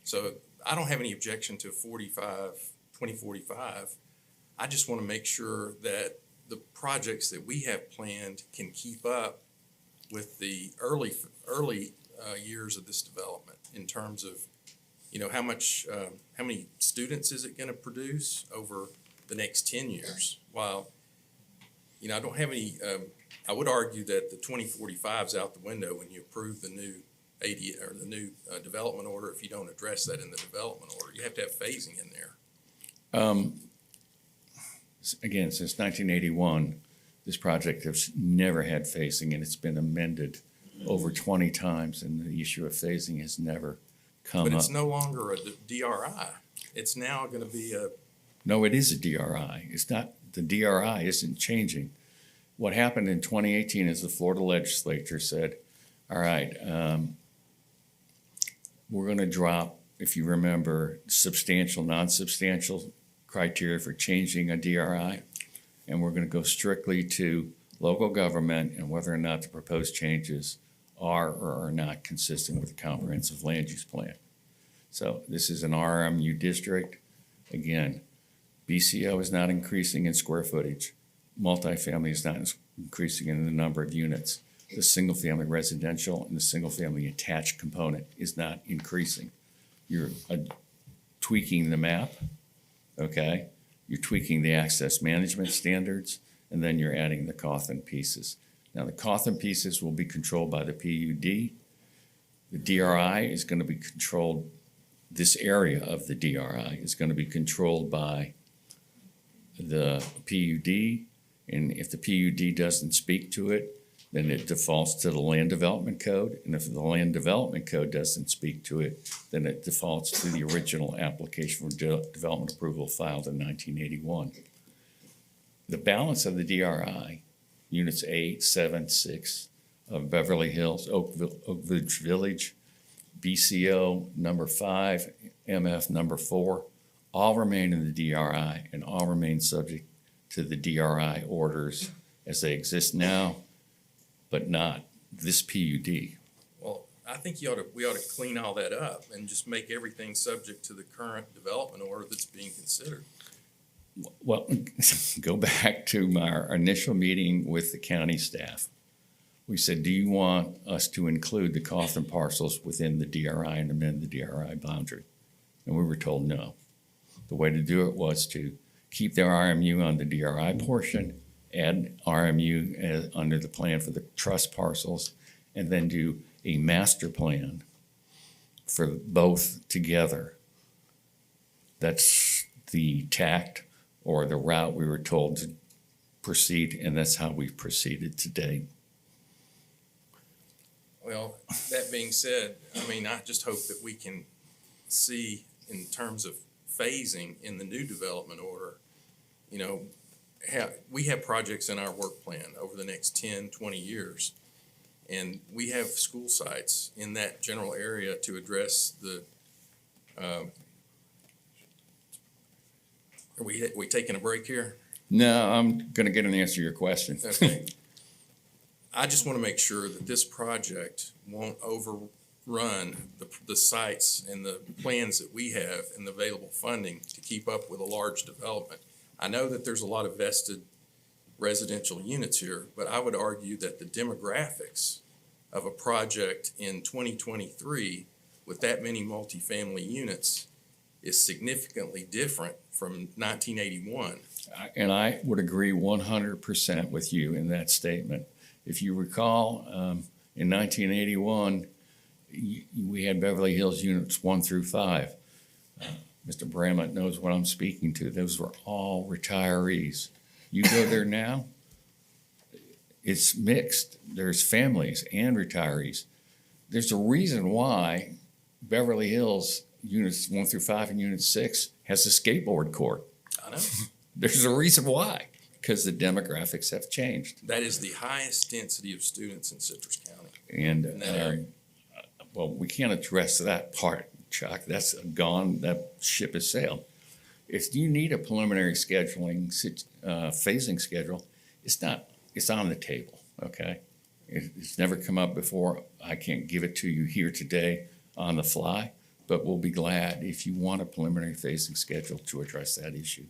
So I don't have any objection to 2045. I just want to make sure that the projects that we have planned can keep up with the early years of this development in terms of, how many students is it going to produce over the next 10 years? While, I don't have any, I would argue that the 2045 is out the window when you approve the new ADA or the new development order. If you don't address that in the development order, you have to have phasing in there. Again, since 1981, this project has never had phasing, and it's been amended over 20 times, and the issue of phasing has never come up. But it's no longer a DRI. It's now going to be a... No, it is a DRI. It's not, the DRI isn't changing. What happened in 2018 is the Florida legislature said, all right, we're going to drop, if you remember, substantial, non-substantial criteria for changing a DRI, and we're going to go strictly to local government and whether or not the proposed changes are or are not consistent with the comprehensive land use plan. So this is an RMU district. Again, BCO is not increasing in square footage. Multifamily is not increasing in the number of units. The single-family residential and the single-family attached component is not increasing. You're tweaking the map, okay? You're tweaking the access management standards, and then you're adding the Coffin pieces. Now, the Cawthon pieces will be controlled by the PUD. The DRI is going to be controlled, this area of the DRI is going to be controlled by the PUD. And if the PUD doesn't speak to it, then it defaults to the Land Development Code. And if the Land Development Code doesn't speak to it, then it defaults to the original application for development approval filed in 1981. The balance of the DRI, units 8, 7, 6 of Beverly Hills, Oak Ridge Village, BCO number 5, MF number 4, all remain in the DRI and all remain subject to the DRI orders as they exist now, but not this PUD. Well, I think we ought to clean all that up and just make everything subject to the current development order that's being considered. Well, go back to our initial meeting with the county staff. We said, do you want us to include the Cawthon parcels within the DRI and amend the DRI boundary? And we were told no. The way to do it was to keep their RMU on the DRI portion, add RMU under the plan for the trust parcels, and then do a master plan for both together. That's the tact or the route we were told to proceed, and that's how we've proceeded today. Well, that being said, I mean, I just hope that we can see in terms of phasing in the new development order, you know, we have projects in our work plan over the next 10, 20 years. And we have school sites in that general area to address the, are we taking a break here? No, I'm going to get an answer to your question. Okay. I just want to make sure that this project won't overrun the sites and the plans that we have and the available funding to keep up with a large development. I know that there's a lot of vested residential units here, but I would argue that the demographics of a project in 2023 with that many multifamily units is significantly different from 1981. And I would agree 100% with you in that statement. If you recall, in 1981, we had Beverly Hills units 1 through 5. Mr. Bramlett knows what I'm speaking to. Those were all retirees. You go there now, it's mixed. There's families and retirees. There's a reason why Beverly Hills units 1 through 5 and unit 6 has a skateboard court. I know. There's a reason why, because the demographics have changed. That is the highest density of students in Citrus County. And, in that area. well, we can't address that part, Chuck. That's gone. That ship has sailed. If you need a preliminary scheduling, phasing schedule, it's on the table, okay? It's never come up before. I can't give it to you here today on the fly, but we'll be glad if you want a preliminary phasing schedule to address that issue.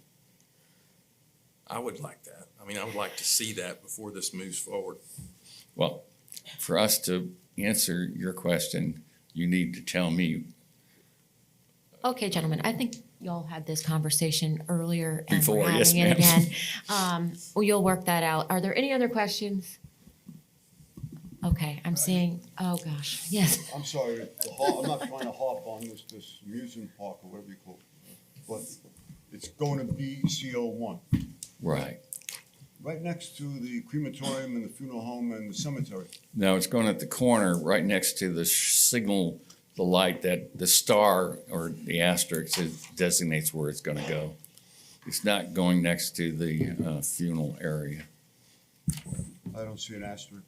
I would like that. I mean, I would like to see that before this moves forward. Well, for us to answer your question, you need to tell me. Okay, gentlemen, I think y'all had this conversation earlier and Before, we're having yes, it ma'am. again. Well, you'll work that out. Are there any other questions? Okay, I'm seeing, oh gosh, yes. I'm sorry, I'm not trying to harp on this amusement park or whatever you call it, but it's going to be CO1. Right. Right next to the crematorium and the funeral home and the cemetery. No, it's going at the corner right next to the signal, the light that the star or the asterisk designates where it's going to go. It's not going next to the funeral area. I don't see an asterisk.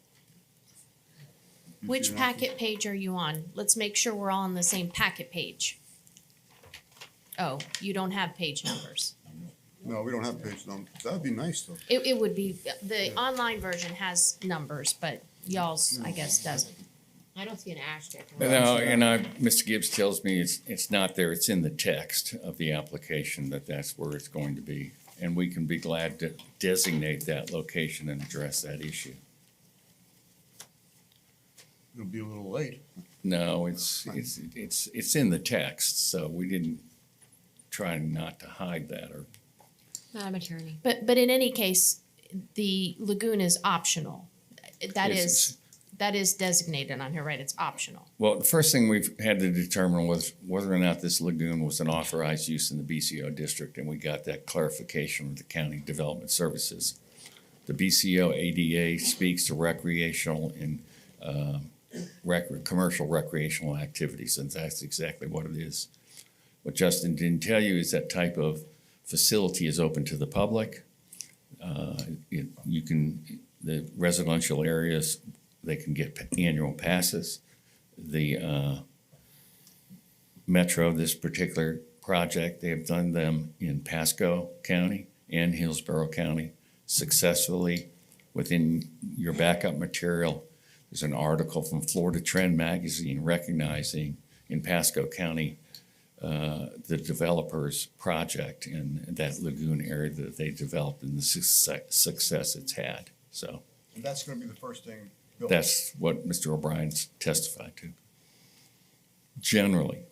You see Which an packet page are you on? Let's make sure we're all on the same packet page. Oh, you don't have page numbers. No, we don't have page numbers. That'd be nice, though. It would be, the online version has numbers, but y'all's, I guess, doesn't. I don't see an asterisk. No, and Mr. Gibbs tells me it's not there. It's in the text of the application that's where it's going to be. And we can be glad to designate that location and address that issue. It'll be a little late. No, it's in the text, so we didn't try not to hide that or. Madam Attorney. But in any case, the lagoon is optional. That is designated on here, right? It's optional. Well, the first thing we've had to determine was whether or not this lagoon was an authorized use in the BCO district, and we got that clarification from the County Development Services. The BCO ADA speaks to recreational and commercial recreational activities, and that's exactly what it is. What Justin didn't tell you is that type of facility is open to the public. The residential areas, they can get annual passes. The Metro, this particular project, they have done them in Pasco County and Hillsborough County successfully. Within your backup material, there's an article from Florida Trend magazine recognizing in Pasco County the developer's project in that lagoon area that they developed and the success it's had. So And that's gonna be the first thing built. that's what Mr. O'Brien's testified to. Generally.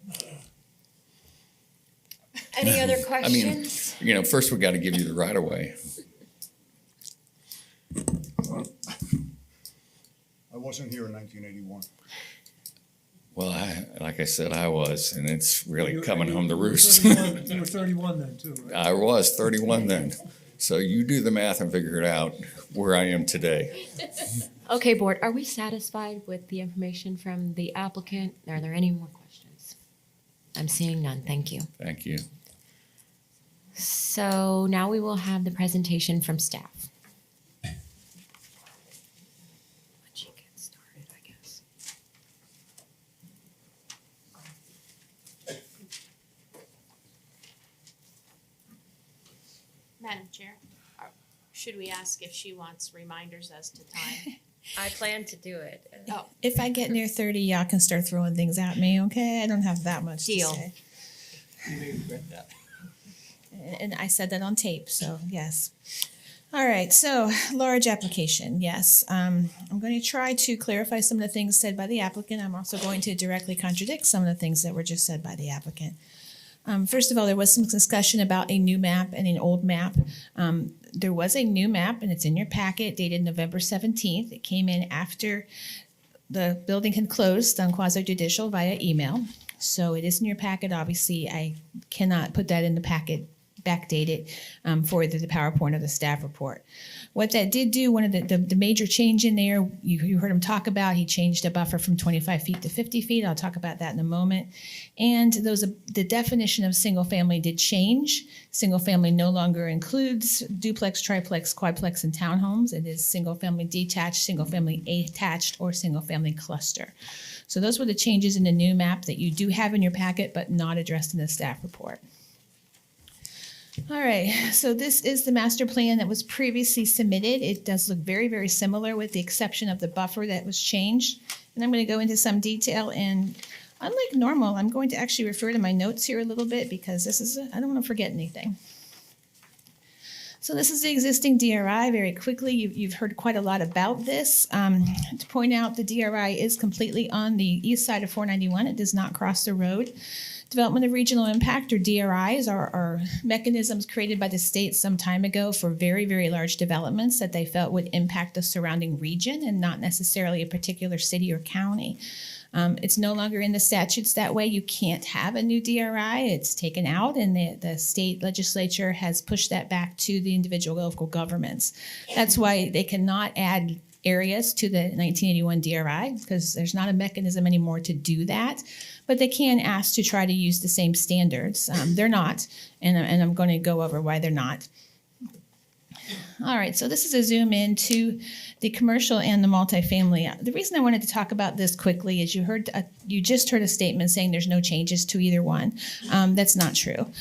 Any other I mean, questions? first we got to give you the right of way. I wasn't here in 1981. Well, like I said, I was, and it's really coming home to roost. You were 31 then too, right? I was 31 then. So you do the math and figure it out where I am today. Okay, board, are we satisfied with the information from the applicant? Are there any more questions? I'm seeing none, thank you. Thank you. So now we will have the presentation from staff. Let you get started, I guess. Madam Chair, should we ask if she wants reminders as to time? I plan to do it. Oh, If I get near 30, y'all can start throwing things at me, okay? I don't have that much Deal. to say. You may regret that. And I said that on tape, so yes. All right, so large application, yes. I'm going to try to clarify some of the things said by the applicant. I'm also going to directly contradict some of the things that were just said by the applicant. First of all, there was some discussion about a new map and an old map. There was a new map, and it's in your packet, dated November 17th. It came in after the building had closed on quasi-judicial via email. So it is in your packet. Obviously, I cannot put that in the packet backdated for the PowerPoint or the staff report. What that did do, one of the major change in there, you heard him talk about, he changed a buffer from 25 feet to 50 feet. I'll talk about that in a moment. And the definition of single family did change. Single family no longer includes duplex, triplex, quadplex, and townhomes. It is single family detached, single family attached, or single family cluster. So those were the changes in the new map that you do have in your packet, but not addressed in the staff report. All right, so this is the master plan that was previously submitted. It does look very, very similar with the exception of the buffer that was changed. And I'm going to go into some detail, and unlike normal, I'm going to actually refer to my notes here a little bit because I don't want to forget anything. So this is the existing DRI. Very quickly, you've heard quite a lot about this. To point out, the DRI is completely on the east side of 491. It does not cross the road. Development of regional impact, or DRIs, are mechanisms created by the state some time ago for very, very large developments that they felt would impact the surrounding region and not necessarily a particular city or county. It's no longer in the statutes that way. You can't have a new DRI. It's taken out, and the state legislature has pushed that back to the individual local governments. That's why they cannot add areas to the 1981 DRI, because there's not a mechanism anymore to do that. But they can ask to try to use the same standards. They're not, and I'm going to go over why they're not. All right, so this is a zoom in to the commercial and the multifamily. The reason I wanted to talk about this quickly is you just heard a statement saying there's no changes to either one. That's not true.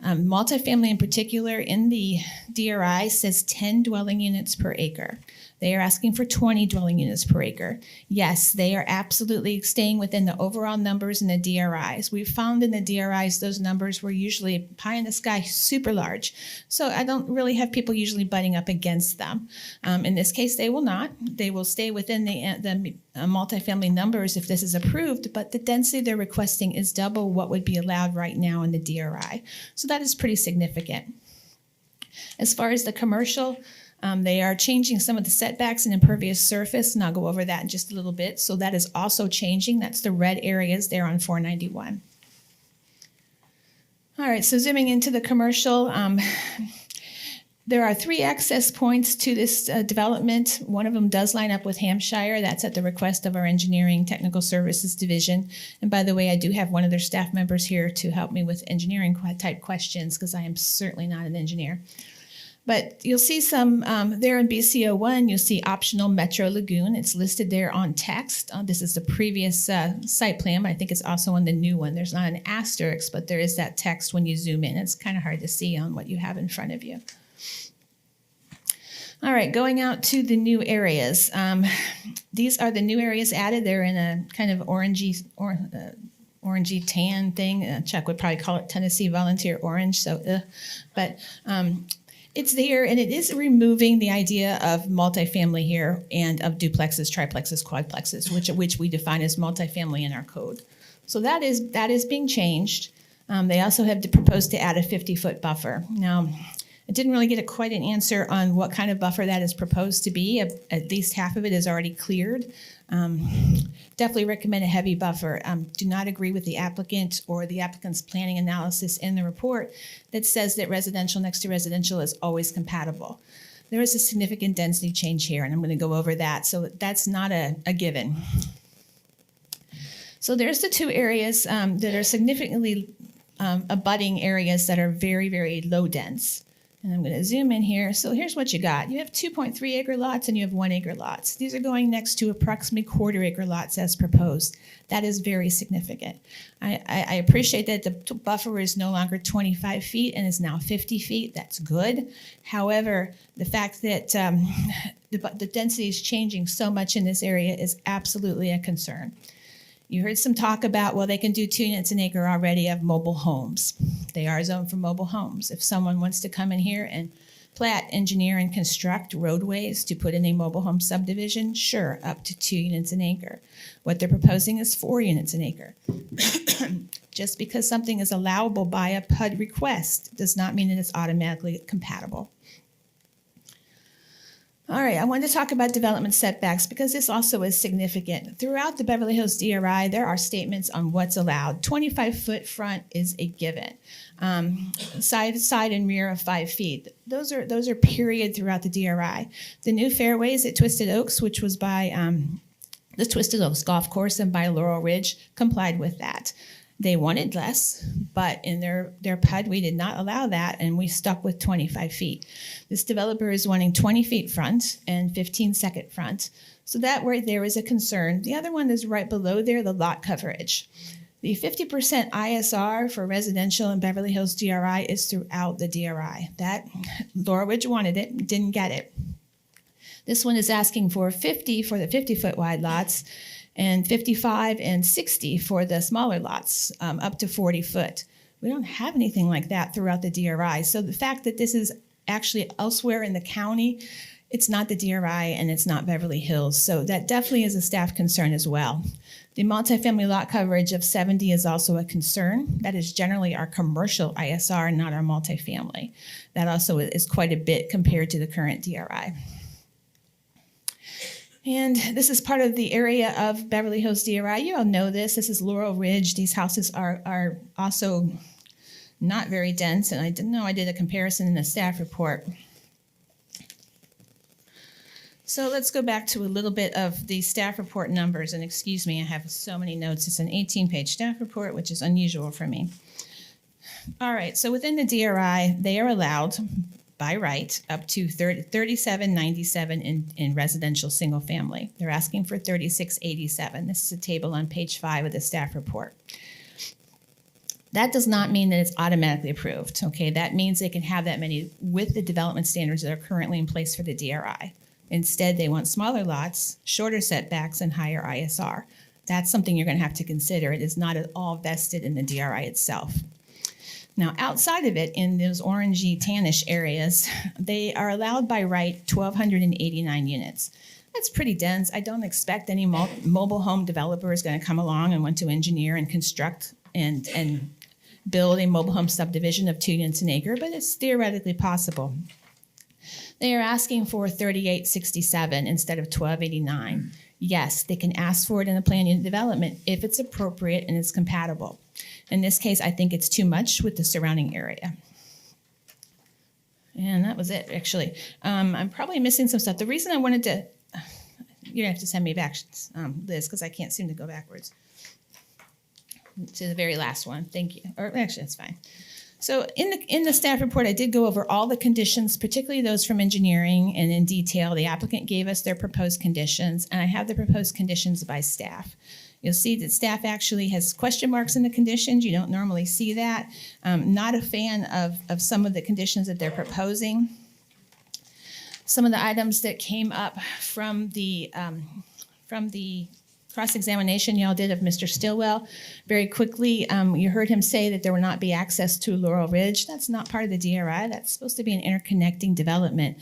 Multifamily in particular in the DRI says 10 dwelling units per acre. They are asking for 20 dwelling units per acre. Yes, they are absolutely staying within the overall numbers in the DRIs. We've found in the DRIs those numbers were usually pie in the sky, super large. So I don't really have people usually butting up against them. In this case, they will not. They will stay within the multifamily numbers if this is approved, but the density they're requesting is double what would be allowed right now in the DRI. So that is pretty significant. As far as the commercial, They are changing some of the setbacks and impervious surface, and I'll go over that in just a little bit. So that is also changing. That's the red areas there on 491. All right, so zooming into the commercial, there are 3 access points to this development. One of them does line up with Hampshire. That's at the request of our Engineering Technical Services Division. And by the way, I do have one of their staff members here to help me with engineering type questions because I am certainly not an engineer. But you'll see some there in BCO1, you'll see optional Metro Lagoon. It's listed there on text. This is the previous site plan, but I think it's also on the new one. There's not an asterisk, but there is that text when you zoom in. It's kind of hard to see on what you have in front of you. All right, going out to the new areas. These are the new areas added. They're in a kind of orangey tan thing. Chuck would probably call it Tennessee Volunteer Orange. But it's there, and it is removing the idea of multifamily here and of duplexes, triplexes, quadplexes, which we define as multifamily in our code. So that is being changed. They also have proposed to add a 50-foot buffer. Now, I didn't really get quite an answer on what kind of buffer that is proposed to be. At least half of it is already cleared. Definitely recommend a heavy buffer. Do not agree with the applicant or the applicant's planning analysis in the report that says that residential next to residential is always compatible. There is a significant density change here, and I'm going to go over that. So that's not a given. So there's the 2 areas that are significantly abutting areas that are very, very low dense. And I'm going to zoom in here. So here's what you got. You have 2.3 acre lots and you have 1 acre lots. These are going next to approximately 1/4 acre lots as proposed. That is very significant. I appreciate that the buffer is no longer 25 feet and is now 50 feet. That's good. However, the fact that the density is changing so much in this area is absolutely a concern. You heard some talk about, well, they can do 2 units an acre already of mobile homes. They are zoned for mobile homes. If someone wants to come in here and plat, engineer, and construct roadways to put in a mobile home subdivision, sure, up to 2 units an acre. What they're proposing is 4 units an acre. Just because something is allowable by a PUD request does not mean that it's automatically compatible. All right, I wanted to talk about development setbacks because this also is significant. Throughout the Beverly Hills DRI, there are statements on what's allowed. 25-foot front is a given. Side and rear of 5 feet. Those are period throughout the DRI. The new fairways at Twisted Oaks, which was by the Twisted Oaks Golf Course and by Laurel Ridge, complied with that. They wanted less, but in their PUD, we did not allow that, and we stuck with 25 feet. This developer is wanting 20 feet front and 15 second front. So that right there is a concern. The other one is right below there, the lot coverage. The 50% ISR for residential in Beverly Hills DRI is throughout the DRI. That, Laurel Ridge wanted it, didn't get it. This one is asking for 50 for the 50-foot wide lots, and 55 and 60 for the smaller lots, up to 40 foot. We don't have anything like that throughout the DRI. So the fact that this is actually elsewhere in the county, it's not the DRI and it's not Beverly Hills. So that definitely is a staff concern as well. The multifamily lot coverage of 70 is also a concern. That is generally our commercial ISR, not our multifamily. That also is quite a bit compared to the current DRI. And this is part of the area of Beverly Hills DRI. You all know this. This is Laurel Ridge. These houses are also not very dense. And I didn't know I did a comparison in the staff report. So let's go back to a little bit of the staff report numbers. And excuse me, I have so many notes. It's an 18-page staff report, which is unusual for me. All right, so within the DRI, they are allowed by right up to 3797 in residential single family. They're asking for 3687. This is a table on page 5 of the staff report. That does not mean that it's automatically approved, okay? That means they can have that many with the development standards that are currently in place for the DRI. Instead, they want smaller lots, shorter setbacks, and higher ISR. That's something you're gonna have to consider. It is not at all vested in the DRI itself. Now, outside of it, in those orangey, tannish areas, they are allowed by right 1,289 units. That's pretty dense. I don't expect any mobile home developer is going to come along and want to engineer and construct and build a mobile home subdivision of 2 units an acre, but it's theoretically possible. They are asking for 3867 instead of 1289. Yes, they can ask for it in the plan unit development if it's appropriate and it's compatible. In this case, I think it's too much with the surrounding area. And that was it, actually. I'm probably missing some stuff. The reason I wanted to, you're gonna have to send me back, Liz, because I can't seem to go backwards to the very last one. Thank you. Or actually, that's fine. So in the staff report, I did go over all the conditions, particularly those from engineering, and in detail. The applicant gave us their proposed conditions, and I have the proposed conditions by staff. You'll see that staff actually has question marks in the conditions. You don't normally see that. Not a fan of some of the conditions that they're proposing. Some of the items that came up from the cross-examination y'all did of Mr. Stillwell. Very quickly, you heard him say that there will not be access to Laurel Ridge. That's not part of the DRI. That's supposed to be an interconnecting development.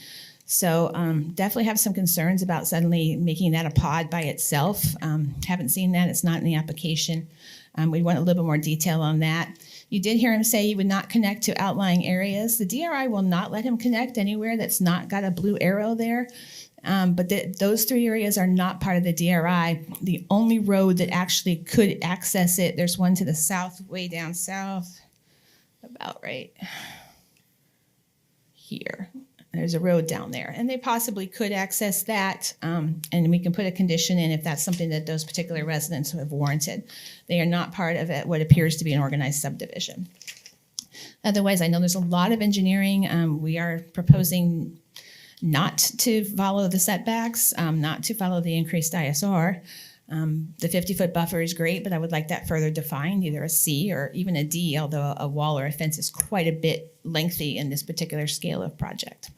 So definitely have some concerns about suddenly making that a pod by itself. Haven't seen that. It's not in the application. We want a little bit more detail on that. You did hear him say he would not connect to outlying areas. The DRI will not let him connect anywhere that's not got a blue arrow there. But those three areas are not part of the DRI. The only road that actually could access it, there's one to the south, way down south, about right here. There's a road down there, and they possibly could access that, and we can put a condition in if that's something that those particular residents have warranted. They are not part of it, what appears to be an organized subdivision. Otherwise, I know there's a lot of engineering. We are proposing not to follow the setbacks, not to follow the increased ISR. The 50-foot buffer is great, but I would like that further defined, either a C or even a D, although a wall or a fence is quite a bit lengthy in this particular scale of project.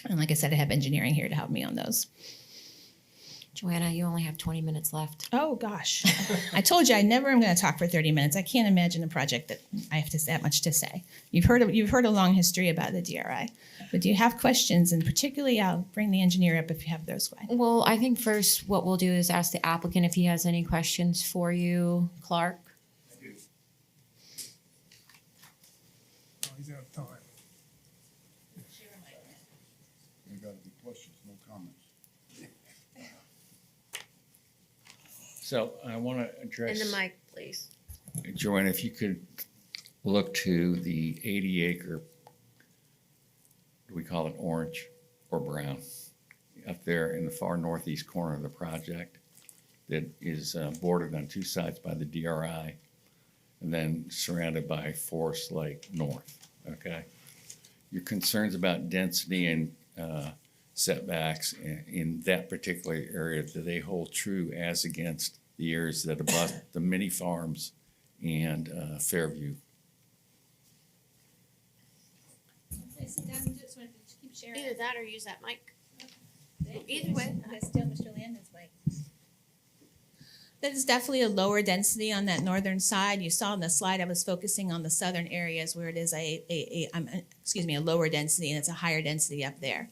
And like I said, I have engineering here to help me on those. Joanna, you only have 20 minutes left. Oh, gosh. I told you I never am going to talk for 30 minutes. I can't imagine a project that I have that much to say. You've heard a long history about the DRI. But do you have questions? And particularly, I'll bring the engineer up if you have those questions. Well, I think first what we'll do is ask the applicant if he has any questions for you, Clark. Oh, he's out of time. There gotta be questions, no comments. So I want to address. And the mic, please. Joanna, if you could look to the 80-acre, do we call it orange or brown, up there in the far northeast corner of the project that is bordered on two sides by the DRI and then surrounded by Forest Lake North, okay? Your concerns about density and setbacks in that particular area, do they hold true as against the areas that abut the mini farms and Fairview? Either that or use that mic. Either way. Mr. Landon's mic. That is definitely a lower density on that northern side. You saw in the slide I was focusing on the southern areas where it is a lower density, and it's a higher density up there.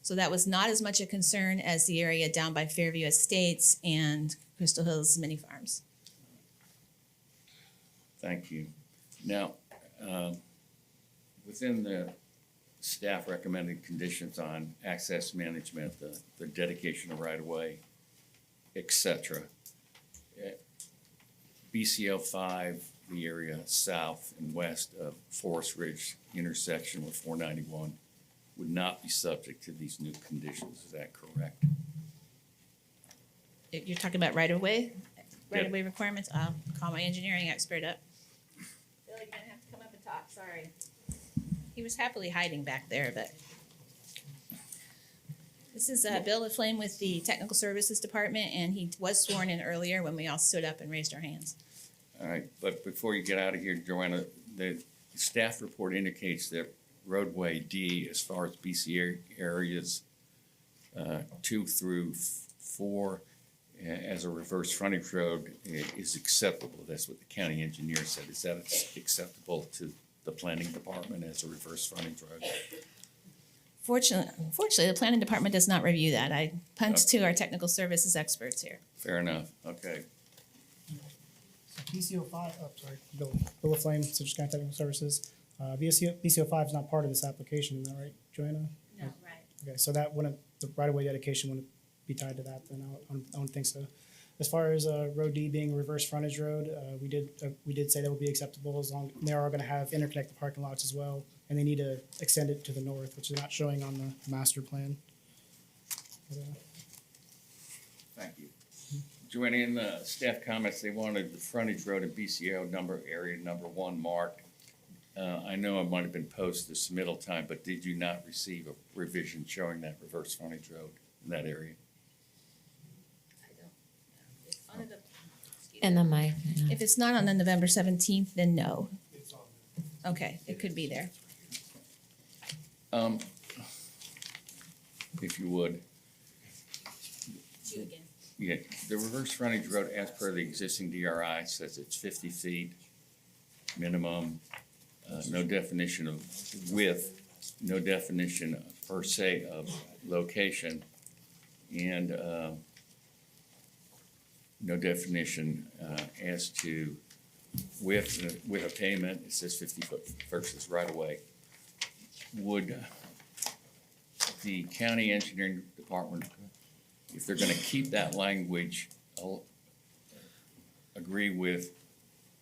So that was not as much a concern as the area down by Fairview Estates and Crystal Hills Mini Farms. Thank you. Now, within the staff recommended conditions on access management, the dedication of right-of-way, et cetera, BCL 5, the area south and west of Forest Ridge intersection with 491, would not be subject to these new conditions. Is that correct? You're talking about right-of-way requirements? I'll call my engineering expert up. Bill, you're gonna have to come up and talk, sorry. He was happily hiding back there, but. This is Bill LaFlame with the Technical Services Department, and he was sworn in earlier when we all stood up and raised our hands. All right, but before you get out of here, Joanna, the staff report indicates that roadway D, as far as BC areas 2 through 4, as a reverse frontage road is acceptable. That's what the county engineer said. Is that acceptable to the planning department as a reverse frontage road? Unfortunately, the planning department does not review that. I punt to our technical services experts here. Fair enough, okay. BCO 5, Bill LaFlame, Citrus County Technical Services. BCO 5 is not part of this application, is that right, Joanna? No, Okay, so that wouldn't, the right-of-way dedication wouldn't be tied to that, then I don't think so. As far as Road D being a reverse frontage road, we did say that would be acceptable as long, they are gonna have interconnected parking lots as well, and they need to extend it to the north, which is not showing on the master plan. But, Thank you. Joanna, in the staff comments, they wanted the frontage road at BCO area number 1 marked. I know it might have been post the submittal time, but did you not receive a revision showing that reverse frontage road in that area? And the mic. If it's not on the November 17th, then no. Okay, it could be there. If you would. You again. Yeah, the reverse frontage road as per the existing DRI says it's 50 feet minimum, no definition of width, no definition per se of location, and no definition as to width of pavement. It says 50 foot versus right of way. Would the county engineering department, if they're gonna keep that language, agree with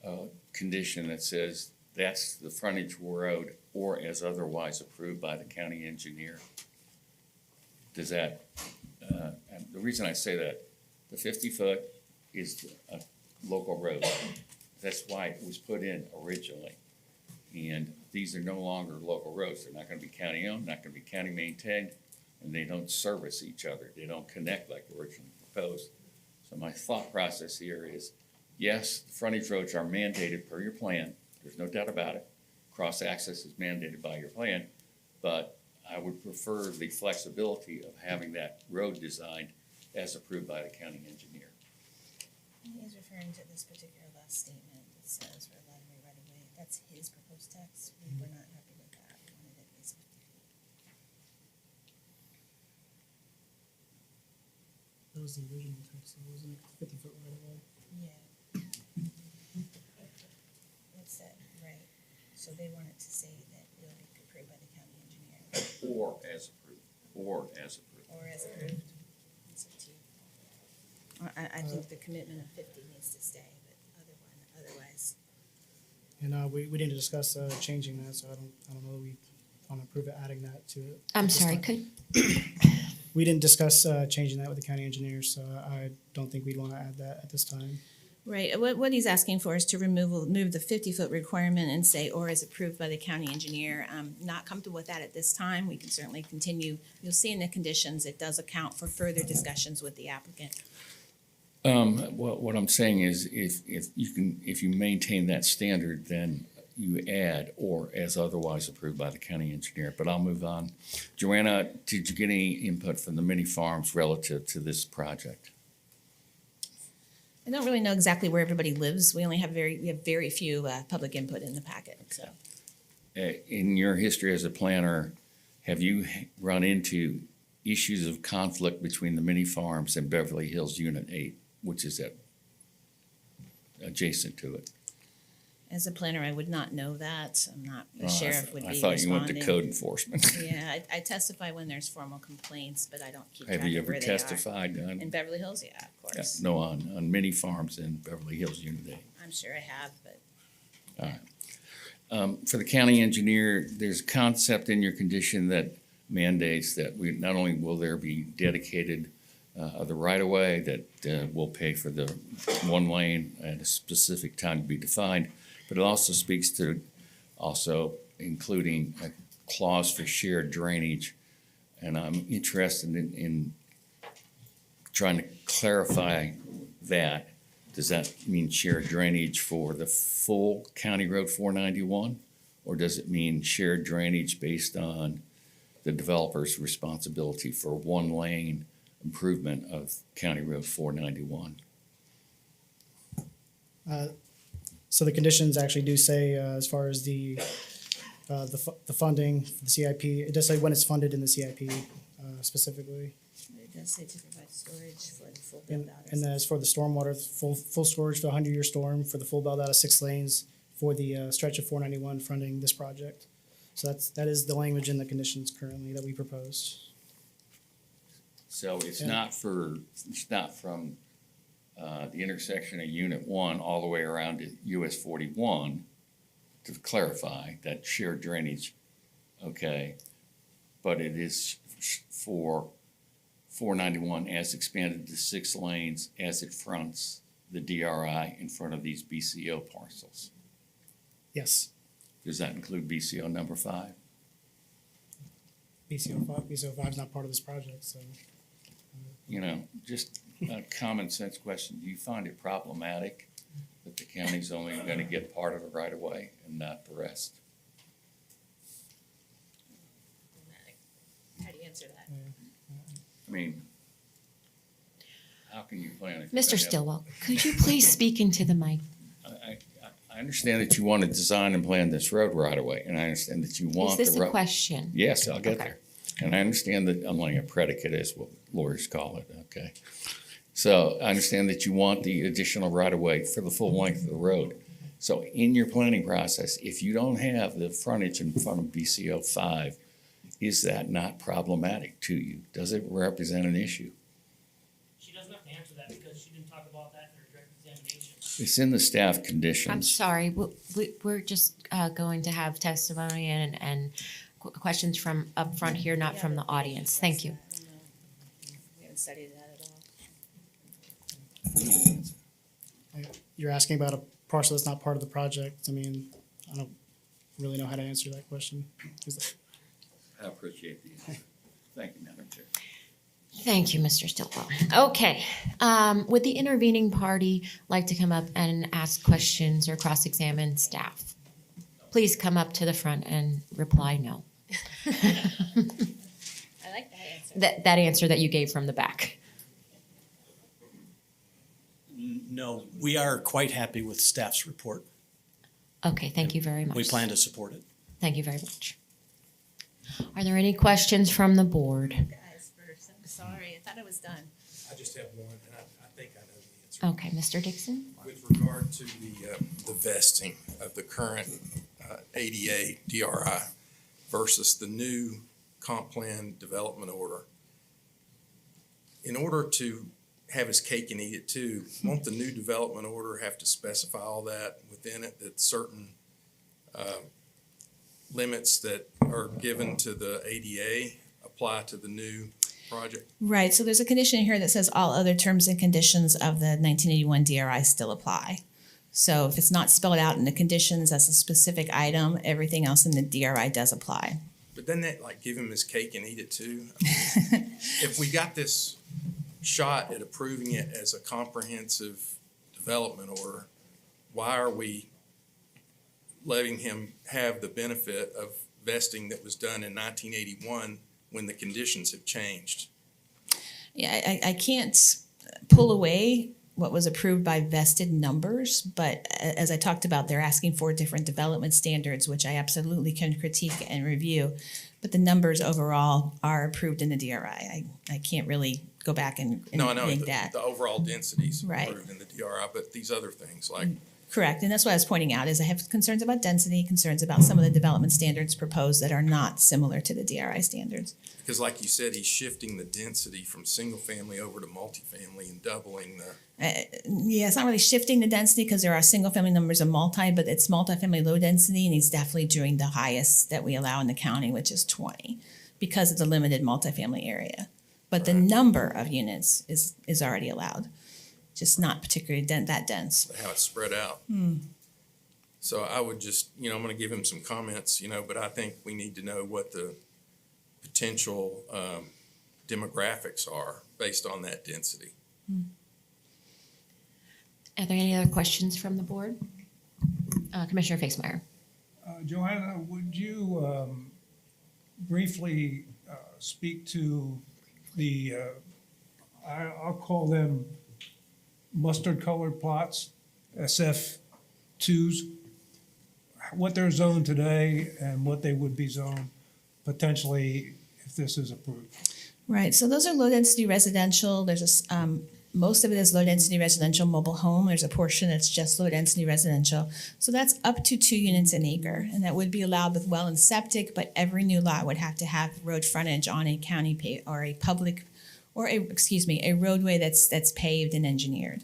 a condition that says that's the frontage road or as otherwise approved by the county engineer? Does that, and the reason I say that, the 50 foot is a local road. That's why it was put in originally. And these are no longer local roads. They're not gonna be county owned, not gonna be county maintained, and they don't service each other. They don't connect like originally proposed. So my thought process here is, yes, the frontage roads are mandated per your plan. There's no doubt about it. Cross access is mandated by your plan, but I would prefer the flexibility of having that road designed as approved by the county engineer. He's referring to this particular last statement that says we're allowed to right away. That's his proposed text. We were not happy with that. We wanted it at least 50 feet. That was the original text, so it wasn't 50 foot right away. Yeah. What's that, right? So they wanted to say that it'll be approved by the county engineer. Or as approved, or as approved. Or as approved. It's up to you. I think the commitment of 50 needs to stay, but otherwise. And we didn't discuss changing that, so I don't know that we want to approve it, adding that to it. I'm at this sorry, time. could, We didn't discuss changing that with the county engineer, so I don't think we'd want to add that at this time. Right, what he's asking for is to move the 50-foot requirement and say, or as approved by the county engineer. I'm not comfortable with that at this time. We can certainly continue. You'll see in the conditions, it does account for further discussions with the applicant. What I'm saying is, if you maintain that standard, then you add or as otherwise approved by the county engineer. But I'll move on. Joanna, did you get any input from the mini farms relative to this project? I don't really know exactly where everybody lives. We have very few public input in the packet, so. In your history as a planner, have you run into issues of conflict between the mini farms and Beverly Hills Unit 8, which is adjacent to it? As a planner, I would not know that. I'm not, the Well, sheriff would be I responding. thought you went to code enforcement. Yeah, I testify when there's formal complaints, but I don't keep track Have you of ever where they are. testified on? In Beverly Hills, yeah, of course. No, on mini farms in Beverly Hills Unit 8. I'm sure I have, but All right. For the county engineer, there's a concept in your condition that mandates that we, not only will there be dedicated the right-of-way that will pay for the one lane at a specific time to be defined, but it also speaks to also including a clause for shared drainage. And I'm interested in trying to clarify that. Does that mean shared drainage for the full County Road 491? Or does it mean shared drainage based on the developer's responsibility for one lane improvement of County Road 491? So the conditions actually do say, as far as the funding for the CIP, it does say when it's funded in the CIP specifically. it does say to provide storage for the full And, build-out. and as for the stormwater, full storage for the 100-year storm for the full build out of 6 lanes for the stretch of 491 fronting this project. So that is the language in the conditions currently that we proposed. So it's Yeah. not from the intersection of Unit 1 all the way around to US 41, to clarify, that shared drainage, okay? But it is for 491 as expanded to 6 lanes as it fronts the DRI in front of these BCO parcels. Yes, Does that include BCO number 5? BCO5 is not part of this project, so. You know, just a common sense question. Do you find it problematic that the county's only going to get part of the right of way and not the rest? How do you answer that? I mean, how can you plan it? Mr. Stillwell, could you please speak into the mic? I understand that you want to design and plan this road right away, and I understand that you want Is this the a question? Yes, I'll get Okay. there. And I understand that only a predicate is what lawyers call it, okay? So I understand that you want the additional right of way for the full length of the road. So in your planning process, if you don't have the frontage in front of BCO 5, is that not problematic to you? Does it represent an issue? She doesn't have to answer that because she didn't talk about that in her direct examination. It's in the staff conditions. I'm sorry, we're just going to have testimony and questions from up front here, not from the audience. Thank you. We haven't studied that at all. You're asking about a parcel that's not part of the project. I mean, I don't really know how to answer that question. I appreciate the answer. Thank you, Madam Chair. Thank you, Mr. Stillwell. Okay, would the intervening party like to come up and ask questions or cross-examine staff? Please come up to the front and reply no. I like that answer. That answer that you gave from the back. No, we are quite happy with staff's report. Okay, thank you very much. We plan to support it. Thank you very much. Are there any questions from the board? Guys, first, I'm sorry, I thought it was done. I just have one, and I think I know the answer. Okay, Mr. Dixon? With regard to the vesting of the current ADA DRI versus the new comp plan development order, in order to have his cake and eat it too, won't the new development order have to specify all that within it, that certain limits that are given to the ADA apply to the new project? Right, so there's a condition here that says all other terms and conditions of the 1981 DRI still apply. So if it's not spelled out in the conditions as a specific item, everything else in the DRI does apply. But doesn't that like give him his cake and eat it too? If we got this shot at approving it as a comprehensive development order, why are we letting him have the benefit of vesting that was done in 1981 when the conditions have changed? Yeah, I can't pull away what was approved by vested numbers, but as I talked about, they're asking for different development standards, which I absolutely can critique and review. But the numbers overall are approved in the DRI. I can't really go back and No, I know make that. the overall densities Right. approved in the DRI, but these other things like Correct, and that's what I was pointing out, is I have concerns about density, concerns about some of the development standards proposed that are not similar to the DRI standards. because like you said, he's shifting the density from single family over to multifamily and doubling the. Yeah, it's not really shifting the density because there are single-family numbers of multi, but it's multifamily low density, and he's definitely doing the highest that we allow in the county, which is 20, because of the limited multifamily area. But the number of units is already allowed, just not particularly that dense. How it's spread out. So I would just, I'm going to give him some comments, but I think we need to know what the potential demographics are based on that density. Are there any other questions from the board? Commissioner Facemeyer. Joanna, would you briefly speak to the, I'll call them mustard-colored plots, SF2s, what they're zoned today and what they would be zoned potentially if this is approved? Right, so those are low-density residential. There's most of it is low-density residential mobile home. There's a portion that's just low-density residential. So that's up to 2 units an acre, and that would be allowed with well and septic, but every new lot would have to have road frontage on a county or a public or a roadway that's paved and engineered.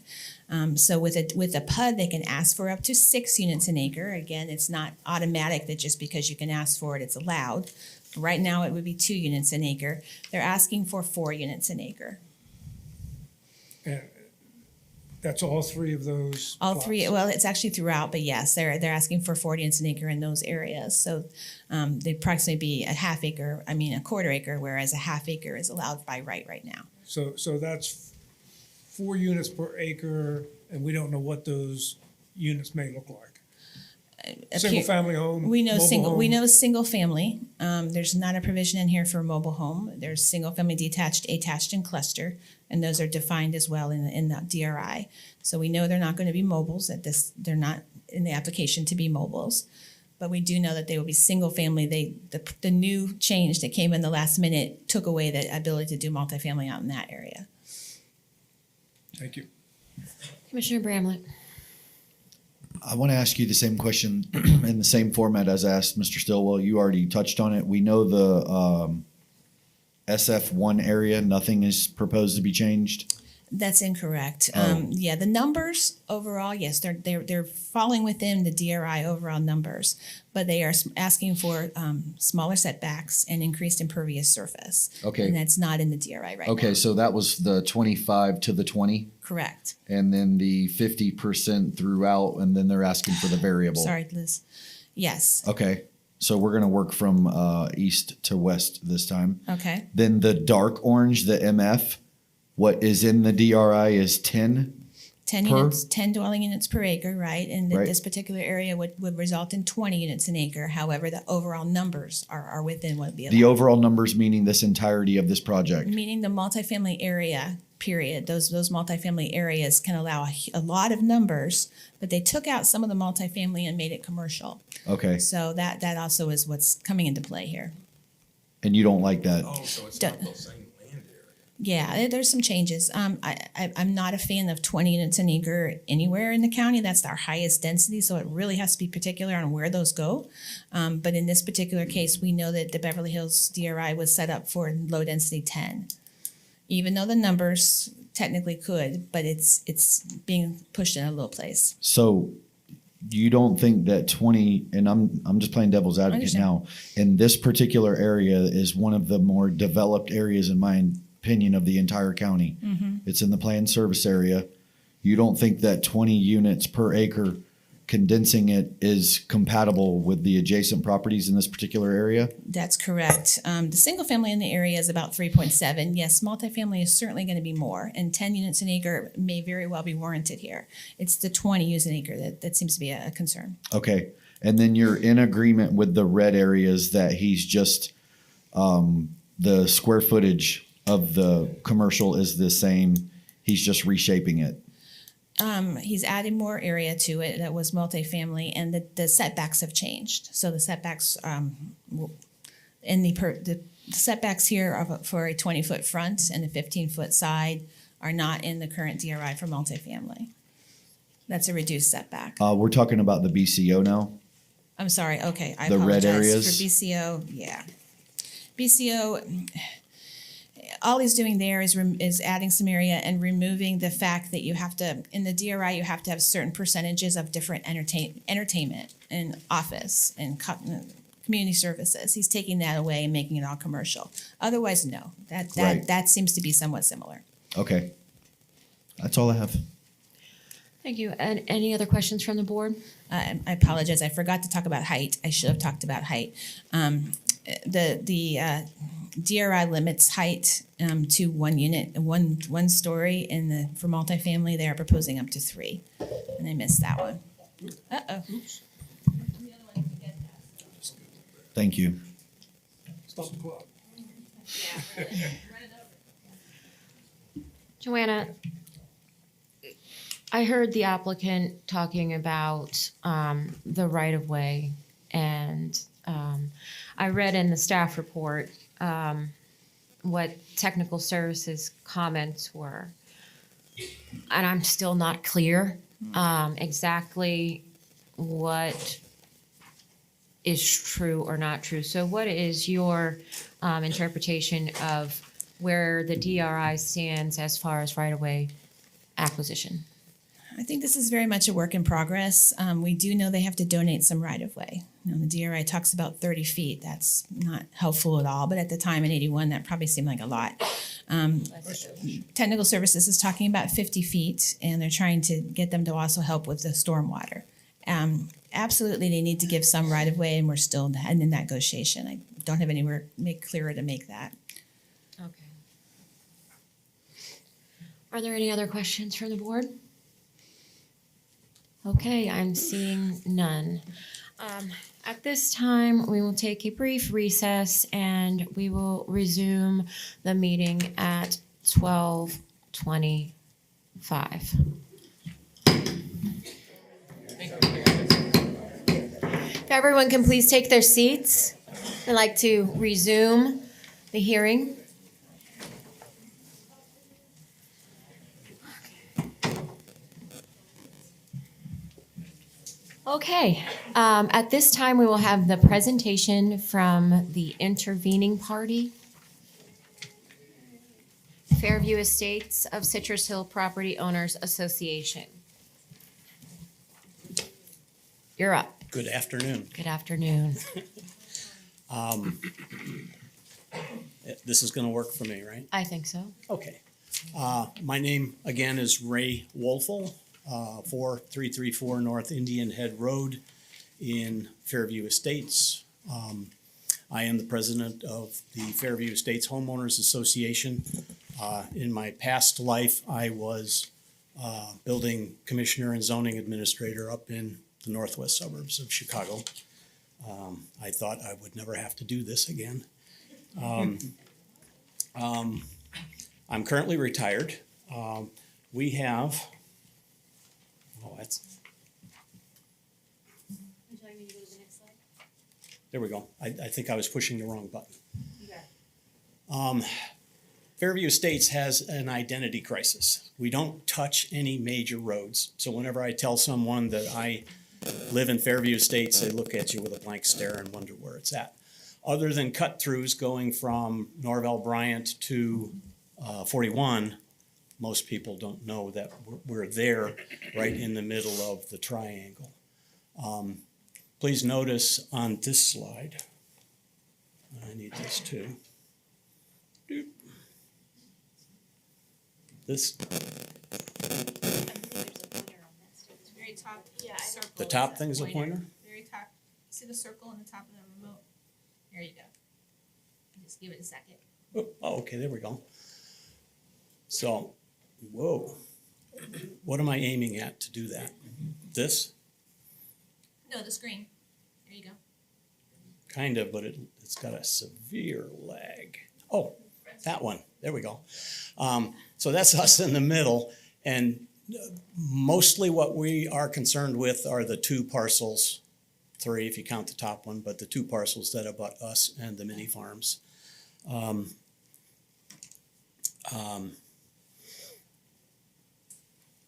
So with a PUD, they can ask for up to 6 units an acre. Again, it's not automatic that just because you can ask for it, it's allowed. Right now, it would be 2 units an acre. They're asking for 4 units an acre. And that's all three of those? All plots? three, well, it's actually throughout, but yes, they're asking for 40 units an acre in those areas. So they'd approximately be a quarter acre, whereas a half acre is allowed by right now. So that's 4 units per acre, and we don't know what those units may look like. Single-family home, We know mobile we home? know single family. There's not a provision in here for mobile home. There's single family, detached, attached, and cluster, and those are defined as well in the DRI. So we know they're not going to be mobiles they're not in the application to be mobiles. But we do know that they will be single family. The new change that came in the last minute took away the ability to do multifamily out in that area. Thank you. Commissioner Bramlett. I want to ask you the same question in the same format as I asked Mr. Stillwell. You already touched on it. We know the SF1 area, nothing is proposed to be changed. That's incorrect. Oh. Yeah, the numbers overall, yes, they're falling within the DRI overall numbers, but they are asking for smaller setbacks and increased impervious surface. Okay. And that's not in the DRI right now. Okay, so that was the 25 to the 20, Correct. and then the 50% throughout, and then they're asking for the variable. Sorry, Liz. Yes. Okay, so we're gonna work from east to west this time. Okay. Then the dark orange, the MF, what is in the DRI is 10? 10 Per? units, 10 dwelling units per acre, right? And Right. this particular area would result in 20 units an acre. However, the overall numbers are within what would be allowed. The overall numbers meaning this entirety of this project. Meaning the multifamily area, period. Those multifamily areas can allow a lot of numbers, but they took out some of the multifamily and made it commercial. Okay, So that also is what's coming into play here. and you don't like that? Oh, so it's Do- not the same land area. Yeah, there's some changes. I'm not a fan of 20 units an acre anywhere in the county. That's our highest density, so it really has to be particular on where those go. But in this particular case, we know that the Beverly Hills DRI was set up for low density 10. Even though the numbers technically could, but it's being pushed in a low place. So you don't think that 20, and I'm just playing devil's advocate Understand. now, in this particular area is one of the more developed areas, in my opinion, of the entire county. Mm-hmm. It's in the planned service area. You don't think that 20 units per acre, condensing it, is compatible with the adjacent properties in this particular area? That's correct. The single family in the area is about 3.7. Yes, multifamily is certainly going to be more, and 10 units an acre may very well be warranted here. It's the 20 units an acre that seems to be a concern. Okay, and then you're in agreement with the red areas that he's just, the square footage of the commercial is the same, he's just reshaping it? He's adding more area to it that was multifamily, and the setbacks have changed. So the setbacks, the setbacks here are for a 20-foot front and a 15-foot side are not in the current DRI for multifamily. That's a reduced setback. We're talking about the BCO now? I'm sorry, okay, I The red apologize. areas? For BCO, yeah. BCO, all he's doing there is adding some area and removing the fact that you have to, in the DRI, you have to have certain percentages of different entertainment and office and community services. He's taking that away and making it all commercial. Otherwise, no, Right. that seems to be somewhat similar. Okay. That's all I have. Thank you. And any other questions from the board? I apologize, I forgot to talk about height. I should have talked about height. The DRI limits height to 1 unit, one story. For multifamily, they are proposing up to 3, and I missed that one. Uh-oh. Thank you. Stop the clock. Joanna, I heard the applicant talking about the right-of-way, and I read in the staff report what technical services comments were. And I'm still not clear exactly what is true or not true. So what is your interpretation of where the DRI stands as far as right-of-way acquisition? I think this is very much a work in progress. We do know they have to donate some right of way. You know, the DRI talks about 30 feet. That's not helpful at all. But at the time in 81, that probably seemed like a lot. Technical Services is talking about 50 feet, and they're trying to get them to also help with the stormwater. Absolutely, they need to give some right of way, and we're still in that negotiation. I don't have anywhere clearer to make that. Okay. Are there any other questions from the board? Okay, I'm seeing none. At this time, we will take a brief recess and we will resume the meeting at 12:25. If everyone can please take their seats, I'd like to resume the hearing. Okay, at this time, we will have the presentation from the intervening party. Fairview Estates of Citrus Hill Property Owners Association. You're up. Good afternoon. Good afternoon. This is going to work for me, right? I think so. Okay. My name, again, is Ray Wolfel, 4334 North Indian Head Road in Fairview Estates. I am the president of the Fairview Estates Homeowners Association. In my past life, I was building commissioner and zoning administrator up in the northwest suburbs of Chicago. I thought I would never have to do this again. I'm currently retired. We have, there we go. I think I was pushing the wrong button. Fairview Estates has an identity crisis. We don't touch any major roads. So whenever I tell someone that I live in Fairview Estates, they look at you with a blank stare and wonder where it's at. Other than cut-throughs going from Norvell Bryant to 41, most people don't know that we're there right in the middle of the triangle. Please notice on this slide, I need this too. This, Very top circle. the top thing's a pointer? Very top. See the circle on the top of the remote? There you go. Just give it a second. Oh, okay, there we go. So, whoa. What am I aiming at to do that? This? No, the screen. There you go. Kind of, but it's got a severe lag. Oh, that one. There we go. So that's us in the middle. And mostly what we are concerned with are the two parcels, 3 if you count the top one, but the 2 parcels that abut us and the mini farms.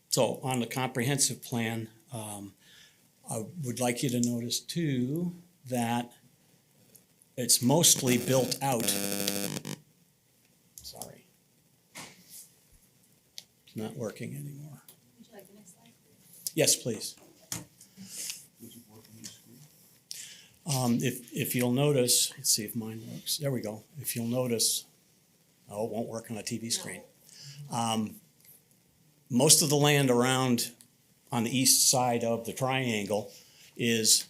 So on the comprehensive plan, I would like you to notice too that it's mostly built out. Sorry. It's not working anymore. Would you like the next slide? Yes, please. If you'll notice, let's see if mine works. There we go. If you'll notice, oh, it won't work on a TV screen. Most of the land around on the east side of the triangle is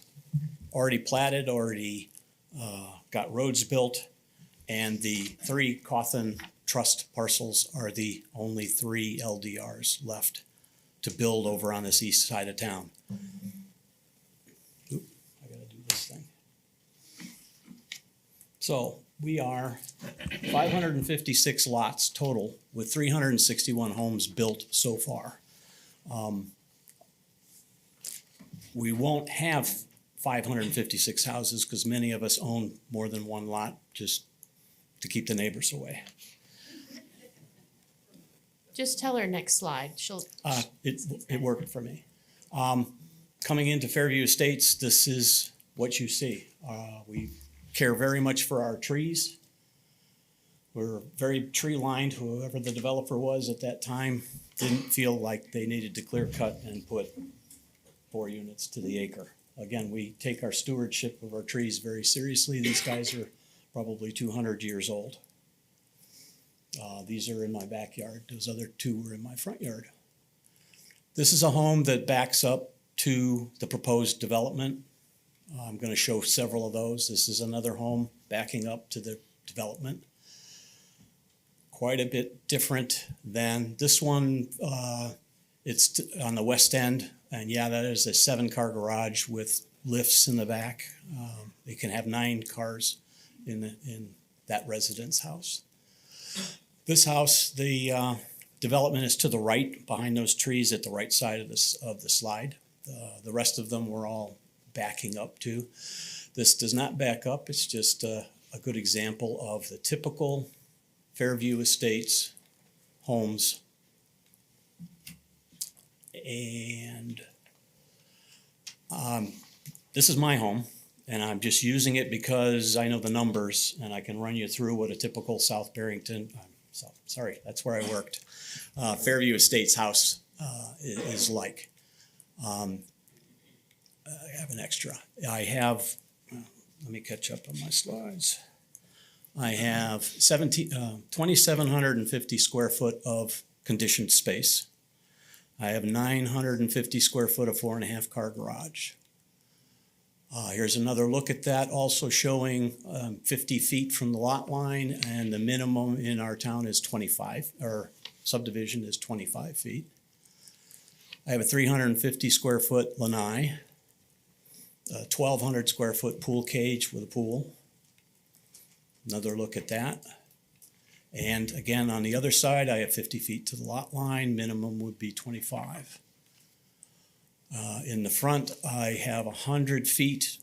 already platted, already got roads built, and the 3 Cawthon Trust parcels are the only 3 LDRs left to build over on this east side of town. Oop, I gotta do this thing. So we are 556 lots total with 361 homes built so far. We won't have 556 houses because many of us own more than 1 lot just to keep the neighbors away. Just tell her next slide. She'll. It worked for me. Coming into Fairview Estates, this is what you see. We care very much for our trees. were very tree lined. Whoever the developer was at that time didn't feel like they needed to clear cut and put 4 units to the acre. Again, we take our stewardship of our trees very seriously. These guys are probably 200 years old. These are in my backyard. Those other 2 were in my front yard. This is a home that backs up to the proposed development. I'm going to show several of those. This is another home backing up to the development. Quite a bit different than this one. It's on the west end, and yeah, that is a 7-car garage with lifts in the back. They can have 9 cars in that residence house. This house, the development is to the right, behind those trees at the right side of the slide. The rest of them we're all backing up to. This does not back up. It's just a good example of the typical Fairview Estates homes. And this is my home, and I'm just using it because I know the numbers, and I can run you through what a typical South Barrington, sorry, that's where I worked, Fairview Estates house is like. I have an extra. I have, let me catch up on my slides. I have 2,750 square foot of conditioned space. I have 950 square foot of 4.5-car garage. Here's another look at that, also showing 50 feet from the lot line, and the minimum in our town is 25, or subdivision is 25 feet. I have a 350 square foot lanai, a 1,200 square foot pool cage with a pool. Another look at that. And again, on the other side, I have 50 feet to the lot line. Minimum would be 25. In the front, I have 100 feet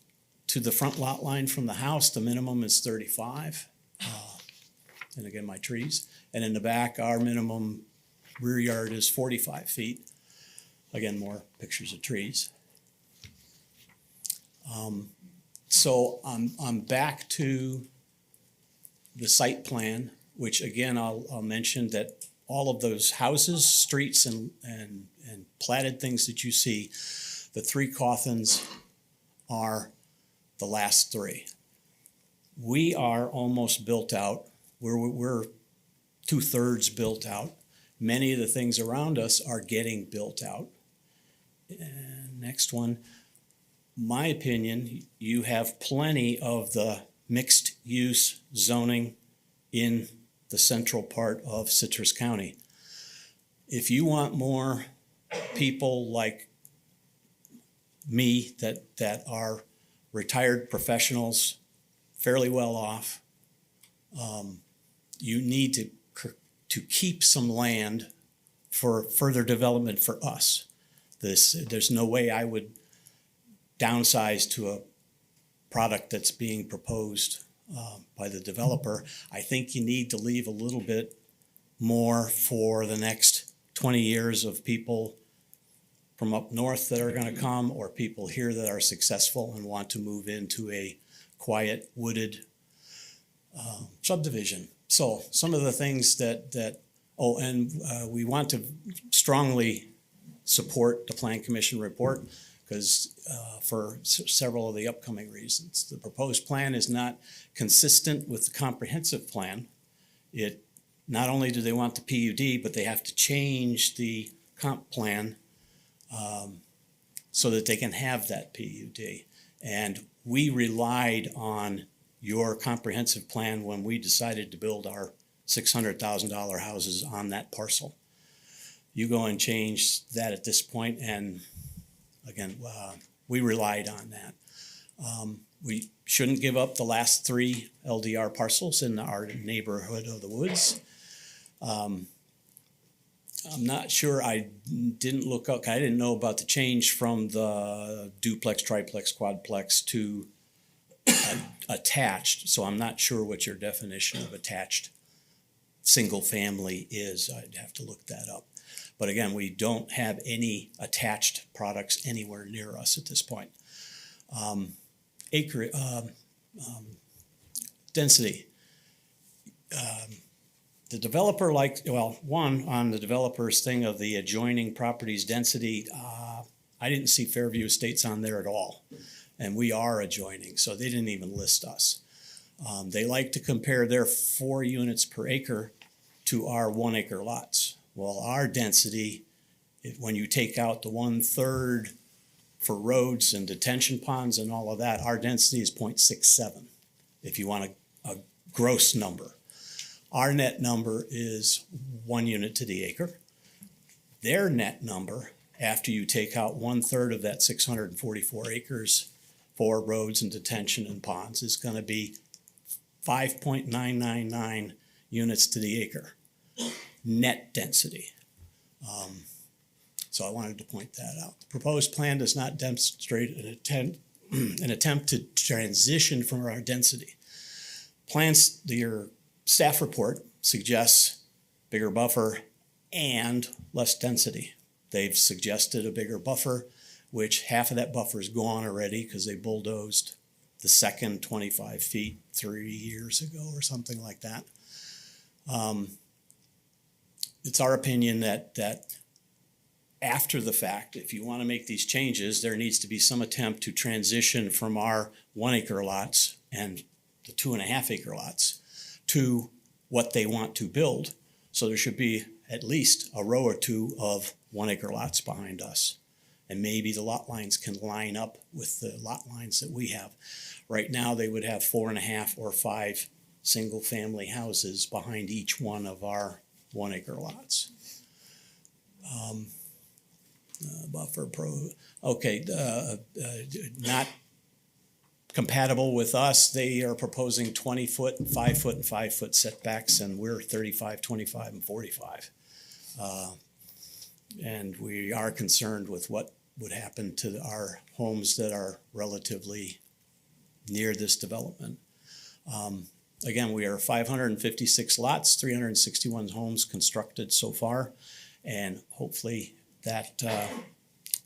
to the front lot line from the house. The minimum is 35. And again, my trees. And in the back, our minimum rear yard is 45 feet. Again, more pictures of trees. So I'm back to the site plan, which again, I'll mention that all of those houses, streets, and platted things that you see, the 3 coffins are the last 3. We are almost built out. We're 2/3 built out. Many of the things around us are getting built out. And next one, my opinion, you have plenty of the mixed use zoning in the central part of Citrus County. If you want more people like me that are retired professionals, fairly well off, you need to keep some land for further development for us. There's no way I would downsize to a product that's being proposed by the developer. I think you need to leave a little bit more for the next 20 years of people from up north that are going to come, or people here that are successful and want to move into a quiet, wooded subdivision. So some of the things we want to strongly support the Plan Commission report, because for several of the upcoming reasons. The proposed plan is not consistent with the comprehensive plan. It not only do they want the PUD, but they have to change the comp plan so that they can have that PUD. And we relied on your comprehensive plan when we decided to build our $600,000 houses on that parcel. You go and change that at this point, and again, we relied on that. We shouldn't give up the last 3 LDR parcels in our neighborhood of the woods. I'm not sure, I didn't look up, I didn't know about the change from the duplex, triplex, quadplex to attached, so I'm not sure what your definition of attached single family is. I'd have to look that up. But again, we don't have any attached products anywhere near us at this point. Density. The developer one, on the developer's thing of the adjoining properties density, I didn't see Fairview Estates on there at all. And we are adjoining, so they didn't even list us. They like to compare their 4 units per acre to our 1 acre lots. Well, our density, when you take out the 1/3 for roads and detention ponds and all of that, our density is 0.67, if you want a gross number. Our net number is 1 unit to the acre. Their net number, after you take out 1/3 of that 644 acres for roads and detention and ponds, is going to be 5.999 units to the acre, net density. So I wanted to point that out. The proposed plan does not demonstrate an attempt to transition from our density. Your staff report suggests bigger buffer and less density. They've suggested a bigger buffer, which half of that buffer is gone already because they bulldozed the second 25 feet 3 years ago or something like that. It's our opinion that after the fact, if you want to make these changes, there needs to be some attempt to transition from our 1 acre lots and the 2.5 acre lots to what they want to build. So there should be at least a row or two of 1 acre lots behind us. And maybe the lot lines can line up with the lot lines that we have. Right now, they would have 4.5 or 5 single family houses behind each one of our 1 acre lots. Not compatible with us. They are proposing 20 foot, 5 foot, and 5 foot setbacks, and we're 35, 25, and 45. And we are concerned with what would happen to our homes that are relatively near this development. Again, we are 556 lots, 361 homes constructed so far, and hopefully that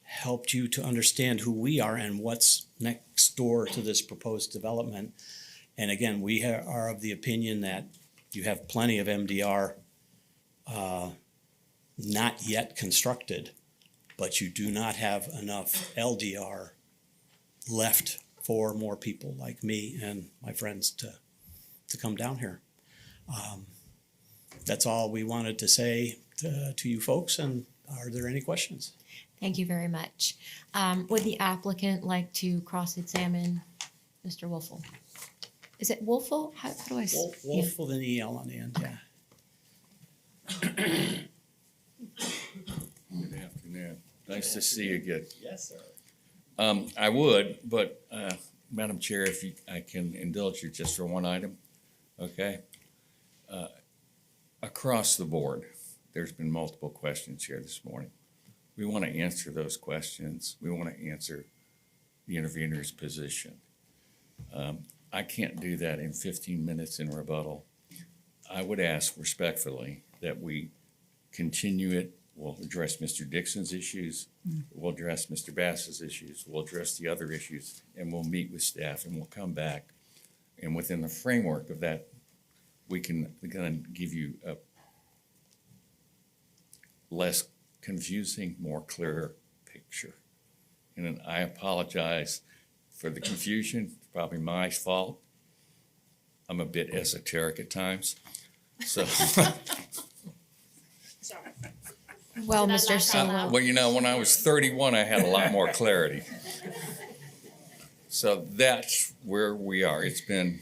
helped you to understand who we are and what's next door to this proposed development. And again, we are of the opinion that you have plenty of MDR not yet constructed, but you do not have enough LDR left for more people like me and my friends to come down here. That's all we wanted to say to you folks, and are there any questions? Thank you very much. Would the applicant like to cross-examine Mr. Wolfel? Is it Wolfel? How do I? Wolf with an EL on the end, yeah. Good afternoon. Nice to see you again. Yes, sir. I would, but Madam Chair, if I can indulge you just for one item, okay? Across the board, there's been multiple questions here this morning. We want to answer those questions. We want to answer the intervener's position. I can't do that in 15 minutes in rebuttal. I would ask respectfully that we continue it. We'll address Mr. Dixon's issues. We'll address Mr. Bass's issues. We'll address the other issues, and we'll meet with staff, and we'll come back. And within the framework of that, we're gonna give you a less confusing, more clearer picture. And I apologize for the confusion. It's probably my fault. I'm a bit esoteric at times, so. Well, Mr. Solo. Well, you know, when I was 31, I had a lot more clarity. So that's where we are. It's been,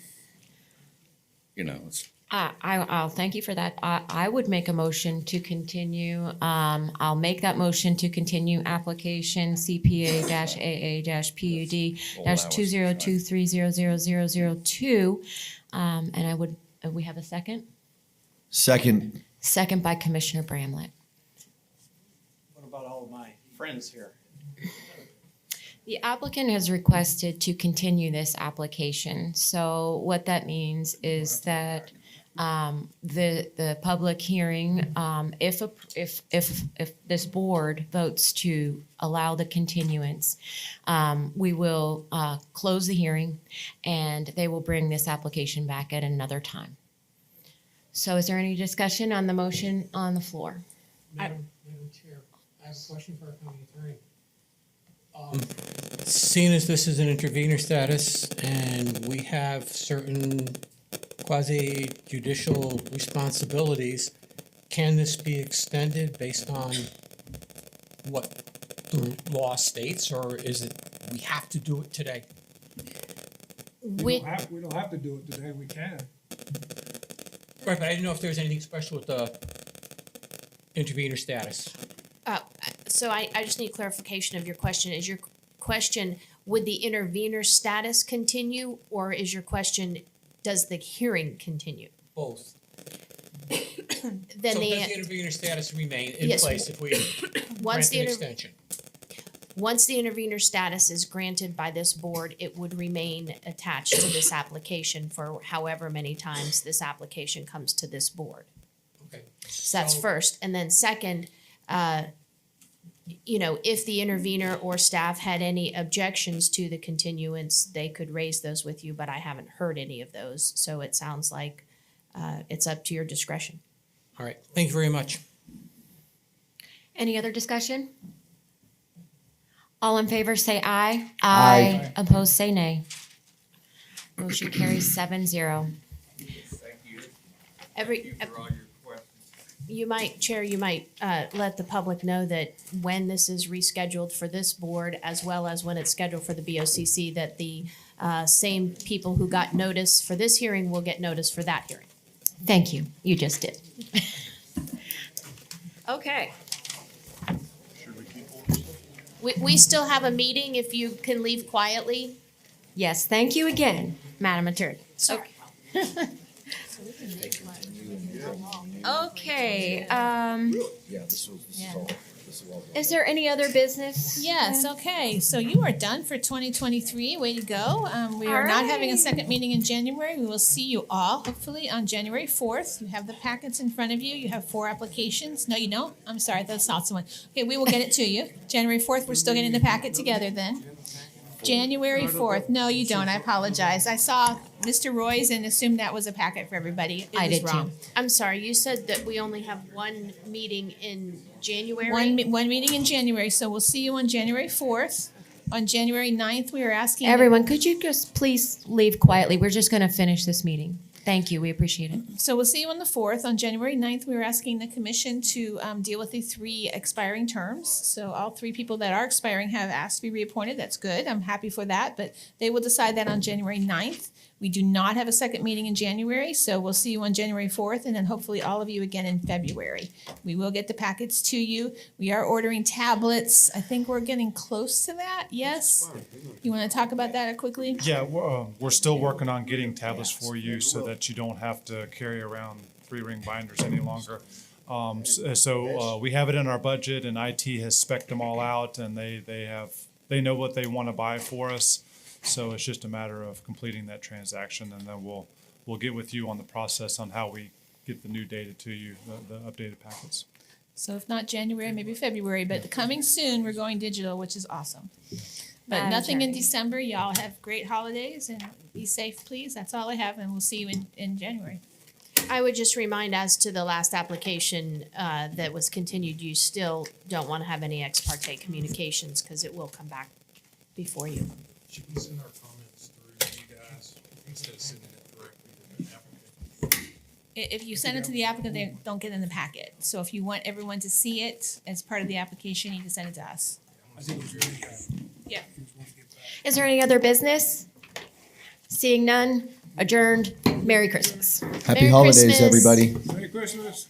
it's. I'll thank you for that. I would make a motion to continue. I'll make that motion to continue application CPA-AA-PUD-2023000002. And we have a second? Second. Second by Commissioner Bramlett. What about all of my friends here? The applicant has requested to continue this application. So what that means is that the public hearing, if this board votes to allow the continuance, we will close the hearing and they will bring this application back at another time. So is there any discussion on the motion on the floor? Madam Chair, I have a question for our county attorney. Seeing as this is an intervenor status and we have certain quasi judicial responsibilities, can this be extended based on what the law states, or is it we have to do it today? We don't have to do it today, we can. Right, but I didn't know if there was anything special with the intervenor status. So I just need clarification of your question. Is your question, would the intervener status continue, or is your question, does the hearing continue? Both. Then So the does the intervenor status remain in Yes. place if we Once grant the an inter- extension? Once the intervener status is granted by this board, it would remain attached to this application for however many times this application comes to this board. Okay. So that's first. And then second, if the intervener or staff had any objections to the continuance, they could raise those with you, but I haven't heard any of those. So it sounds like it's up to your discretion. All right, thank you very much. Any other discussion? All in favor say aye. Aye. Opposed say nay. Motion carries 7-0. You might, Chair, let the public know that when this is rescheduled for this board, as well as when it's scheduled for the BOCC, that the same people who got notice for this hearing will get notice for that hearing. Thank you. You just did. Okay. We still have a meeting, if you can leave quietly. Yes, thank you again, Madam Attorney. Sorry. Okay, is there any other business? Yes, okay, so you are done for 2023, way to go. We are not having a second meeting in January. We will see you all hopefully on January 4th. You have the packets in front of you. You have 4 applications. No, you don't? I'm sorry, that's not someone. Okay, we will get it to you. January 4th, we're still getting the packet together then. January 4th. No, you don't. I apologize. I saw Mr. Roy's and assumed that was a packet for everybody. It I was did wrong. too. I'm sorry, you said that we only have one meeting in January? One meeting in January, so we'll see you on January 4th. On January 9th, we are asking. Everyone, could you just please leave quietly? We're just going to finish this meeting. Thank you. We appreciate it. So we'll see you on the 4th. On January 9th, we are asking the commission to deal with the 3 expiring terms. So all 3 people that are expiring have asked to be reappointed. That's good. I'm happy for that, but they will decide that on January 9th. We do not have a second meeting in January, so we'll see you on January 4th, and then hopefully all of you again in February. We will get the packets to you. We are ordering tablets. I think we're getting close to that. Yes? You want to talk about that quickly? Yeah, we're still working on getting tablets for you so that you don't have to carry around 3-ring binders any longer. So we have it in our budget, and IT has spec'd them all out, and they know what they want to buy for us. So it's just a matter of completing that transaction, and then we'll get with you on the process on how we get the new data to you, the updated packets. So if not January, maybe February, but coming soon, we're going digital, which is awesome. But Madam nothing in Attorney. December. Y'all have great holidays and be safe, please. That's all I have, and we'll see you in January. I would just remind, as to the last application that was continued, you still don't want to have any ex parte communications because it will come back before you. Should we send our comments through you guys instead of sending it directly to the applicant? If you send it to the applicant, they don't get in the packet. So if you want everyone to see it as part of the application, you can send it to us. I think it's really good. Yeah. Is there any other business? Seeing none, adjourned. Merry Christmas. Happy Merry holidays, Christmas. everybody. Merry Christmas.